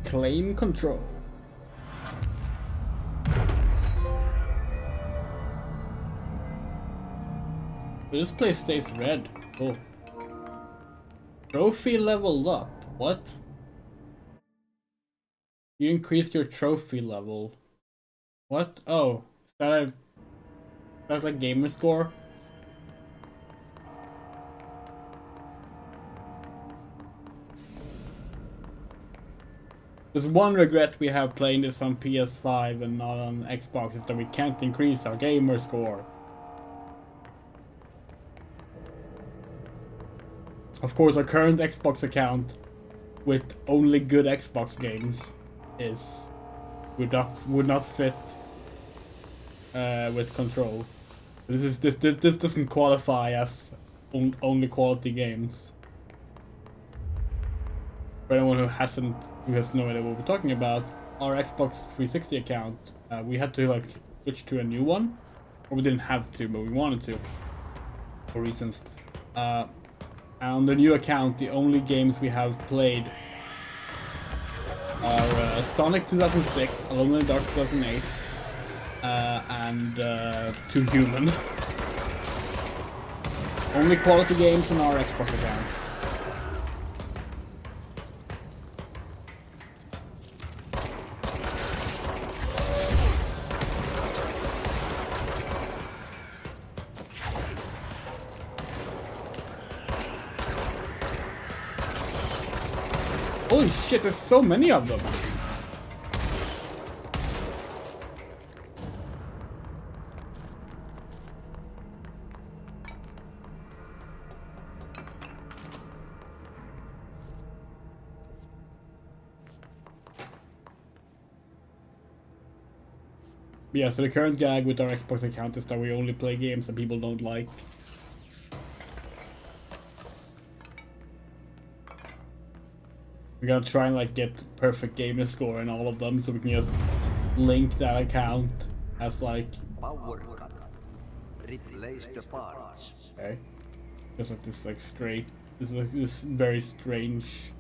Claim control. This place stays red. Cool. Trophy leveled up. What? You increased your trophy level. What? Oh, is that like gamer score? There's one regret we have playing this on PS5 and not on Xbox is that we can't increase our gamer score. Of course, our current Xbox account with only good Xbox games would not fit with Control. This doesn't qualify as only quality games. For anyone who has no idea what we're talking about, our Xbox 360 account, we had to like switch to a new one, or we didn't have to, but we wanted to, for reasons. On the new account, the only games we have played are Sonic 2006, Alone in the Dark 2008, and Too Human. Only quality games on our Xbox account. Holy shit, there's so many of them! Yeah, so the current gag with our Xbox account is that we only play games that people don't like. We gotta try and like get perfect gamer score in all of them so we can just link that account as like Power cut. Replace the parts. Okay. Just like this like straight this very strange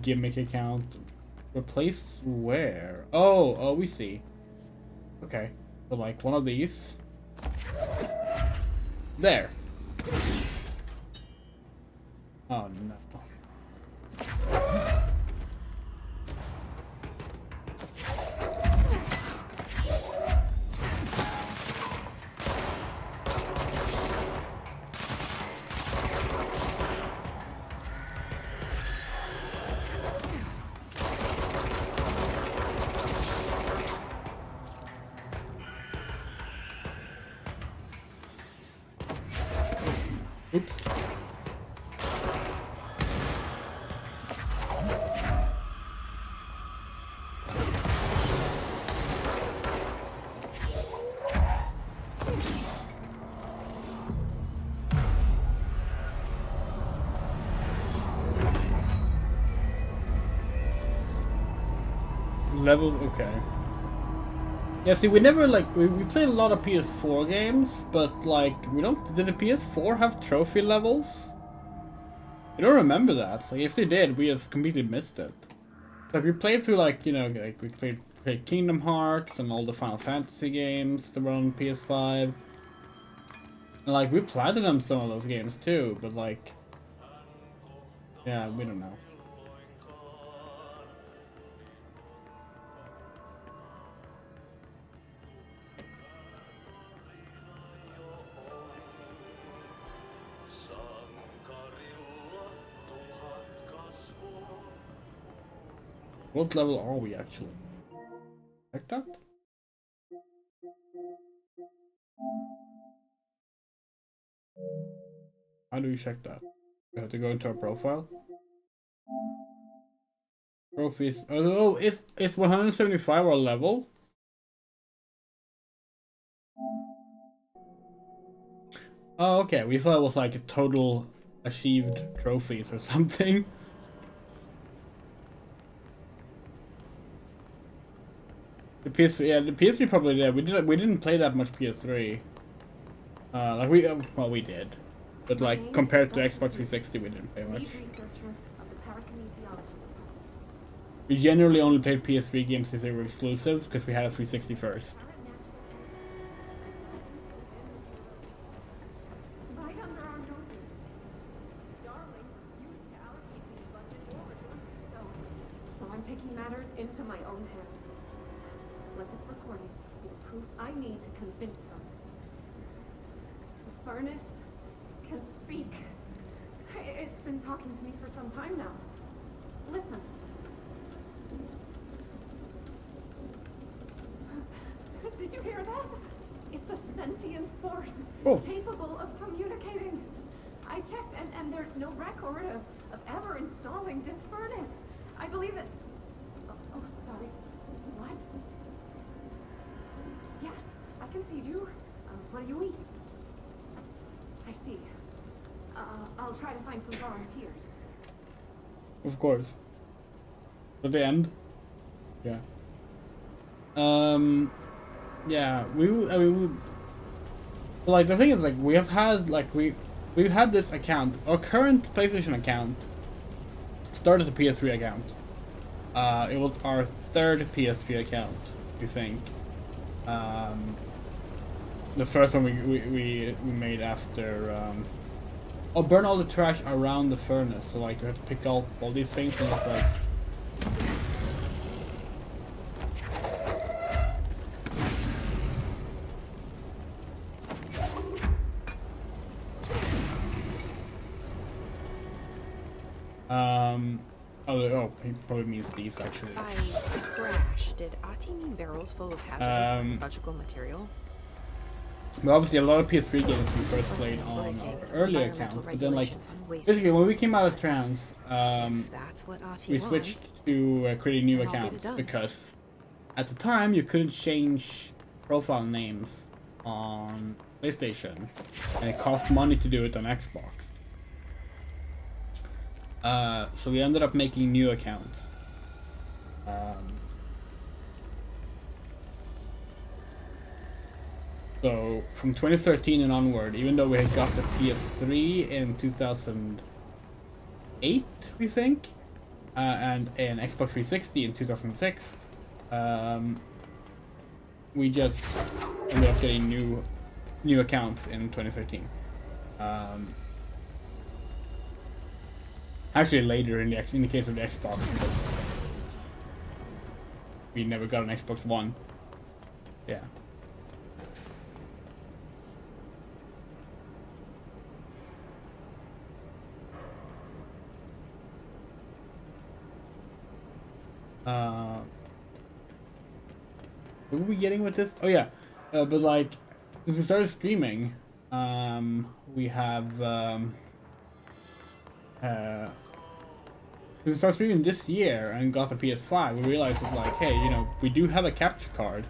gimmick account. Replace where? Oh, we see. Okay. So like one of these. There. Oh no. Oops. Level, okay. Yeah, see, we never, like, we played a lot of PS4 games, but, like, did the PS4 have trophy levels? I don't remember that. Like, if they did, we just completely missed it. Like, we played through, like, you know, like, we played Kingdom Hearts and all the Final Fantasy games that were on PS5. And, like, we platinumed some of those games, too, but, like, yeah, we don't know. What level are we actually? Check that. How do you check that? You have to go into our profile. Trophies. Oh, it's 175 our level. Oh, okay. We thought it was like a total achieved trophies or something. The PS3, yeah, the PS3 probably did. We didn't play that much PS3. Like we did, but like compared to Xbox 360, we didn't play much. We generally only played PS3 games if they were exclusives because we had a 360 first. So I'm taking matters into my own hands. Let this recording be the proof I need to convince them. The furnace can speak. It's been talking to me for some time now. Listen. Did you hear that? It's a sentient force capable of communicating. I checked and there's no record of ever installing this furnace. I believe it. Oh, sorry. What? Yes, I can feed you. What do you eat? I see. I'll try to find some volunteers. Of course. At the end. Yeah. Yeah. Like the thing is, like we have had we've had this account. Our current PlayStation account started as a PS3 account. It was our third PS3 account, we think. The first one we made after burn all the trash around the furnace. So like we had to pick up all these things and just like oh, he probably means these actually. By trash, did Ahti mean barrels full of hazardous biological material? But obviously a lot of PS3 games we first played on our earlier accounts, but then like basically when we came out as trans, we switched to creating new accounts because at the time you couldn't change profile names on PlayStation and it cost money to do it on Xbox. So we ended up making new accounts. So from 2013 and onward, even though we had got the PS3 in 2008, we think, and an Xbox 360 in 2006, we just ended up getting new accounts in 2013. Actually, later in the case of the Xbox, because we never got an Xbox One. Yeah. What were we getting with this? Oh yeah, but like, since we started streaming, we have we started streaming this year and got the PS5. We realized it's like, hey, you know, we do have a capture card.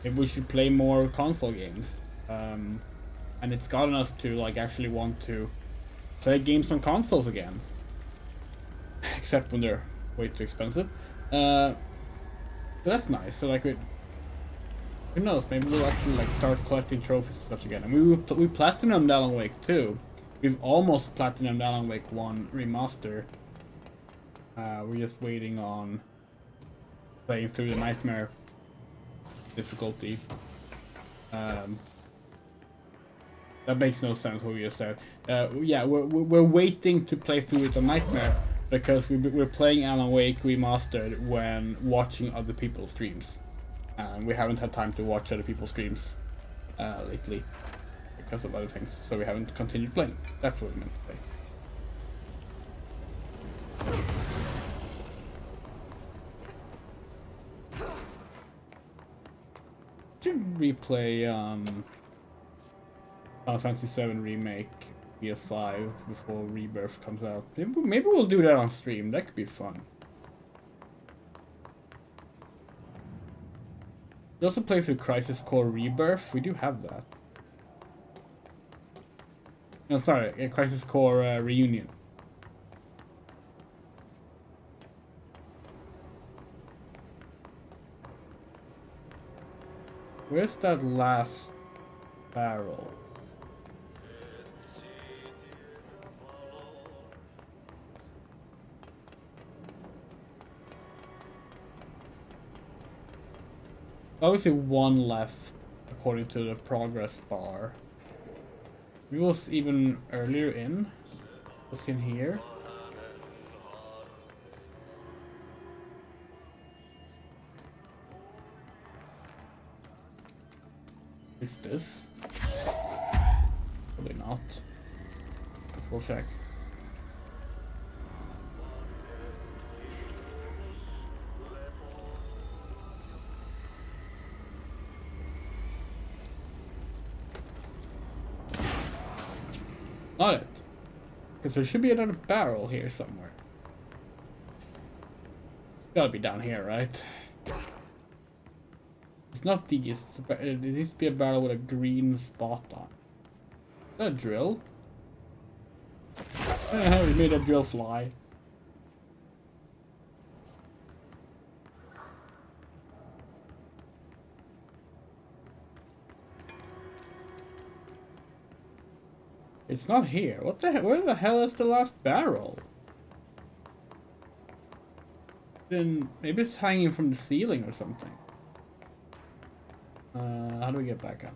Maybe we should play more console games, and it's gotten us to like actually want to play games on consoles again, except when they're way too expensive. So that's nice. So like who knows? Maybe we'll actually like start collecting trophies and such again. And we platinumed Alan Wake 2. We've almost platinumed Alan Wake 1 remaster. We're just waiting on playing through the nightmare difficulty. That makes no sense what we just said. Yeah, we're waiting to play through it on nightmare because we're playing Alan Wake remastered when watching other people's streams. We haven't had time to watch other people's streams lately because of other things, so we haven't continued playing. That's what we meant to say. should replay Final Fantasy VII Remake PS5 before Rebirth comes out. Maybe we'll do that on stream. That could be fun. It also plays with Crisis Core Rebirth. We do have that. No, sorry, a Crisis Core Reunion. Where's that last barrel? Obviously one left according to the progress bar. We was even earlier in. What's in here? Is this? Probably not. We'll check. Not it. Because there should be another barrel here somewhere. Gotta be down here, right? It's not these. It needs to be a barrel with a green spot on. Is that a drill? We made a drill fly. It's not here. What the hell? Where the hell is the last barrel? Then maybe it's hanging from the ceiling or something. How do we get back up?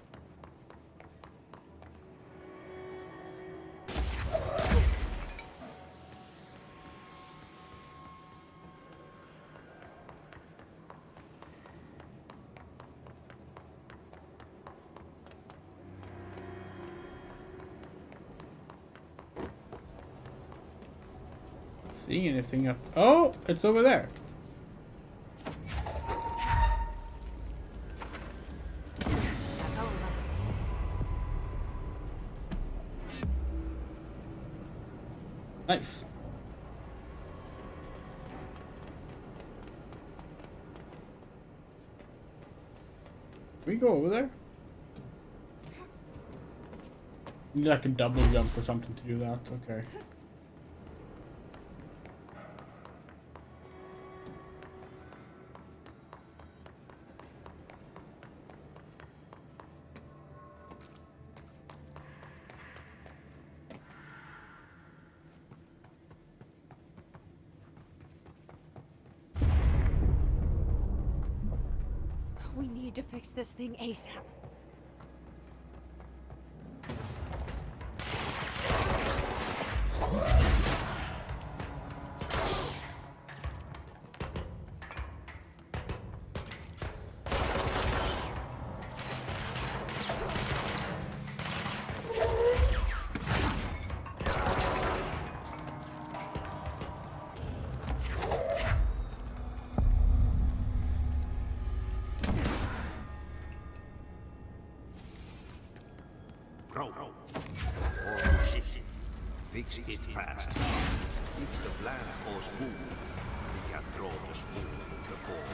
Seeing anything up? Oh, it's over there. That's all. Nice. Can we go over there? Need like a double jump or something to do that. Okay. We need to fix this thing ASAP. Or shit. Fix it fast. If the plan goes boom, we can throw the spoon in the bowl.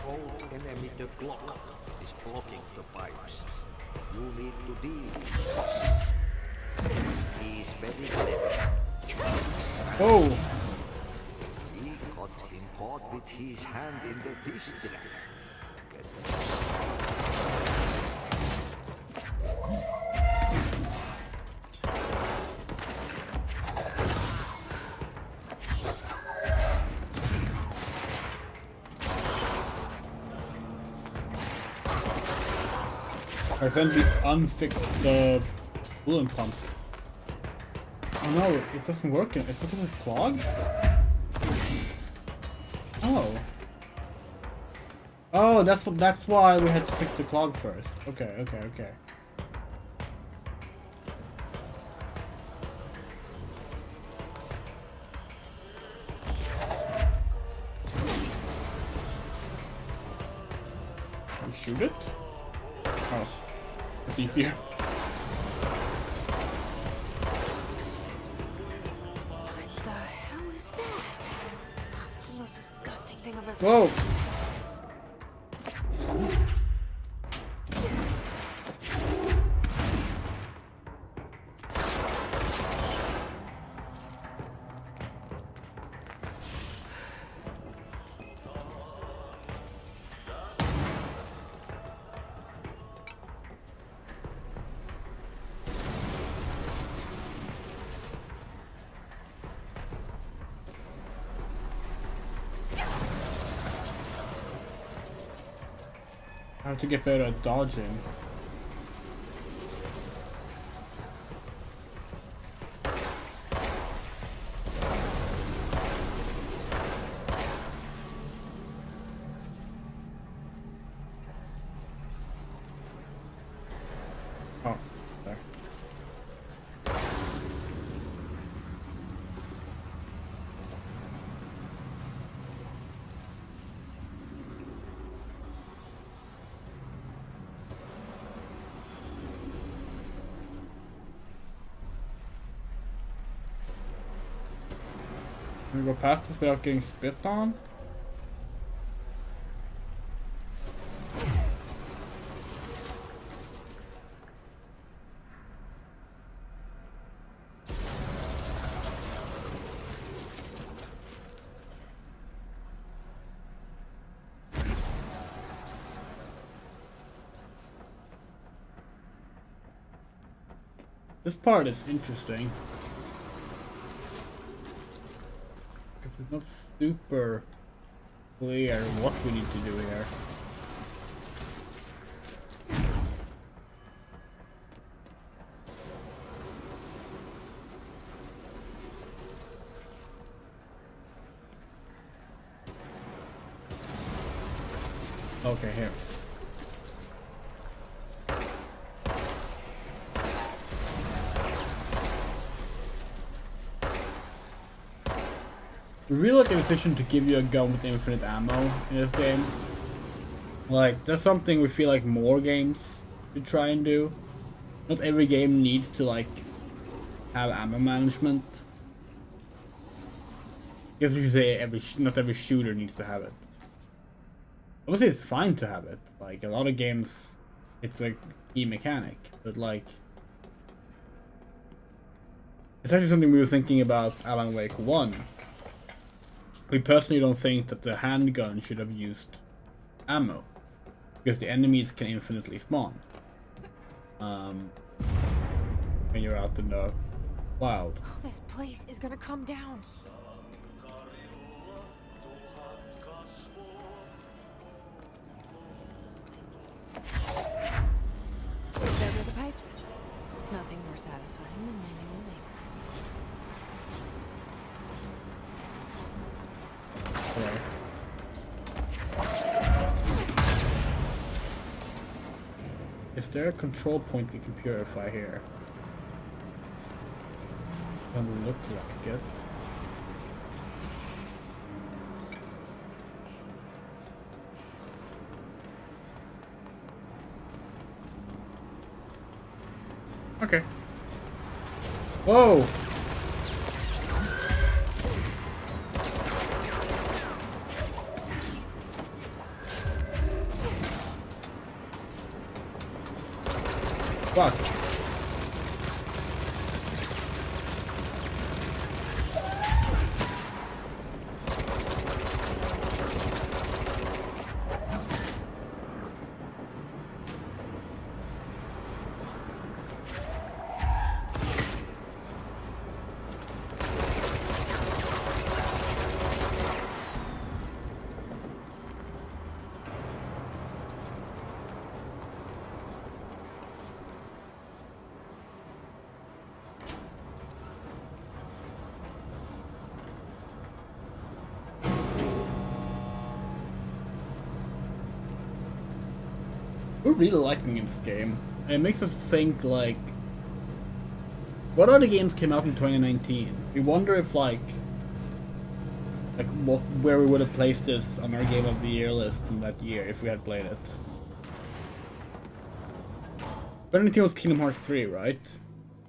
old enemy, the Glock, is blocking the pipes. You need to deal with this. He's very clever. Oh! We got him caught with his hand in the fist trap. I think we unfixed the balloon pump. Oh no, it doesn't work. It's because it's clogged? Oh. Oh, that's why we had to fix the clog first. Okay. You shoot it? Oh. It's easier. What the hell is that? Oh, that's the most disgusting thing I've ever Whoa! seen. I have to get better at dodging. Oh, there. Can we go past this without getting spit on? This part is interesting. Because it's not super clear what we need to do here. Okay, here. We really like a decision to give you a gun with infinite ammo in this game. Like, that's something we feel like more games should try and do. Not every game needs to, like, have ammo management. I guess we should say not every shooter needs to have it. Obviously, it's fine to have it. Like, a lot of games, it's a key mechanic. But, like, it's actually something we were thinking about Alan Wake 1. We personally don't think that the handgun should have used ammo, because the enemies can infinitely spawn when you're out in the wild. Oh, this place is gonna come down. Better the pipes? Nothing more satisfying than manual labor. Okay. Is there a control point we can purify here? Doesn't look like it. Okay. Whoa! Fuck. We're really liking this game. And it makes us think, like, what other games came out in 2019? We wonder if, like where we would have placed this on our Game of the Year list in that year if we had played it. 2019 was Kingdom Hearts 3, right?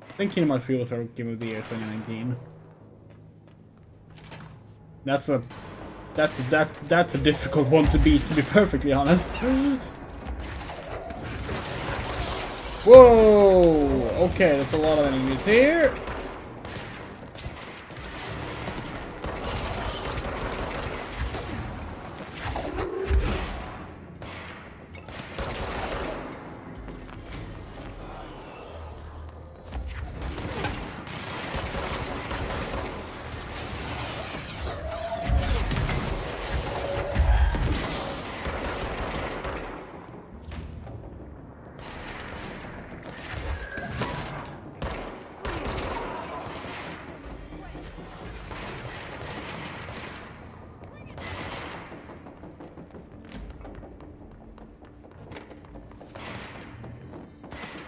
I think Kingdom Hearts 3 was our Game of the Year 2019. That's a difficult one to beat, to be perfectly honest. Whoa! Okay, there's a lot of enemies here.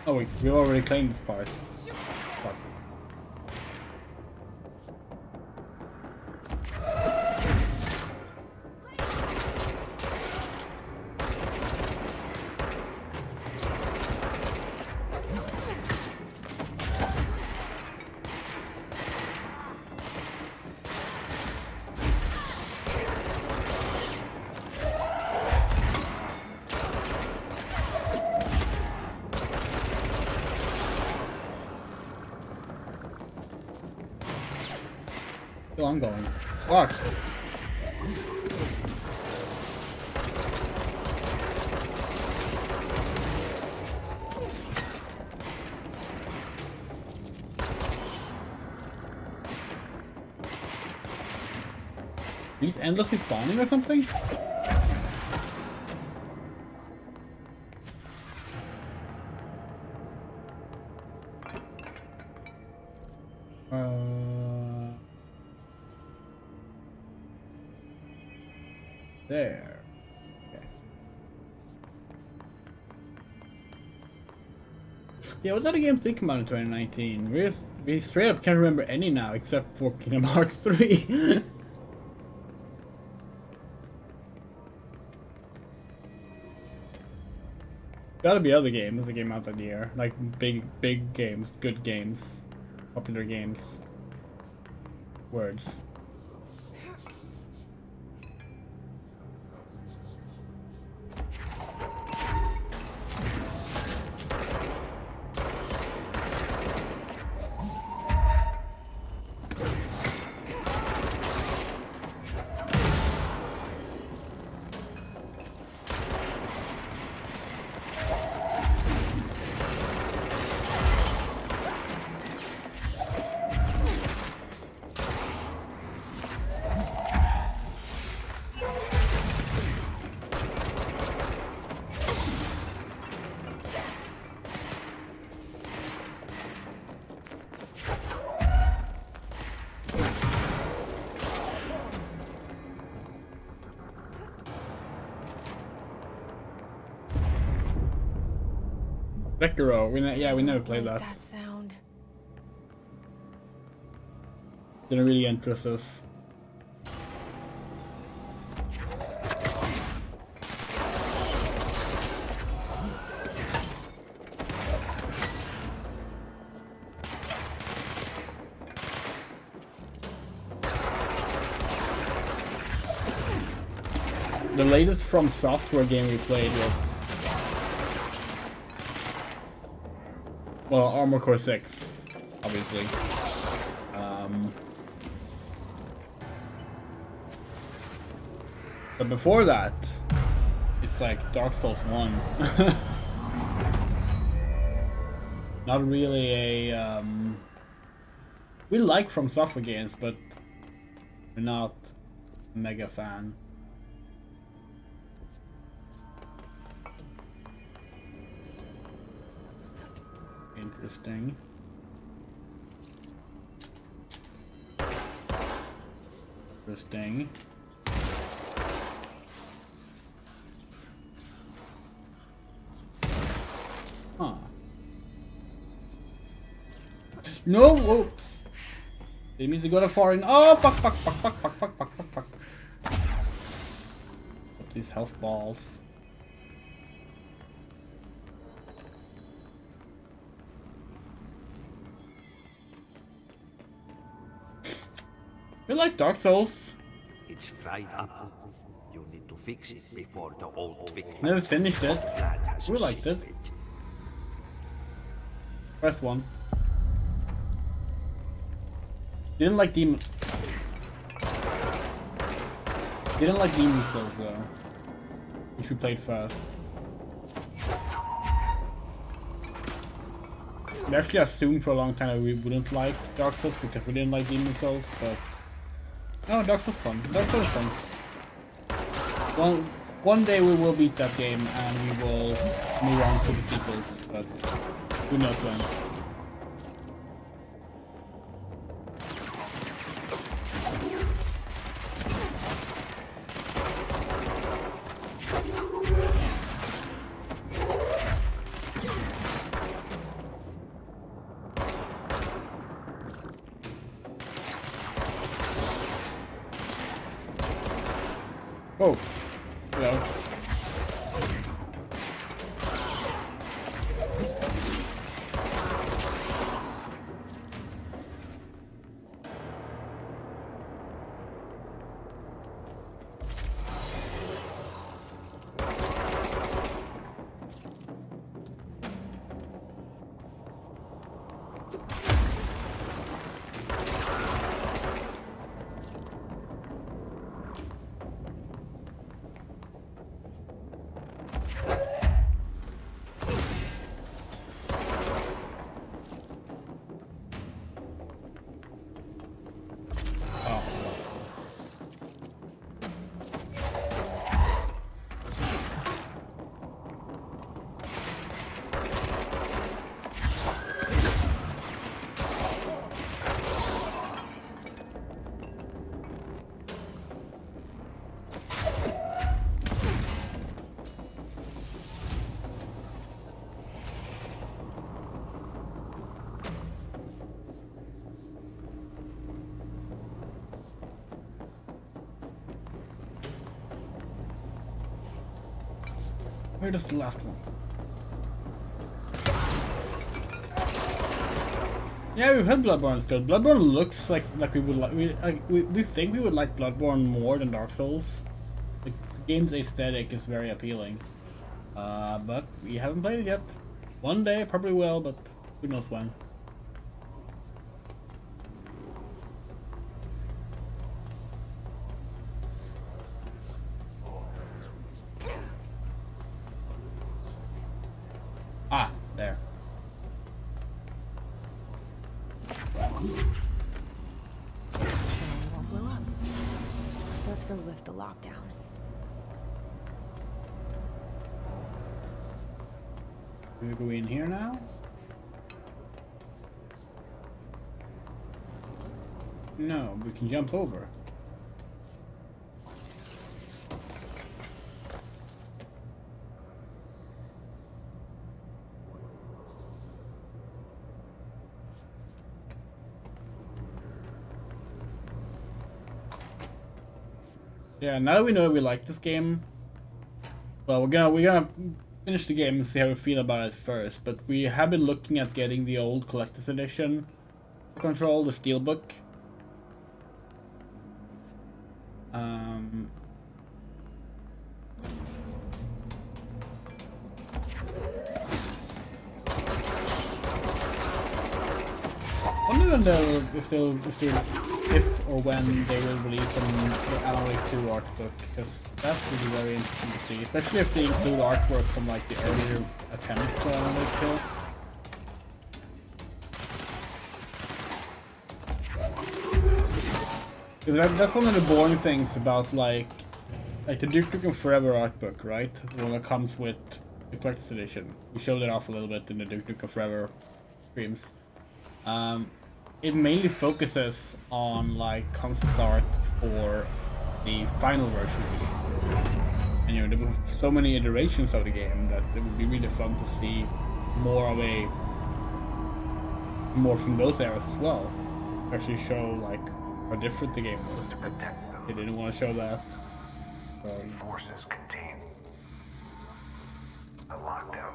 Oh wait, we already claimed this part. Fuck. Still ongoing. Fuck. He's endlessly spawning or something? There. Okay. Yeah, what other games did come out in 2019? We straight up can't remember any now except for Kingdom Hearts 3. Gotta be other games that came out that year. Like big games, good games, popular games. Words. Sekiro, we never played that. That sound. Didn't really interest us. The latest From Software game we played was Well, Armor Core 6, obviously. But before that, it's like Dark Souls 1. Not really a we like From Software games, but we're not a mega fan. Interesting. Interesting. Huh. No! Oops! They need to go to foreign. Oh, fuck, fuck, fuck, fuck, fuck, fuck, fuck, fuck, fuck. Put these health balls. You like Dark Souls? It's fried up. You need to fix it before the old Vic. Never finished it. We liked it. Press 1. Didn't like Demon. Didn't like Demon Souls though, which we played first. We actually assumed for a long time that we wouldn't like Dark Souls because we didn't like Demon Souls, but no, Dark Souls fun. Dark Souls fun. Well, one day we will beat that game and we will move on to the sequels, but who knows when. Oh, hello. Where does the last one? Yeah, we've had Bloodborne. It's good. Bloodborne looks like we would like. We think we would like Bloodborne more than Dark Souls. The game's aesthetic is very appealing, but we haven't played it yet. One day probably will, but who knows when. Ah, there. Won't blow up. Let's go lift the lockdown. Do we go in here now? No, we can jump over. Yeah, now that we know we like this game, well, we're gonna finish the game and see how we feel about it first. But we have been looking at getting the old collector's edition for Control, the Steelbook. wonder if or when they will release an Alan Wake 2 art book, because that would be very interesting to see, especially if they include artwork from like the earlier attempts for Alan Wake 2. That's one of the boring things about like the Duke Nukem Forever art book, right? The one that comes with the collector's edition. We showed it off a little bit in the Duke Nukem Forever streams. It mainly focuses on like concept art for the final version of the game. And you know, there were so many iterations of the game that it would be really fun to see more from those eras as well. Actually show like how different the game was. But they didn't want to show that. Forces contain a lockdown.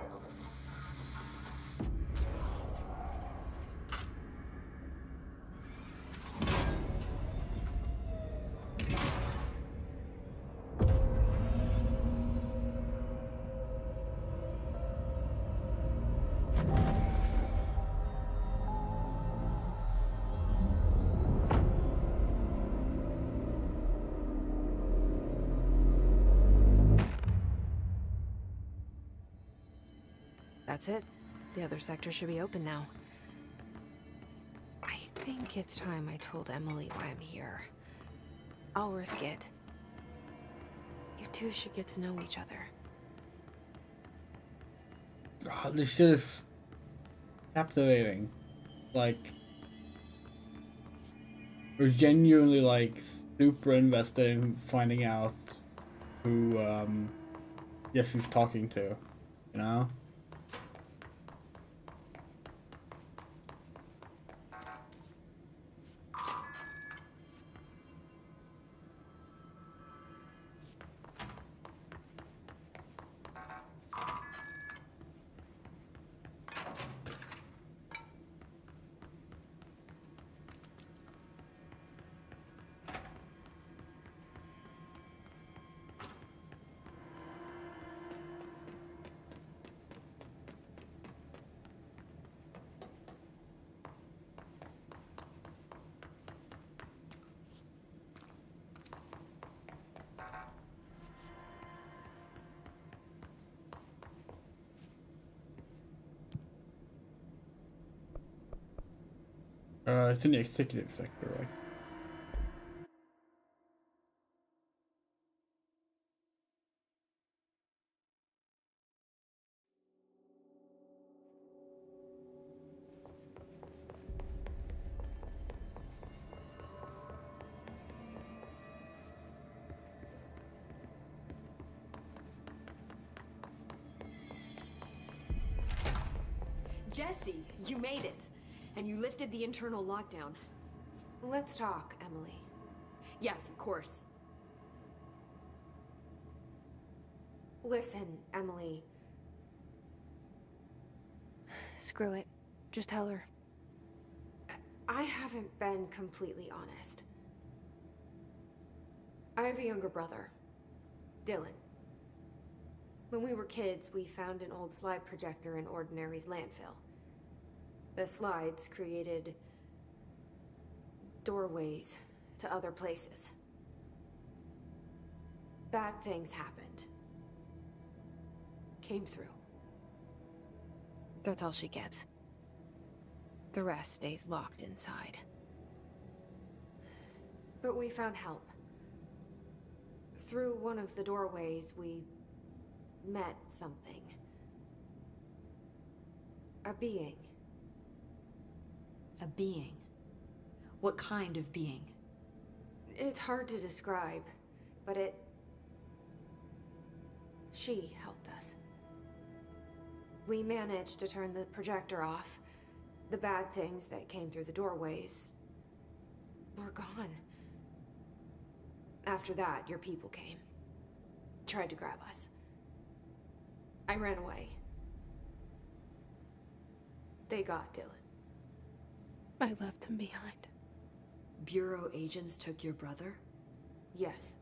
That's it. The other sector should be open now. I think it's time I told Emily why I'm here. I'll risk it. You two should get to know each other. Oh, this shit is captivating. Like, we're genuinely like super invested in finding out who Jesse's talking to, you know? It's in the executive sector, right? Jesse, you made it. And you lifted the internal lockdown. Let's talk, Emily. Yes, of course. Listen, Emily. Screw it. Just tell her. I haven't been completely honest. I have a younger brother, Dylan. When we were kids, we found an old slide projector in Ordinary's landfill. The slides created doorways to other places. Bad things happened. Came through. That's all she gets. The rest stays locked inside. But we found help. Through one of the doorways, we met something. A being. A being? What kind of being? It's hard to describe, but she helped us. We managed to turn the projector off. The bad things that came through the doorways were gone. After that, your people came. Tried to grab us. I ran away. They got Dylan. I left him behind. Bureau agents took your brother? Yes.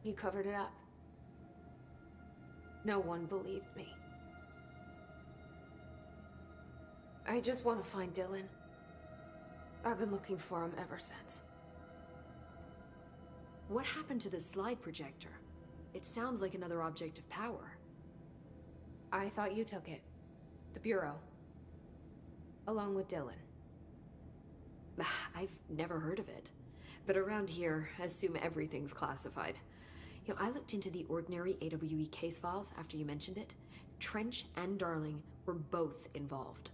You covered it up. No one believed me. I just want to find Dylan. I've been looking for him ever since. What happened to the slide projector? It sounds like another object of power. I thought you took it. The Bureau. Along with Dylan. I've never heard of it. But around here, assume everything's classified. You know, I looked into the ordinary AWE case files after you mentioned it. Trench and Darling were both involved.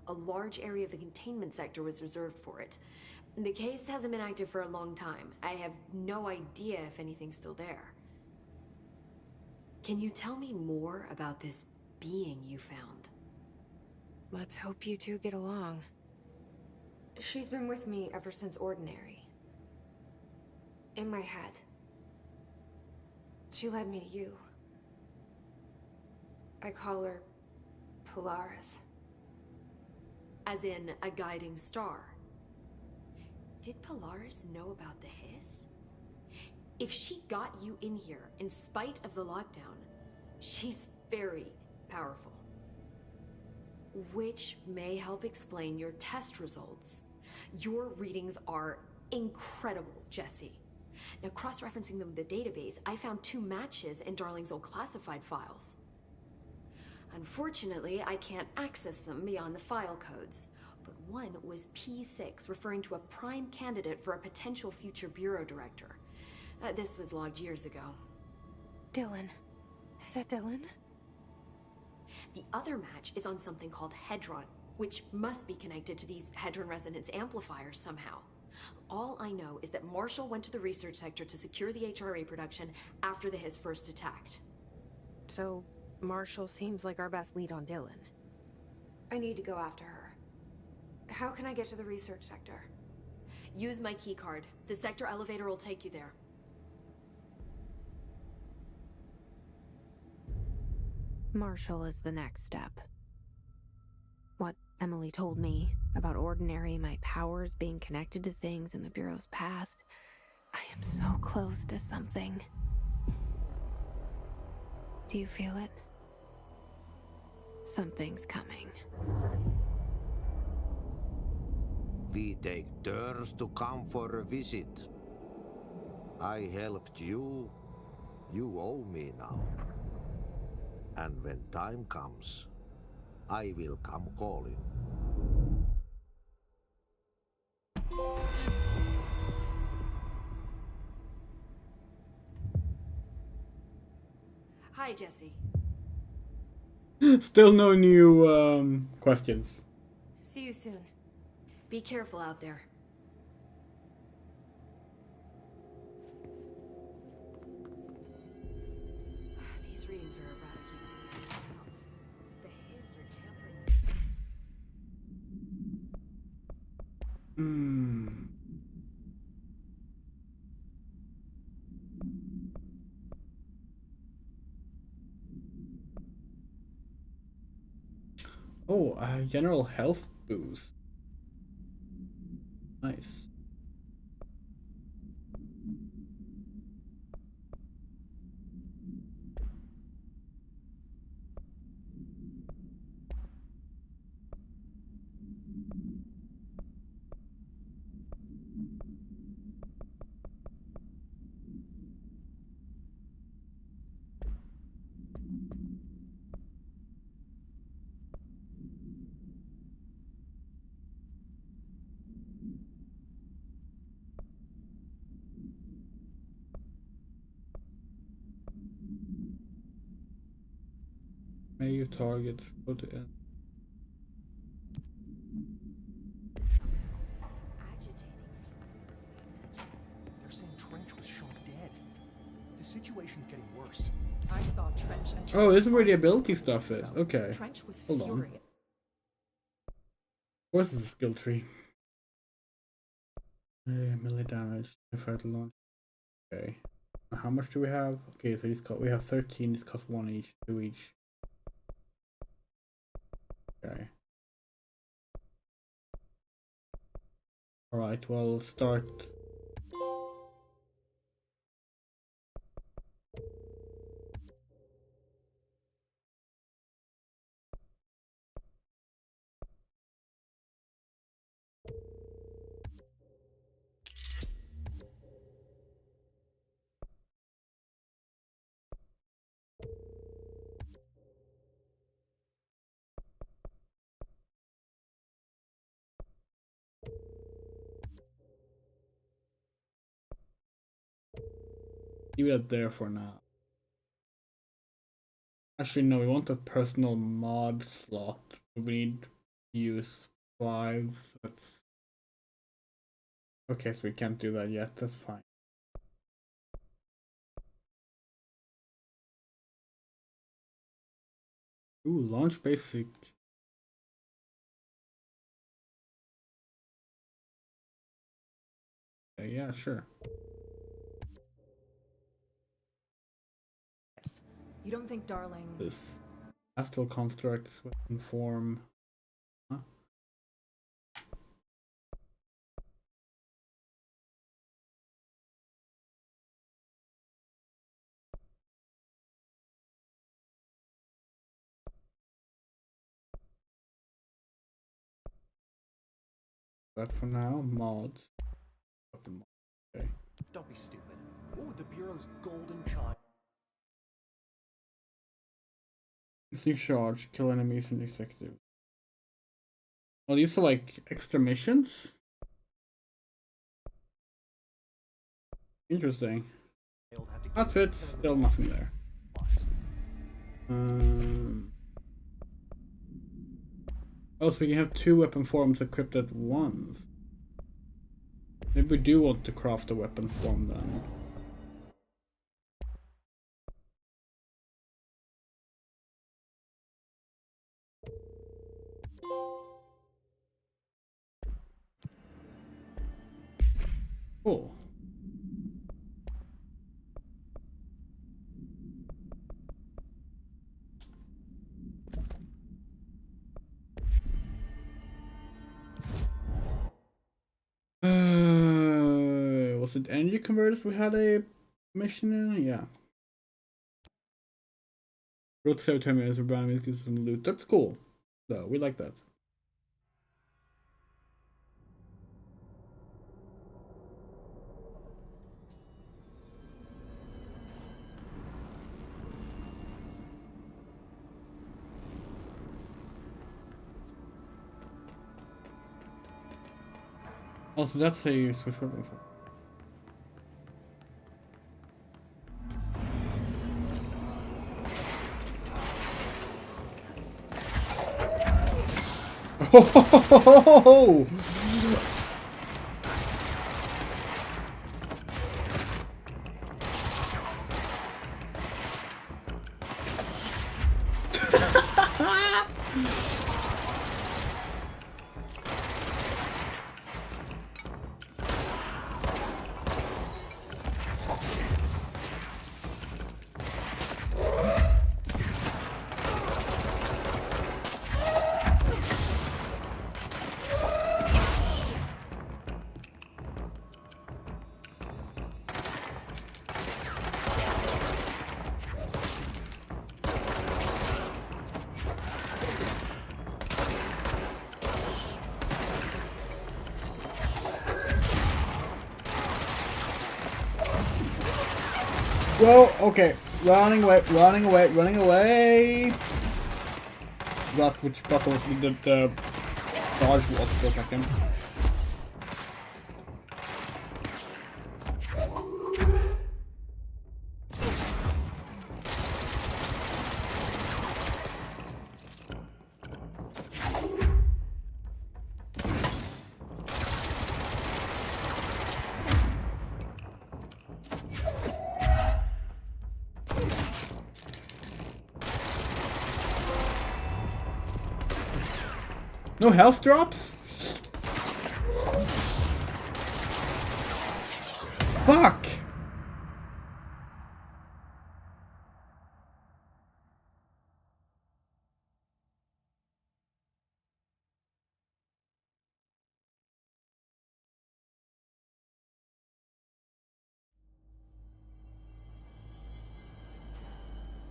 A large area of the containment sector was reserved for it. The case hasn't been active for a long time. I have no idea if anything's still there. Can you tell me more about this being you found? Let's hope you two get along. She's been with me ever since Ordinary. In my head. She led me to you. I call her Polaris. As in a guiding star. Did Polaris know about the hiss? If she got you in here in spite of the lockdown, she's very powerful. Which may help explain your test results. Your readings are incredible, Jesse. Now, cross-referencing them with the database, I found 2 matches in Darling's old classified files. Unfortunately, I can't access them beyond the file codes, but one was P6, referring to a prime candidate for a potential future bureau director. This was logged years ago. Dylan. Is that Dylan? The other match is on something called Hedron, which must be connected to these Hedron resonance amplifiers somehow. All I know is that Marshall went to the research sector to secure the HRA production after the Hiss first attacked. So, Marshall seems like our best lead on Dylan. I need to go after her. How can I get to the research sector? Use my keycard. The sector elevator will take you there. Marshall is the next step. What Emily told me about Ordinary, my powers being connected to things in the Bureau's past. I am so close to something. Do you feel it? Something's coming. We take turns to come for a visit. I helped you. You owe me now. And when time comes, I will come calling. Hi, Jesse. Still no new questions. See you soon. Be careful out there. These readings are erratic. The Hiss are tampering. Oh, a general health boost. Nice. May your targets go to end. They're saying Trench was shot dead. The situation's getting worse. I saw Trench and Oh, this is where the ability stuff is. Okay. Trench was Hold on. furious. Of course, it's a skill tree. Melee damage, if launch. Okay. How much do we have? Okay, so we have 13. This costs 1 each, 2 each. Okay. Alright, well, start. Leave it there for now. Actually, no, we want a personal mod slot. We need to use 5. So that's okay. So we can't do that yet. That's fine. Ooh, launch basic. Okay, yeah, sure. You don't think Darling... This astral constructs weapon form. Huh? That for now. Mods. Weapon mod. Okay. Don't be stupid. What would the Bureau's golden child... Sneak charge, kill enemies and executives. Well, these are like extra missions. Interesting. Outfits, still nothing there. Oh, so we can have 2 weapon forms equipped at once. Maybe we do want to craft a weapon form then. Cool. Was it energy converters we had a mission in? Yeah. Road 7 minutes for brand gives some loot. That's cool. No, we like that. Also, that's how you switch weapon for. Oh! Well, okay. Running away, running away, running away. That which button was the dodge was for a second. No health drops? Fuck!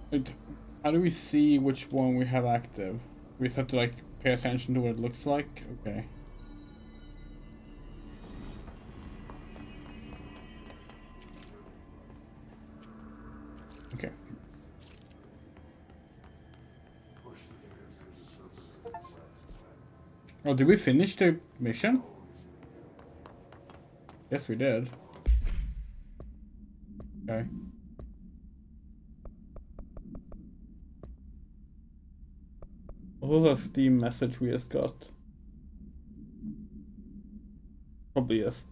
Wait, how do we see which one we have active? We just have to like pay attention to what it looks like? Okay. Okay. Oh, did we finish the mission? Yes, we did. Okay. What was a Steam message we just got? Probably just...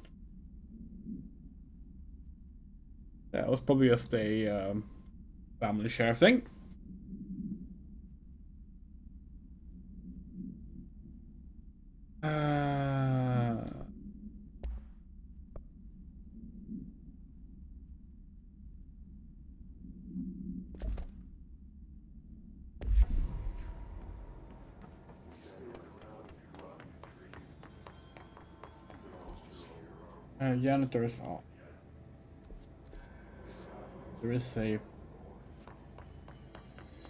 Yeah, it was probably just a family share thing. Janitors off. There is a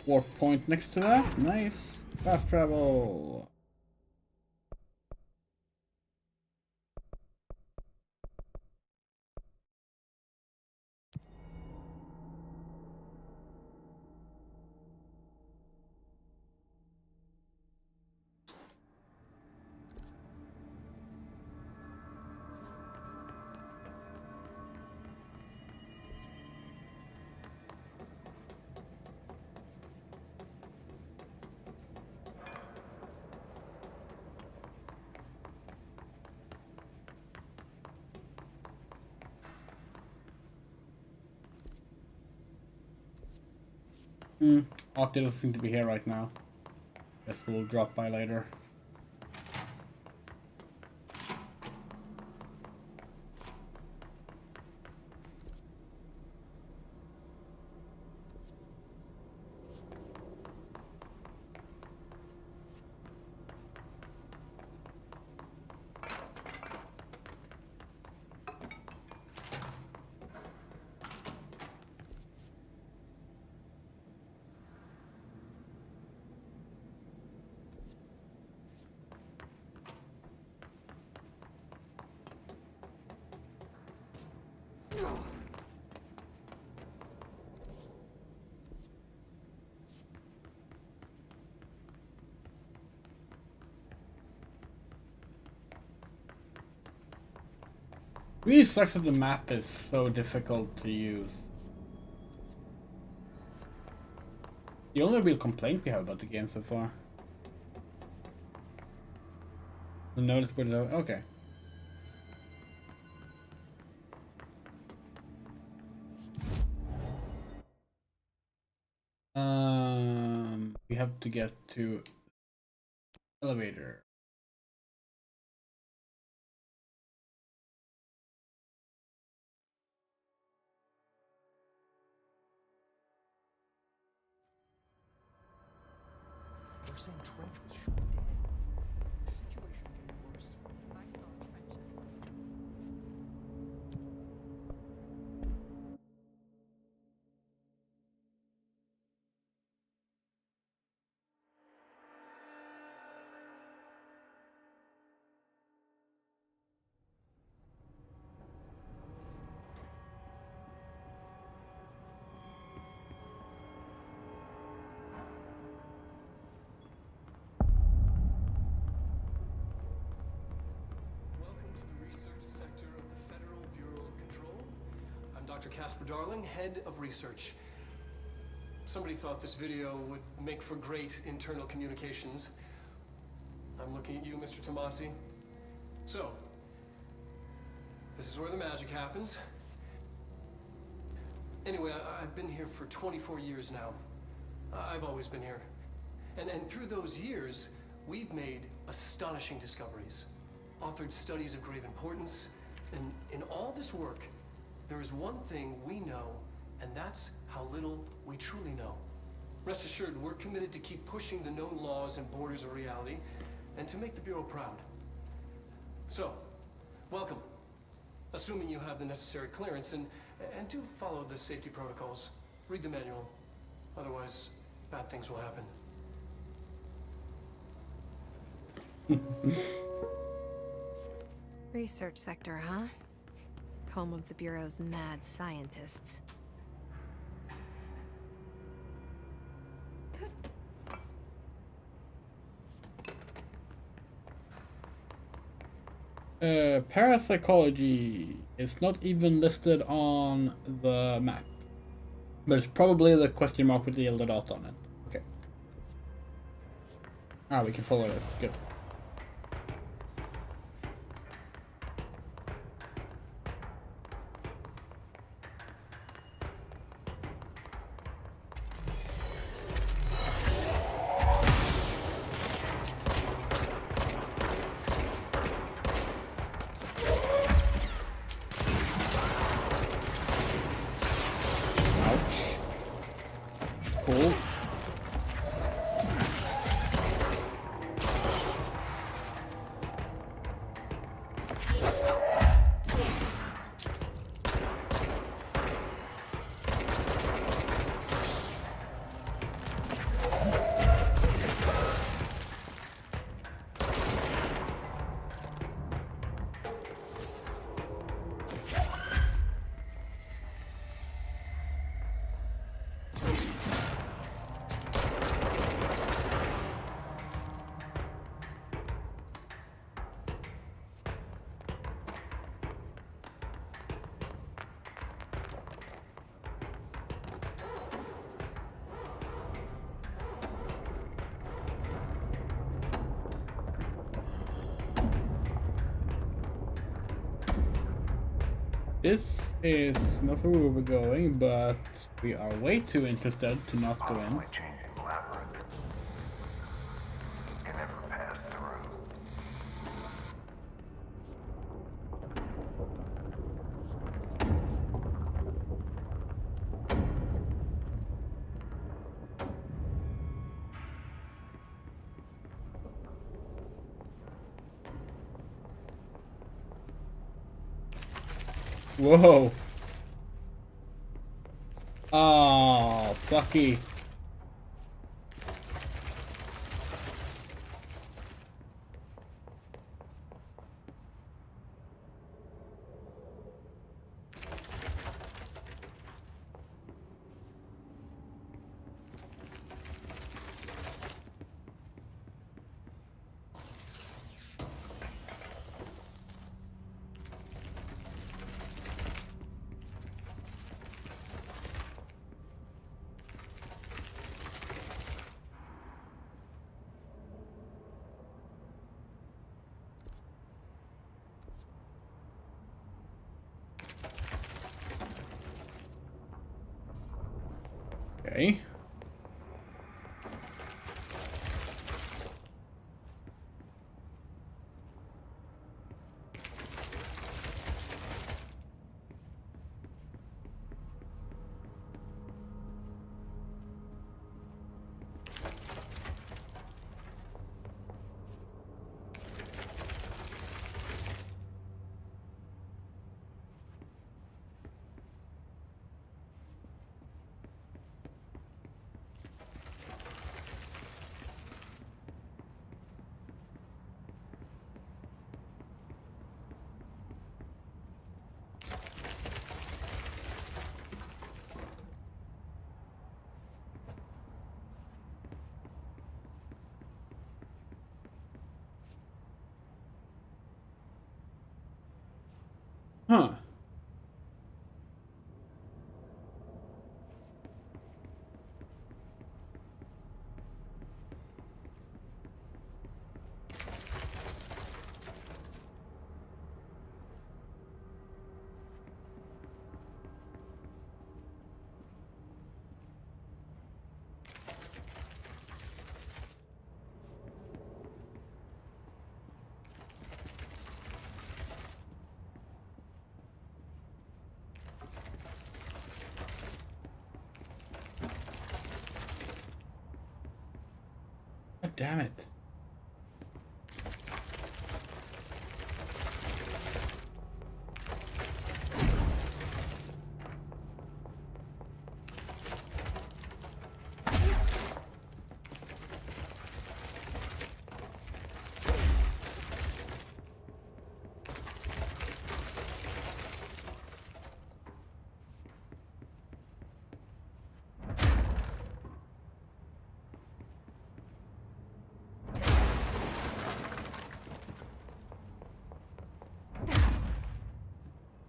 warp point next to that. Nice. Fast travel. Octa doesn't seem to be here right now. Guess we'll drop by later. Really sucks that the map is so difficult to use. The only real complaint we have about the game so far. The notice put it out. Okay. We have to get to elevator. They're saying Trench was shot dead. The situation getting worse. I saw Trench. Dr. Casper Darling, head of research. Somebody thought this video would make for great internal communications. I'm looking at you, Mr. Tomasi. So, this is where the magic happens. Anyway, I've been here for 24 years now. I've always been here. And through those years, we've made astonishing discoveries, authored studies of grave importance, and in all this work, there is one thing we know, and that's how little we truly know. Rest assured, we're committed to keep pushing the known laws and borders of reality, and to make the Bureau proud. So, welcome. Assuming you have the necessary clearance, and do follow the safety protocols. Read the manual. Otherwise, bad things will happen. Research sector, huh? Home of the Bureau's mad scientists. Parapsychology is not even listed on the map. But it's probably the question mark with the yellow dot on it. Okay. Ah, we can follow this. Good. Cool. This is not where we were going, but we are way too interested to not go in. Changing labyrinth. Can never pass through. Whoa. Oh, fucky. Okay. Huh. God damn it.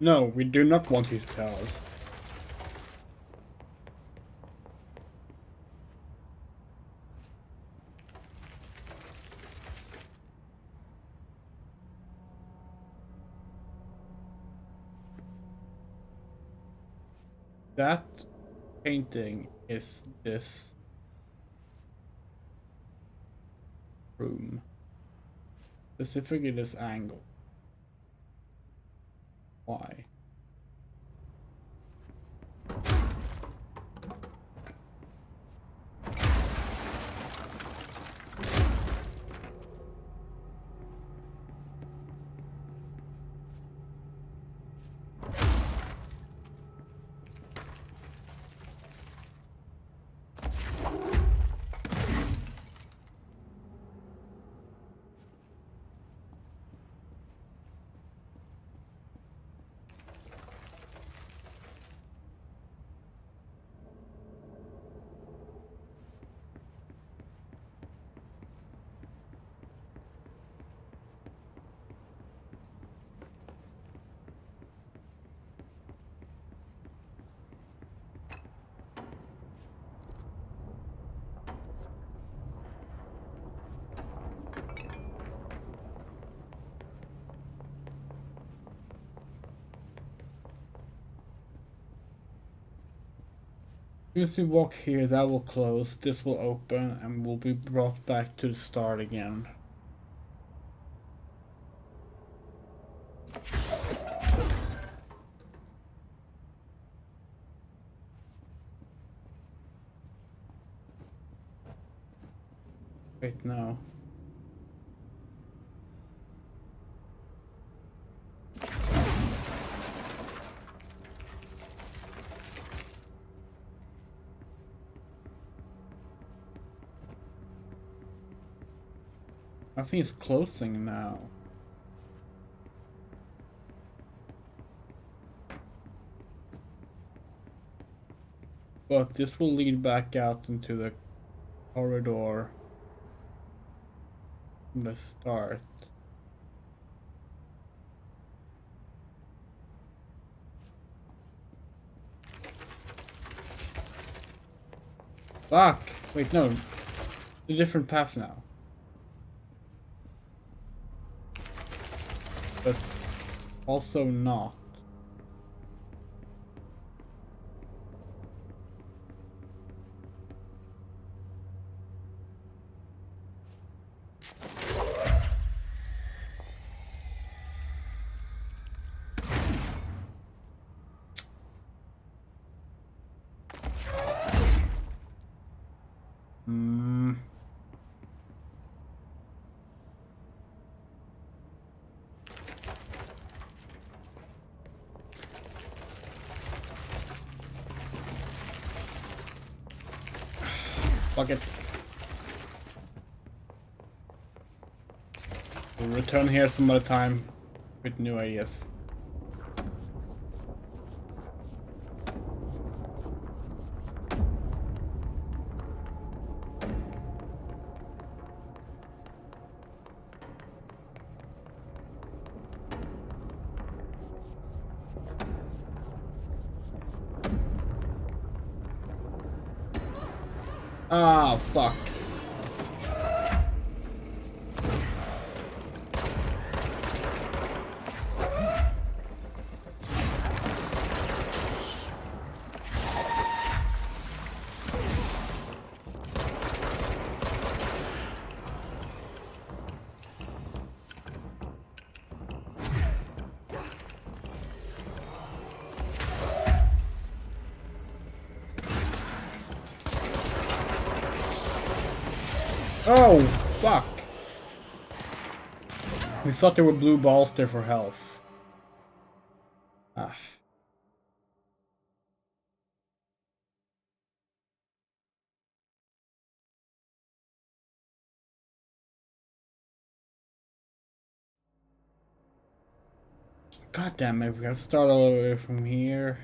No, we do not want you to tell us. that painting is this room. Specifically this angle. Why? As we walk here, that will close, this will open, and we'll be brought back to the start again. Wait, no. I think it's closing now. But this will lead back out into the corridor from the start. Fuck! Wait, no. It's a different path now. But also not. Fuck it. We'll return here some other time with new ideas. Ah, fuck. Oh, fuck. We thought there were blue balls there for health. Ah. God damn it, we gotta start all the way from here.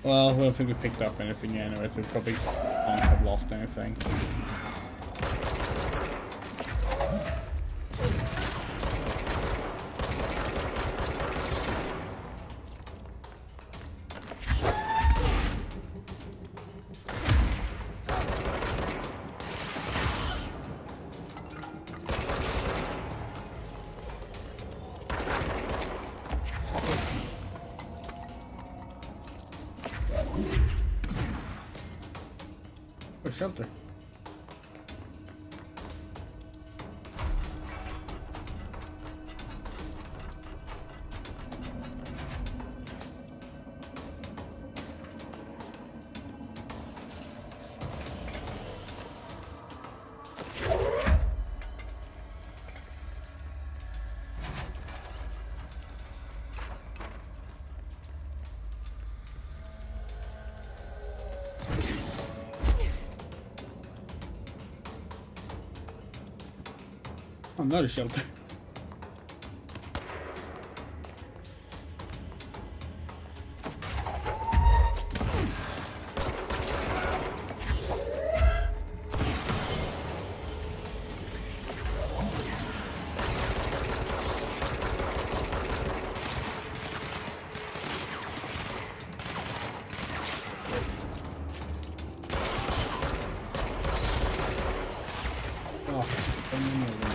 Well, I don't think we picked up anything anyway, so we probably can't have lost anything. a shelter. Another shelter. Oh, so many of them.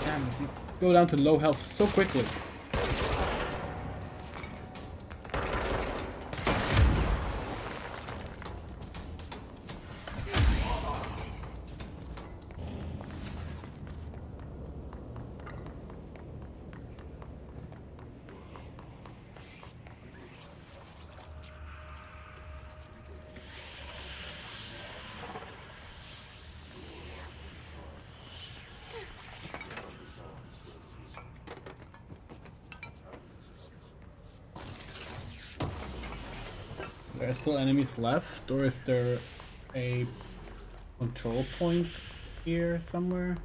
Damn, you go down to low health so quickly. There are still enemies left, or is there a control point here somewhere?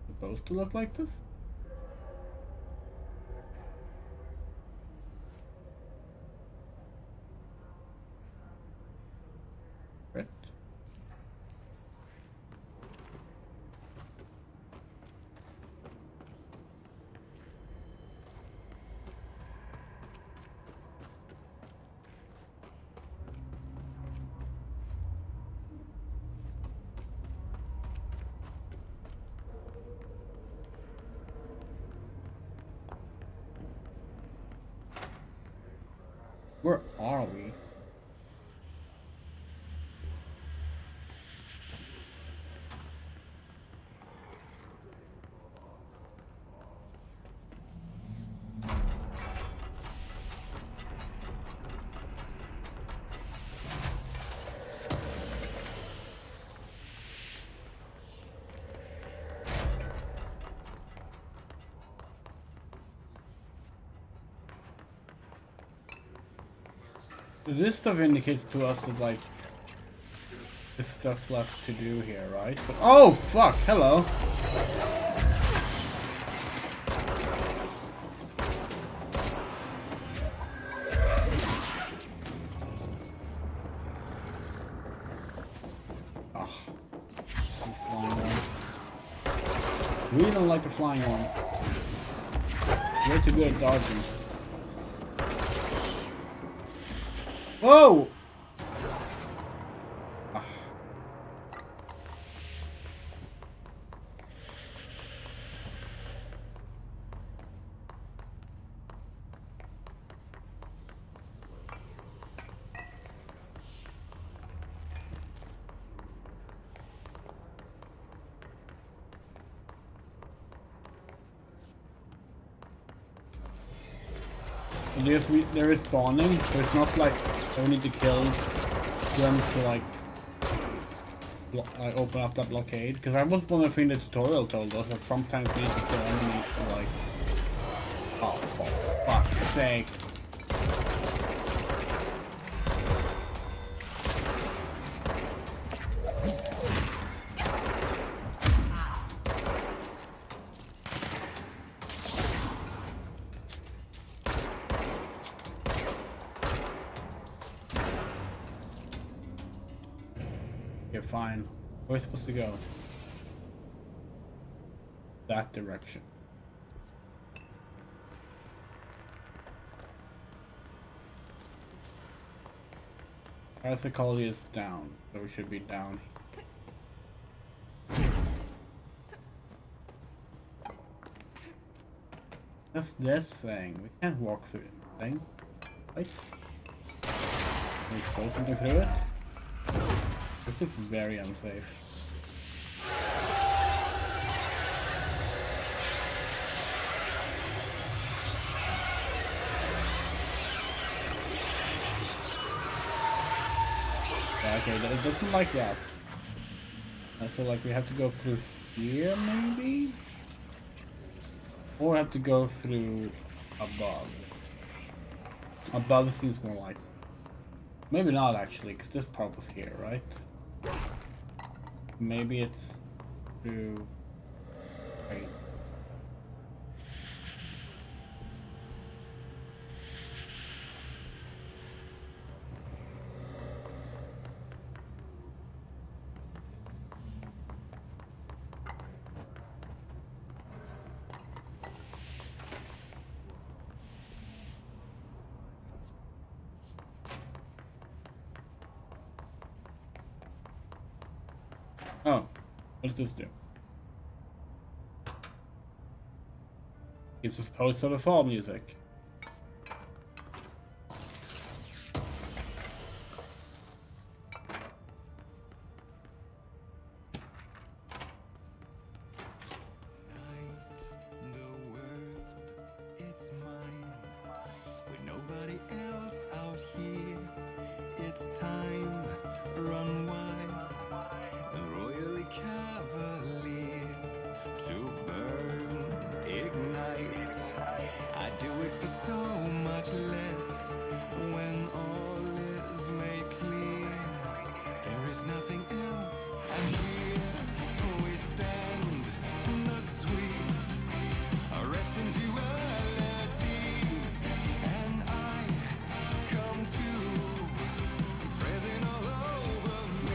Supposed to look like this? Right. Where are we? This stuff indicates to us that, like, there's stuff left to do here, right? But, oh, fuck! Hello! Oh, the flying ones. We don't like the flying ones. Way too good at dodging. Whoa! Ah. they're respawning, so it's not like we need to kill them to like open up that blockade. Because I was one of the things the tutorial told us that sometimes we need to kill enemies to like. Oh, for fuck's sake. Okay, fine. Where are we supposed to go? That direction. Psychology is down, so we should be down. That's this thing. We can't walk through anything. Right? Can we throw something through it? This looks very unsafe. Yeah, okay, it doesn't like that. So like we have to go through here maybe? Or have to go through above. Above seems more like. Maybe not actually, because this part was here, right? Maybe it's through. Wait. Oh, what does this do? Gives us post of the fall music.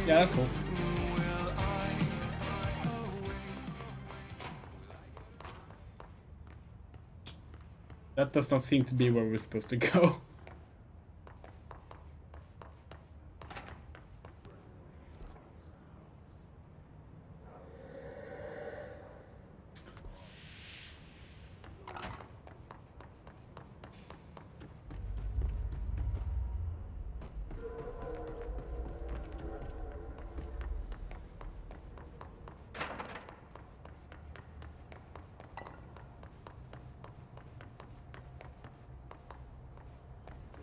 Yeah, that's cool. That does not seem to be where we're supposed to go.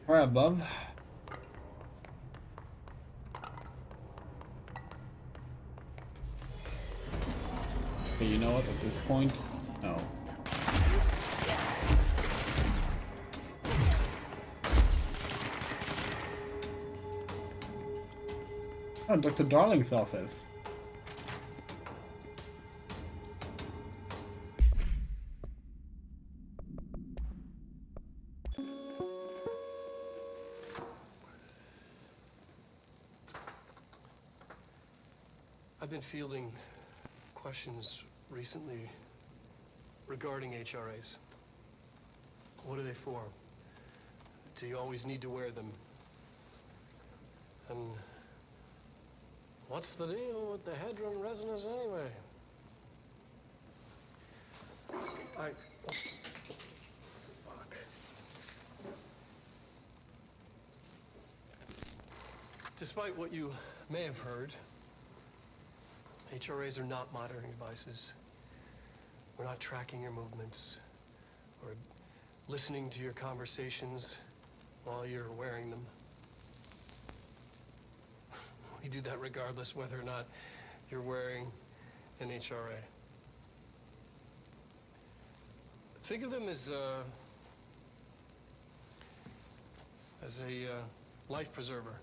Right above. Okay, you know what? At this point, no. Oh, Dr. Darling's office. I've been fielding questions recently regarding HRAs. What are they for? Do you always need to wear them? And what's the deal with the Hedron resonance anyway? Fuck. Despite what you may have heard, HRAs are not monitoring devices. We're not tracking your movements or listening to your conversations while you're wearing them. We do that regardless whether or not you're wearing an HRA. Think of them as a life preserver.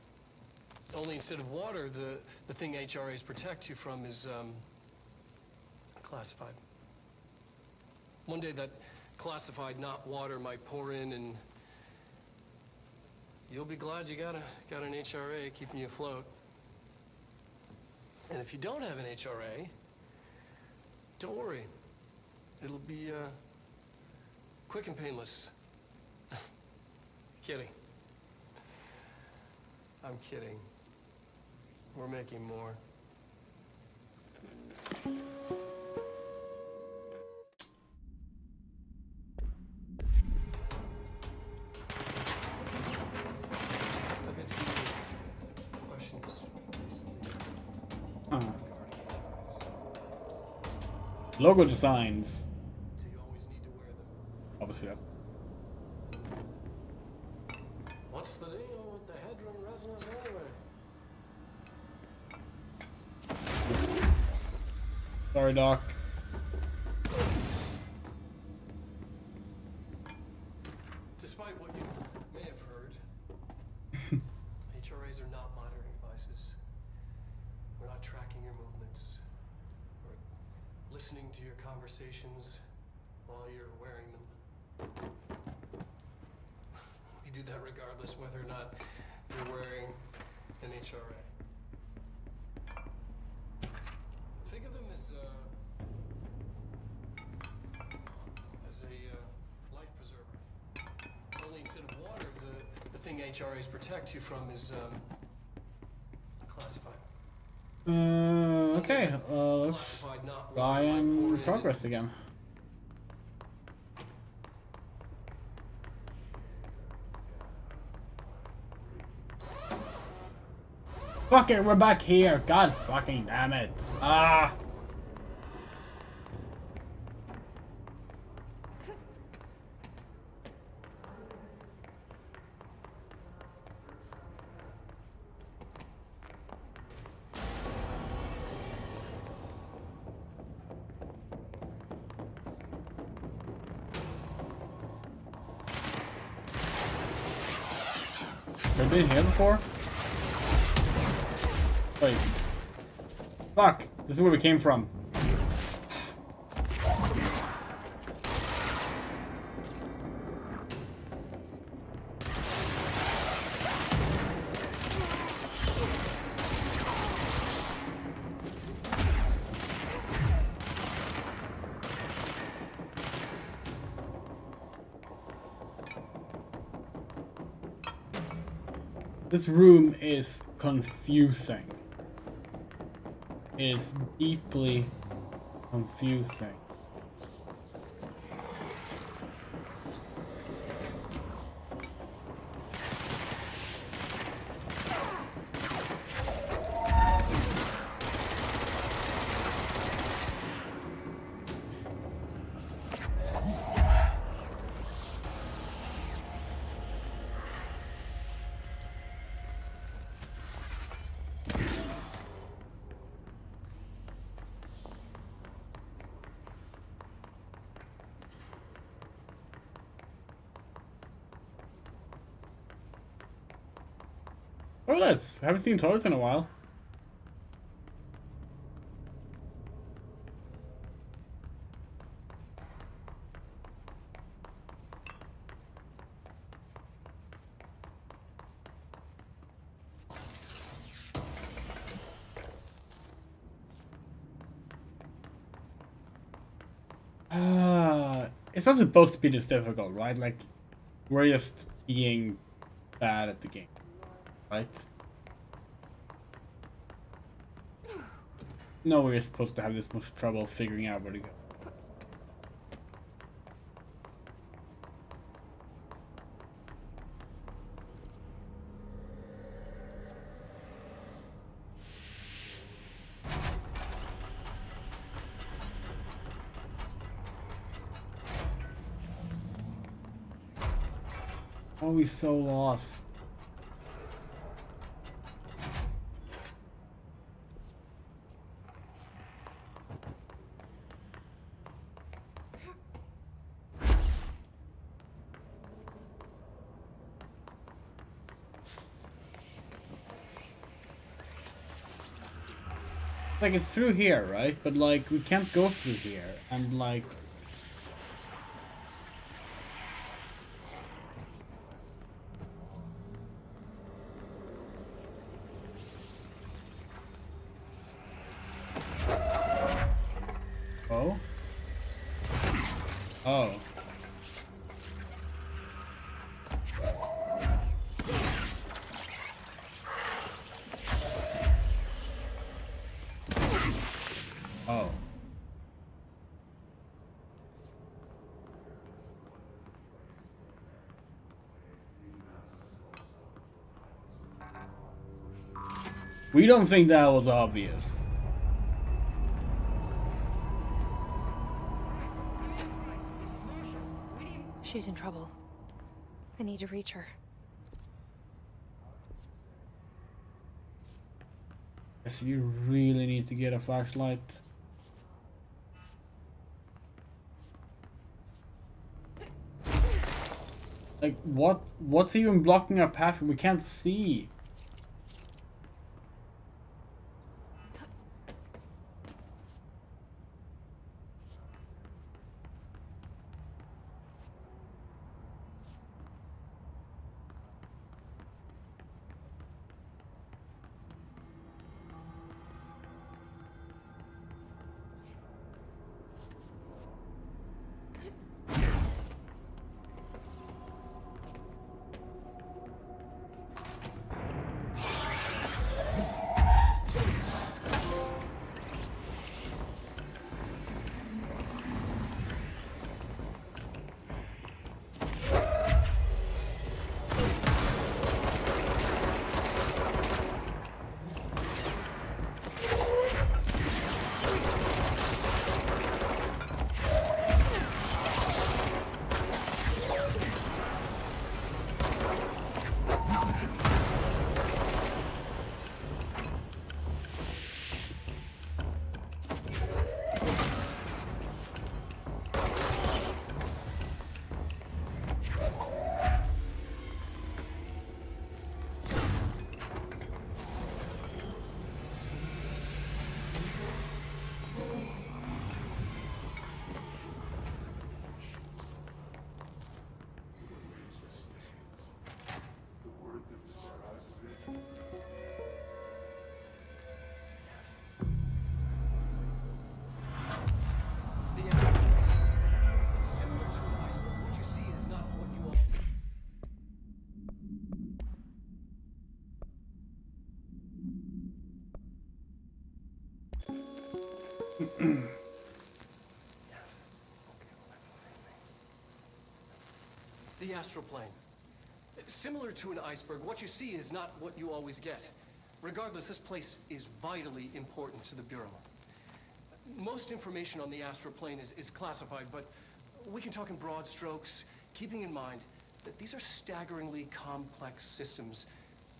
Only instead of water, the thing HRAs protect you from is classified. One day that classified, not water, might pour in, and you'll be glad you got an HRA keeping you afloat. And if you don't have an HRA, don't worry. It'll be quick and painless. Kidding. I'm kidding. We're making more. Logo designs. Obviously, that. What's the deal with the Hedron resonance anyway? Sorry, Doc. Despite what you may have heard, HRAs are not monitoring devices. We're not tracking your movements or listening to your conversations while you're wearing them. We do that regardless whether or not you're wearing an HRA. Think of them as a life preserver. Only instead of water, the thing HRAs protect you from is classified. Okay, let's try and progress again. Fuck it, we're back here. God fucking damn it. Ah. Have you been here before? Wait. Fuck! This is where we came from. This room is confusing. It is deeply confusing. Toilets! I haven't seen toilets in a while. It's not supposed to be this difficult, right? Like, we're just being bad at the game. Right? No, we're supposed to have this much trouble figuring out where to go. Oh, he's so lost. Like, it's through here, right? But like, we can't go through here, and like... Oh? Oh. Oh. We don't think that was obvious. She's in trouble. I need to reach her. Yes, you really need to get a flashlight. Like, what's even blocking our path? We can't see. The astral plane. Similar to an iceberg, what you see is not what you always get. Regardless, this place is vitally important to the Bureau. Most information on the astral plane is classified, but we can talk in broad strokes, keeping in mind that these are staggeringly complex systems,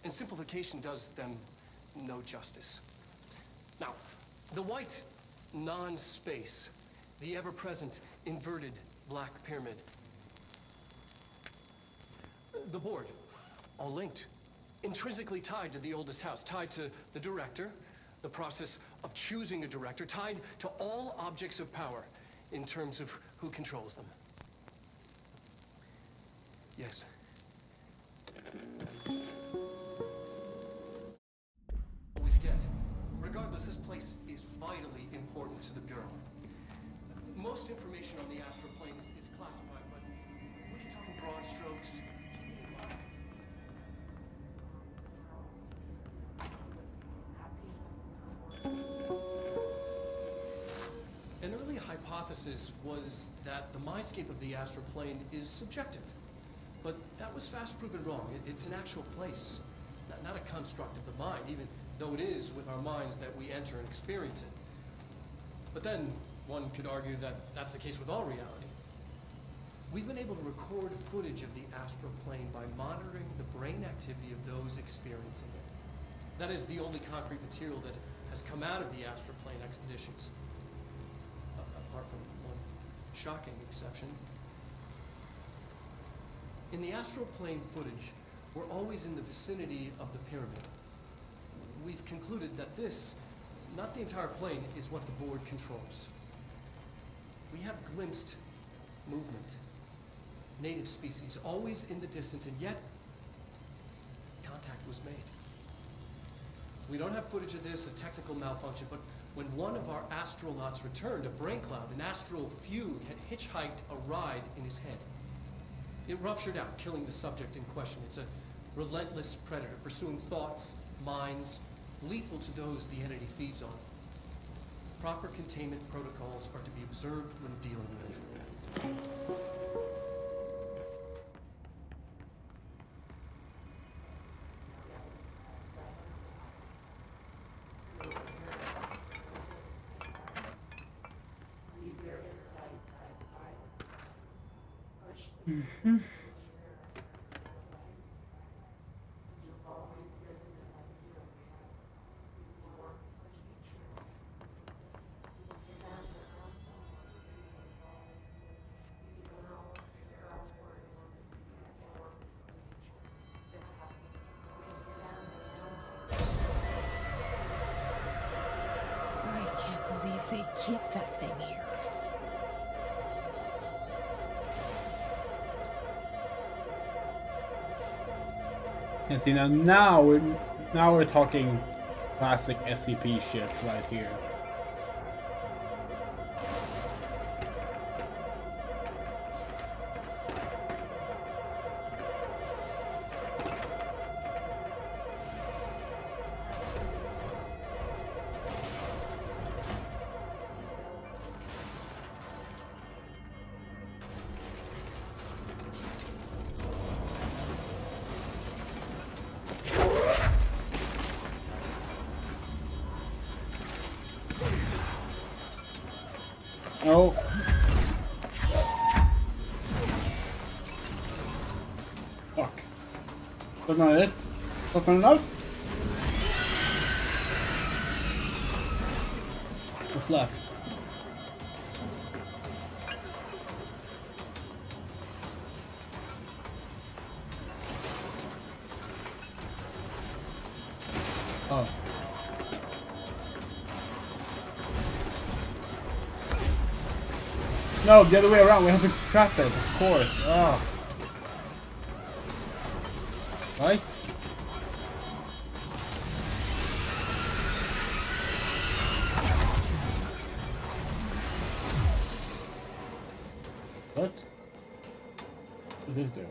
and simplification does them no justice. Now, the white non-space, the ever-present inverted black pyramid, the board, all linked, intrinsically tied to the oldest house, tied to the director, the process of choosing a director, tied to all objects of power in terms of who controls them. Yes. Always get. Regardless, this place is vitally important to the Bureau. Most information on the astral plane is classified, but we can talk in broad strokes. An early hypothesis was that the mindscape of the astral plane is subjective. But that was fast proven wrong. It's an actual place, not a construct of the mind, even though it is with our minds that we enter and experience it. But then one could argue that that's the case with all reality. We've been able to record footage of the astral plane by monitoring the brain activity of those experiencing it. That is the only concrete material that has come out of the astral plane expeditions. Apart from one shocking exception. In the astral plane footage, we're always in the vicinity of the pyramid. We've concluded that this, not the entire plane, is what the board controls. We have glimpsed movement, native species, always in the distance, and yet contact was made. We don't have footage of this, a technical malfunction, but when one of our astronauts returned, a brain cloud, an astral fugue, had hitchhiked a ride in his head. It ruptured out, killing the subject in question. It's a relentless predator, pursuing thoughts, minds, lethal to those the entity feeds on. Proper containment protocols are to be observed when dealing with it. Mm-hmm. I can't believe they keep that thing here. And see now we're talking classic SCP shit right here. Oh. Fuck. That's not it. That's not enough. What's left? Oh. No, the other way around. We have to trap it, of course. Oh. Right? What? What is there?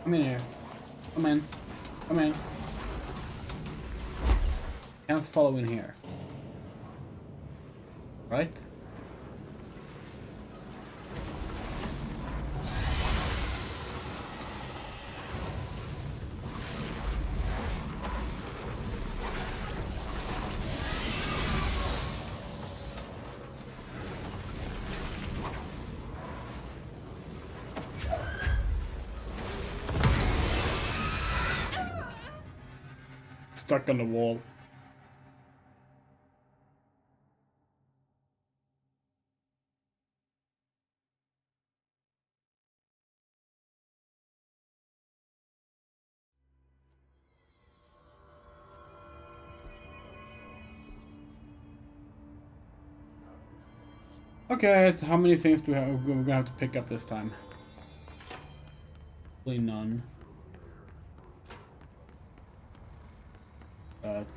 Come in here. Come in. Come in. Can't follow in here. Right? Stuck on the wall. Okay, so how many things do we have? We're gonna have to pick up this time. Probably none. But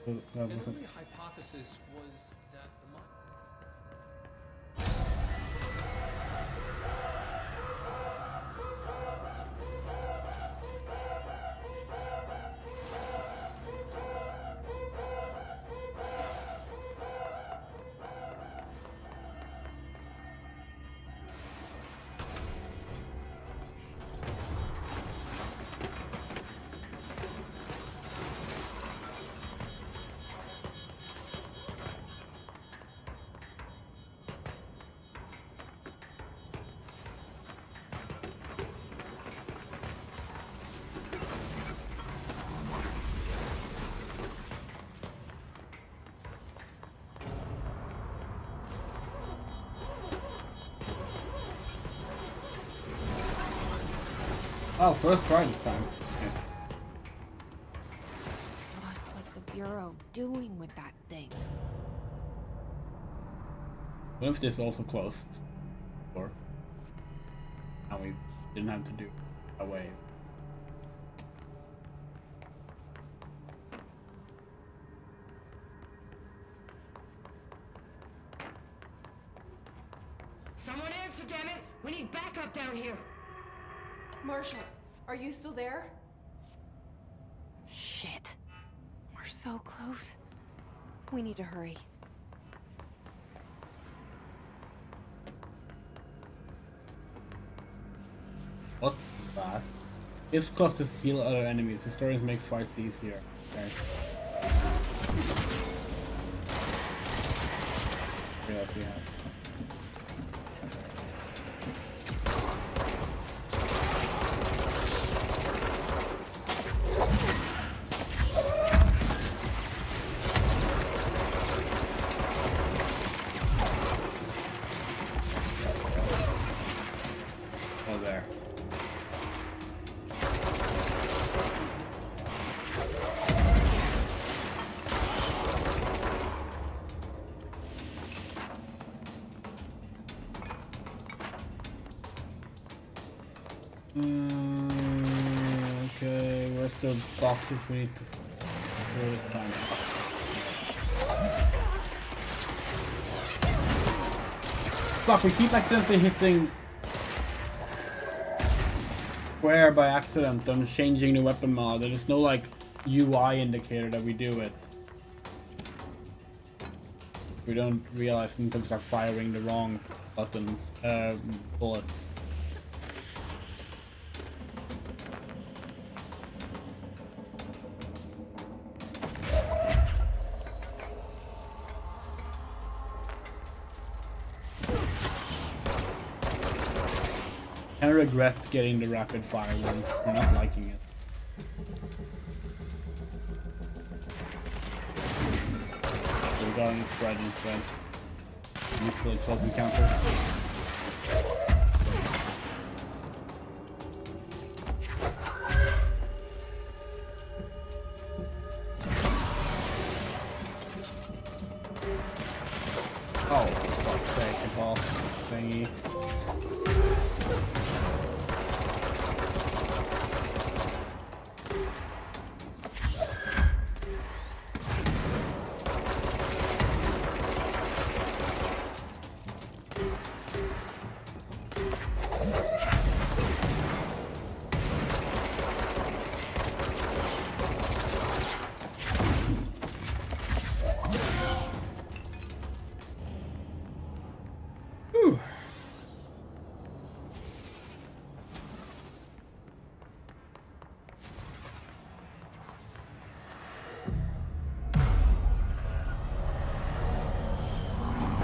An early hypothesis was that the oh, first try this time. Okay. What was the Bureau doing with that thing? What if this also closed? Or and we didn't have to do away. Someone answer, damn it! We need backup down here. Marshall, are you still there? Shit. We're so close. We need to hurry. What's that? It's close to heal other enemies. Historians make fights easier. Okay. What we have? Oh, there. Okay, where's the boxes we need to throw this time? Fuck, we keep accidentally hitting square by accident on changing the weapon mod. There's no like UI indicator that we do it. We don't realize until we start firing the wrong buttons, bullets. I regret getting the rapid fire one. I'm not liking it. Regarding spread instead. Usually close encounter. Oh, fuck's sake, the ball thingy.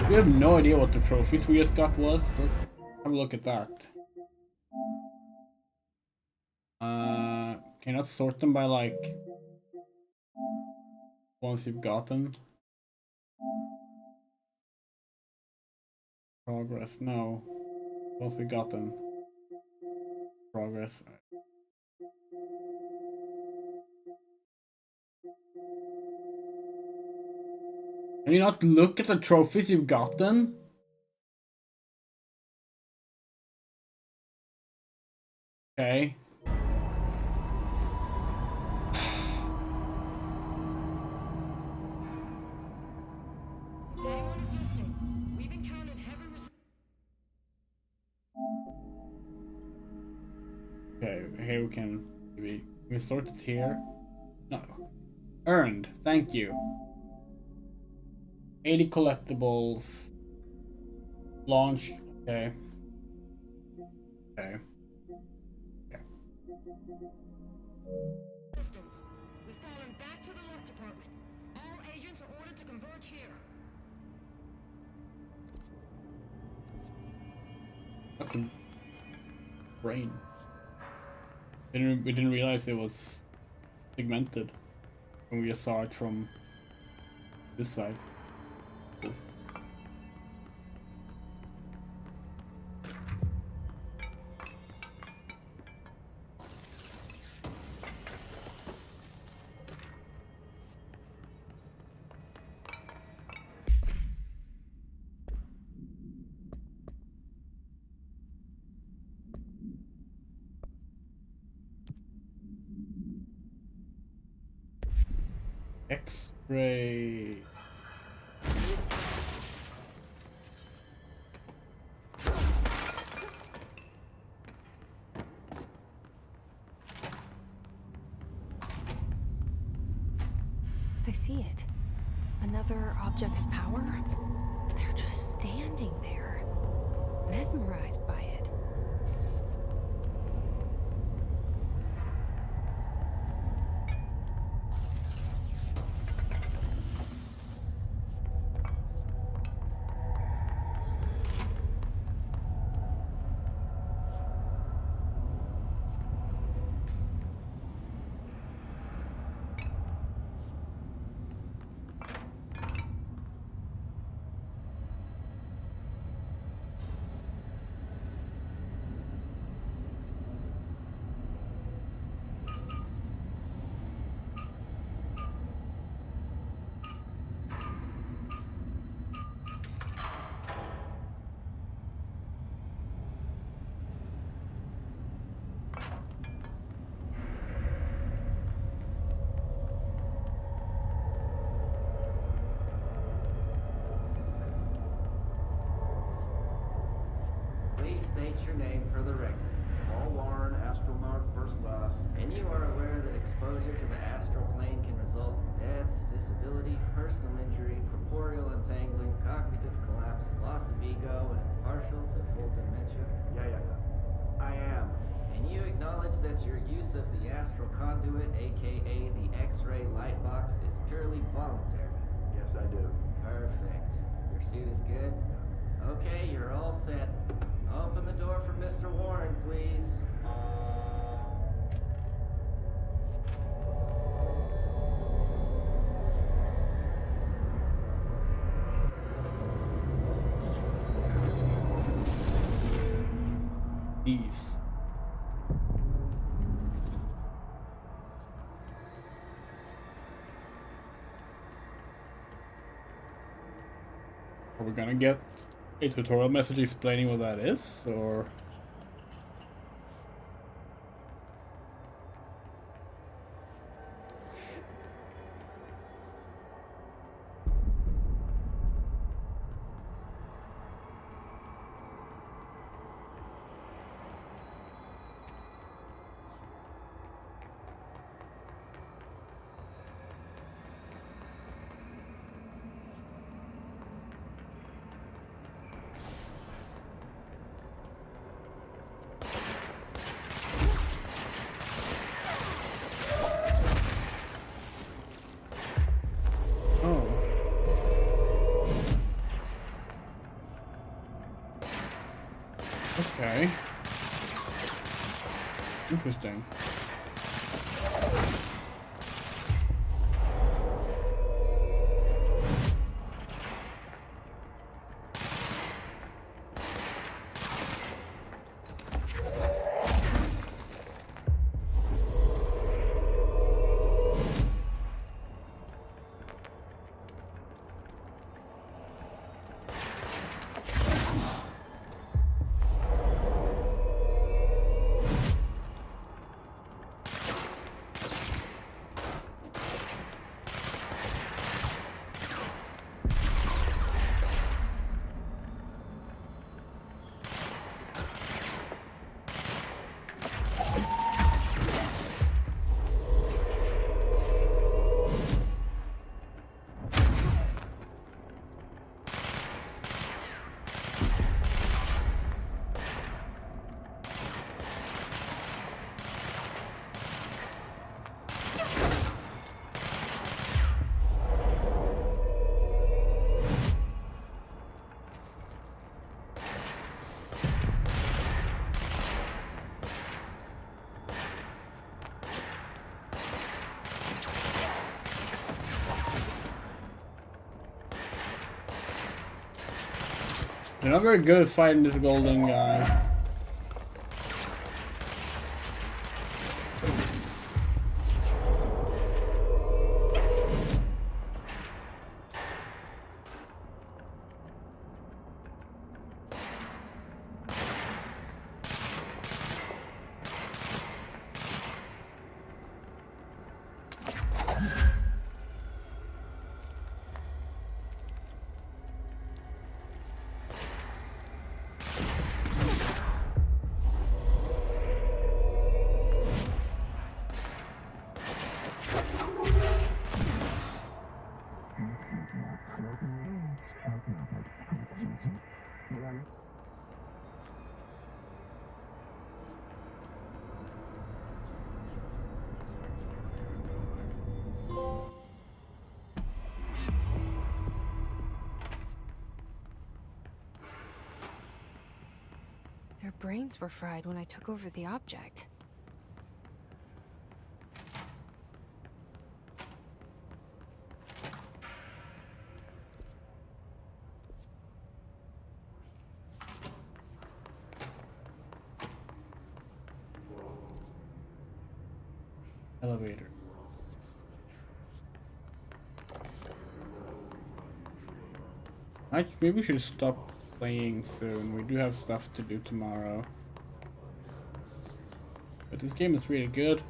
We have no idea what the trophies we just got was. Let's have a look at that. Can you not sort them by like once you've gotten? Progress, no. Once we got them. Progress. Can you not look at the trophies you've gotten? Okay. Okay, here we can we sort it here. No. Earned, thank you. 80 collectibles. Launch, okay. Okay. We've fallen back to the lock department. All agents are ordered to converge here. That's a brain. We didn't realize it was segmented when we saw it from this side. Cool. X-ray. I see it. Another object of power? They're just standing there, mesmerized by it. Please state your name for the record. Paul Warren, astronaut, first class. And you are aware that exposure to the astral plane can result in death, disability, personal injury, corporeal untangling, cognitive collapse, loss of ego, and partial to full dementia? Yeah. I am. And you acknowledge that your use of the astral conduit, aka the X-ray light box, is purely voluntary? Yes, I do. Perfect. Your suit is good? Okay, you're all set. Open the door for Mr. Warren, please. These. Are we gonna get a tutorial message explaining what that is, or? Okay. Interesting. They're not very good at fighting this golden guy. Their brains were fried when I took over the object. Elevator. Maybe we should stop playing soon. We do have stuff to do tomorrow. But this game is really good.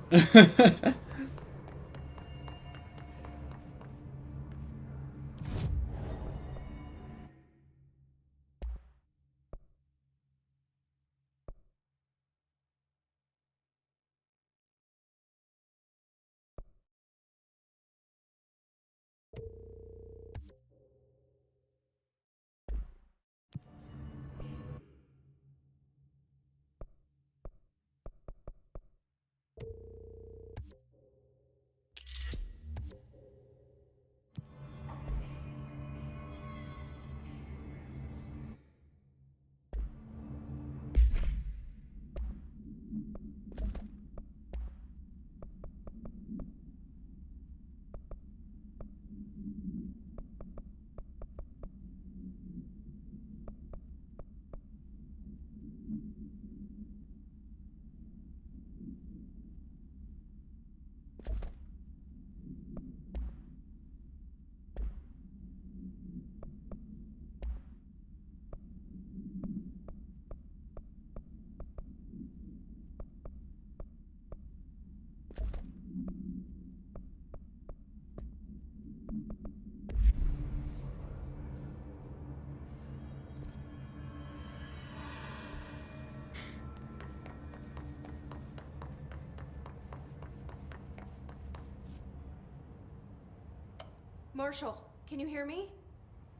Marshall, can you hear me?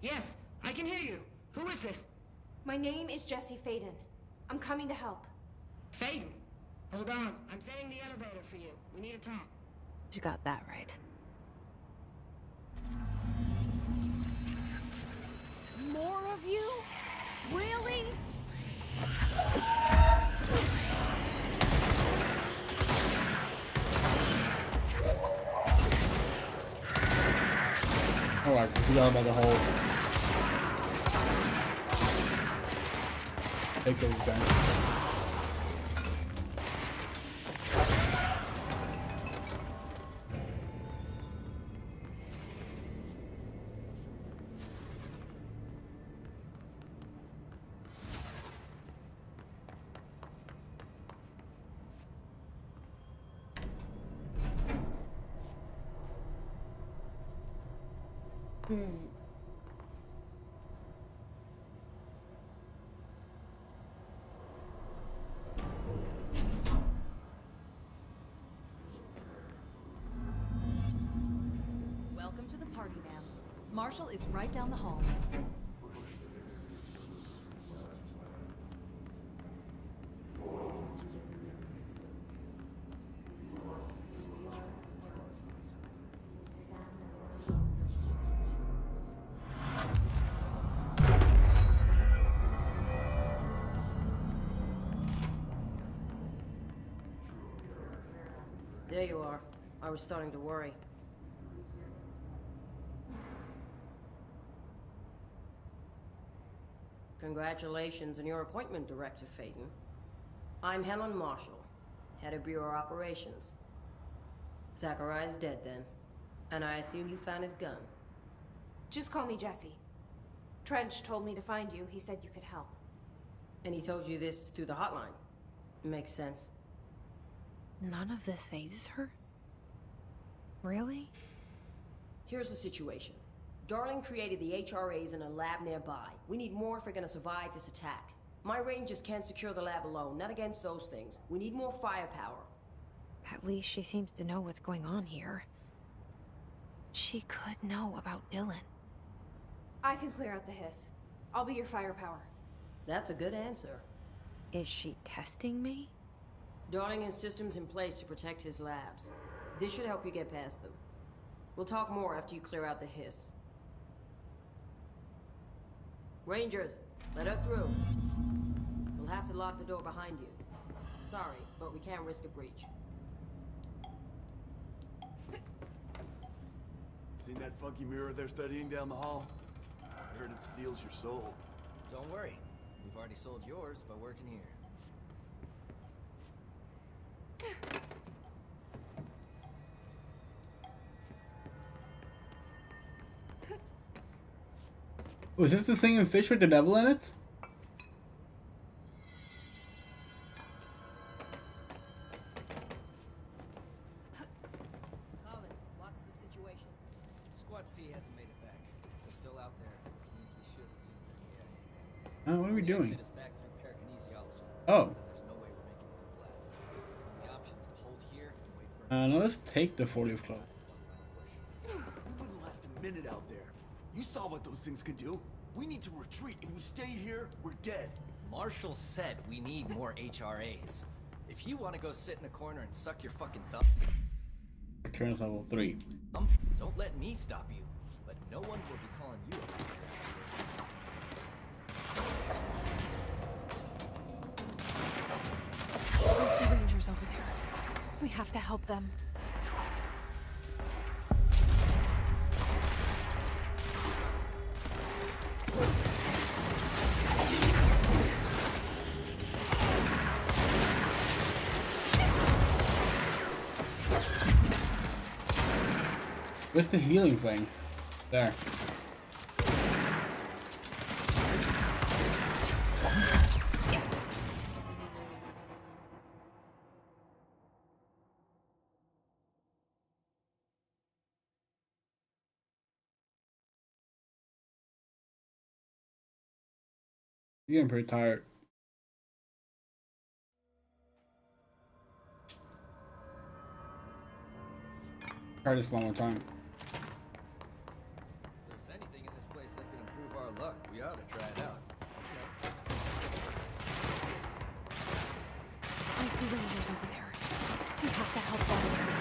Yes, I can hear you. Who is this? My name is Jesse Faden. I'm coming to help. Faden? Hold on. I'm setting the elevator for you. We need to talk. She's got that right. More of you? Really? Oh, I forgot about the whole takeover thing. Welcome to the party, ma'am. Marshall is right down the hall. There you are. I was starting to worry. Congratulations on your appointment, Director Phaeton. I'm Helen Marshall, head of Bureau Operations. Zachariah's dead then, and I assume you found his gun. Just call me Jesse. Trench told me to find you. He said you could help. And he told you this through the hotline. Makes sense. None of this phases her? Really? Here's the situation. Darling created the HRAs in a lab nearby. We need more if we're gonna survive this attack. My Rangers can't secure the lab alone, not against those things. We need more firepower. At least she seems to know what's going on here. She could know about Dylan. I can clear out the hiss. I'll be your firepower. That's a good answer. Is she testing me? Darling has systems in place to protect his labs. This should help you get past them. We'll talk more after you clear out the hiss. Rangers, let her through. We'll have to lock the door behind you. Sorry, but we can't risk a breach. Seen that funky mirror they're studying down the hall? I heard it steals your soul. Don't worry. We've already sold yours by working here. Was this the singing fish with the devil in it? Collins, what's the situation? Squad C hasn't made it back. They're still out there, which means we should assume they're Oh, what are we doing? Exit is back through parakinesiology. Oh. There's no way we're making it to the lab. The option is to hold here and wait for No, let's take the 40th club. We wouldn't last a minute out there. You saw what those things could do. We need to retreat. If we stay here, we're dead. Marshall said we need more HRAs. If you want to go sit in a corner and suck your fucking thumb, Turns level 3. don't let me stop you. But no one will be calling you a liar afterwards. I see Rangers over there. We have to help them. Where's the healing thing? There. You're getting pretty tired. Try this one more time. If there's anything in this place that could improve our luck, we ought to try it out. I see Rangers over there. We have to help them.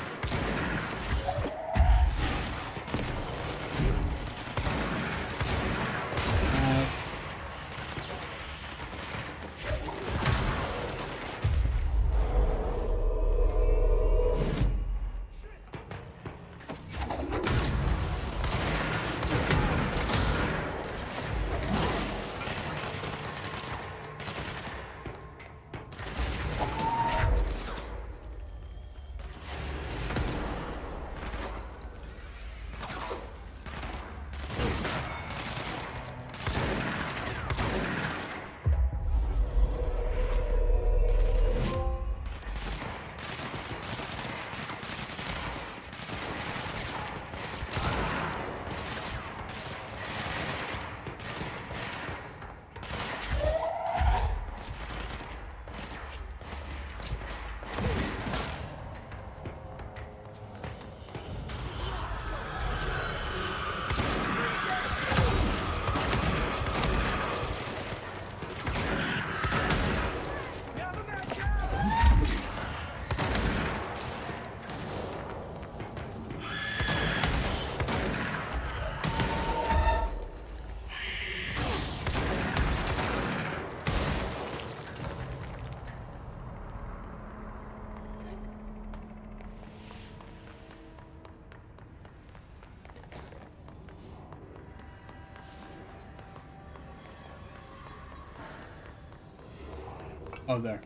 Oh, there.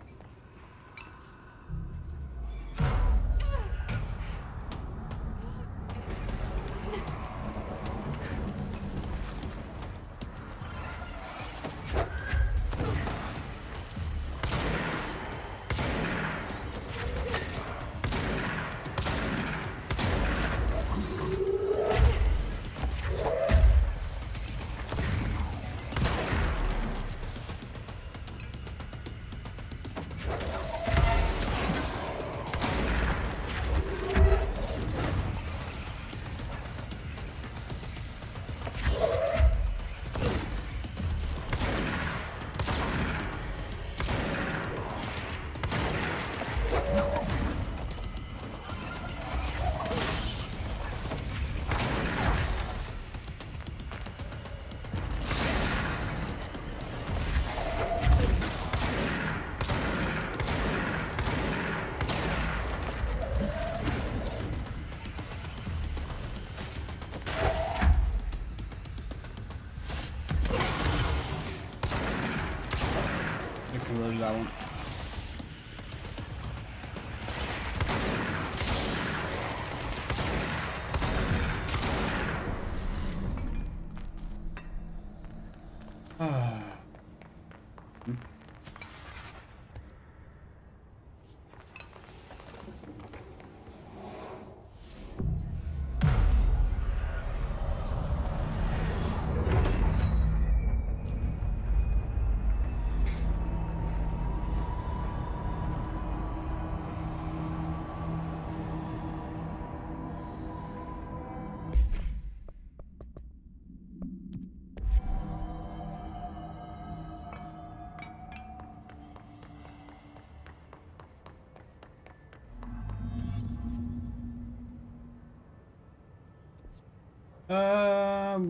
That one.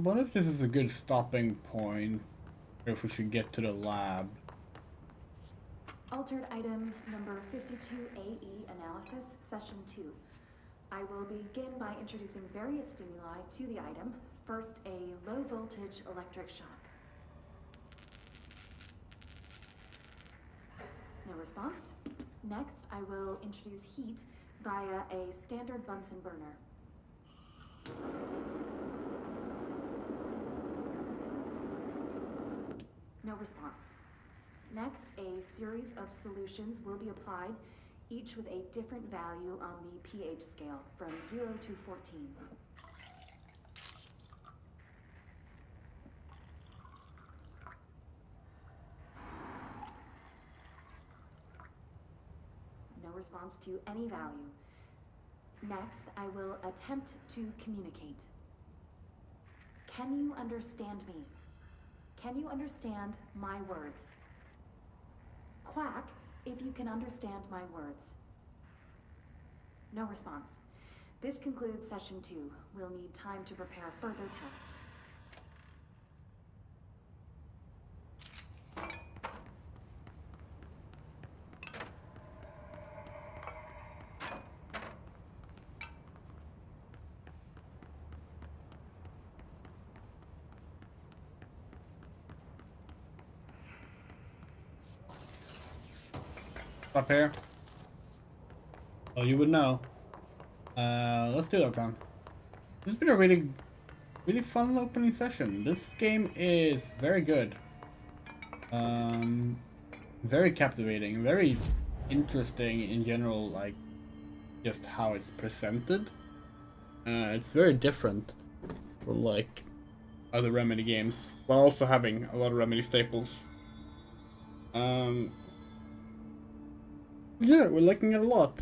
What if this is a good stopping point? If we should get to the lab. Altered item number 52AE analysis, session 2. I will begin by introducing various stimuli to the item. First, a low voltage electric shock. No response. Next, I will introduce heat via a standard Bunsen burner. No response. Next, a series of solutions will be applied, each with a different value on the pH scale, from 0 to 14. No response to any value. Next, I will attempt to communicate. Can you understand me? Can you understand my words? Quack if you can understand my words. No response. This concludes session 2. We'll need time to prepare further tests. Up here. Oh, you would know. Let's do that then. This has been a really fun opening session. This game is very good. Very captivating, very interesting in general, like just how it's presented. It's very different from like other Remedy games, while also having a lot of Remedy staples. Yeah, we're liking it a lot.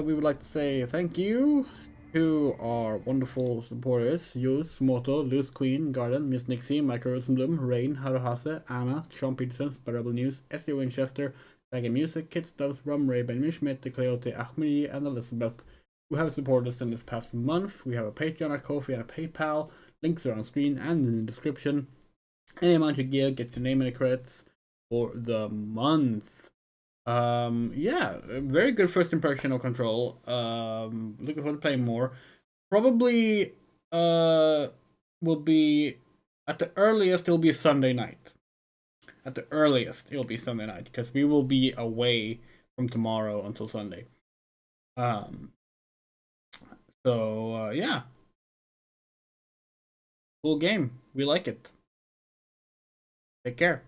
We would like to say thank you to our wonderful supporters: Yus, Moto, Luz Queen, Garden, Miss Nixie, Michael Rosenblum, Rain, Haruhase, Anna, Sean Peterson, Sparable News, S.E. Winchester, Dragon Music, Kid Stubbs, Rum, Ray, Ben Schmidt, the Cleote, Ahmedi, and Elizabeth, who have supported us in this past month. We have a Patreon, a Ko-fi, and a PayPal. Links are on screen and in the description. Any amount you give gets your name in the credits for the month. Yeah, very good first impression of Control. Looking forward to playing more. Probably will be, at the earliest, it'll be a Sunday night. at the earliest, it'll be Sunday night because we will be away from tomorrow until Sunday. Yeah. Cool game. We like it. Take care.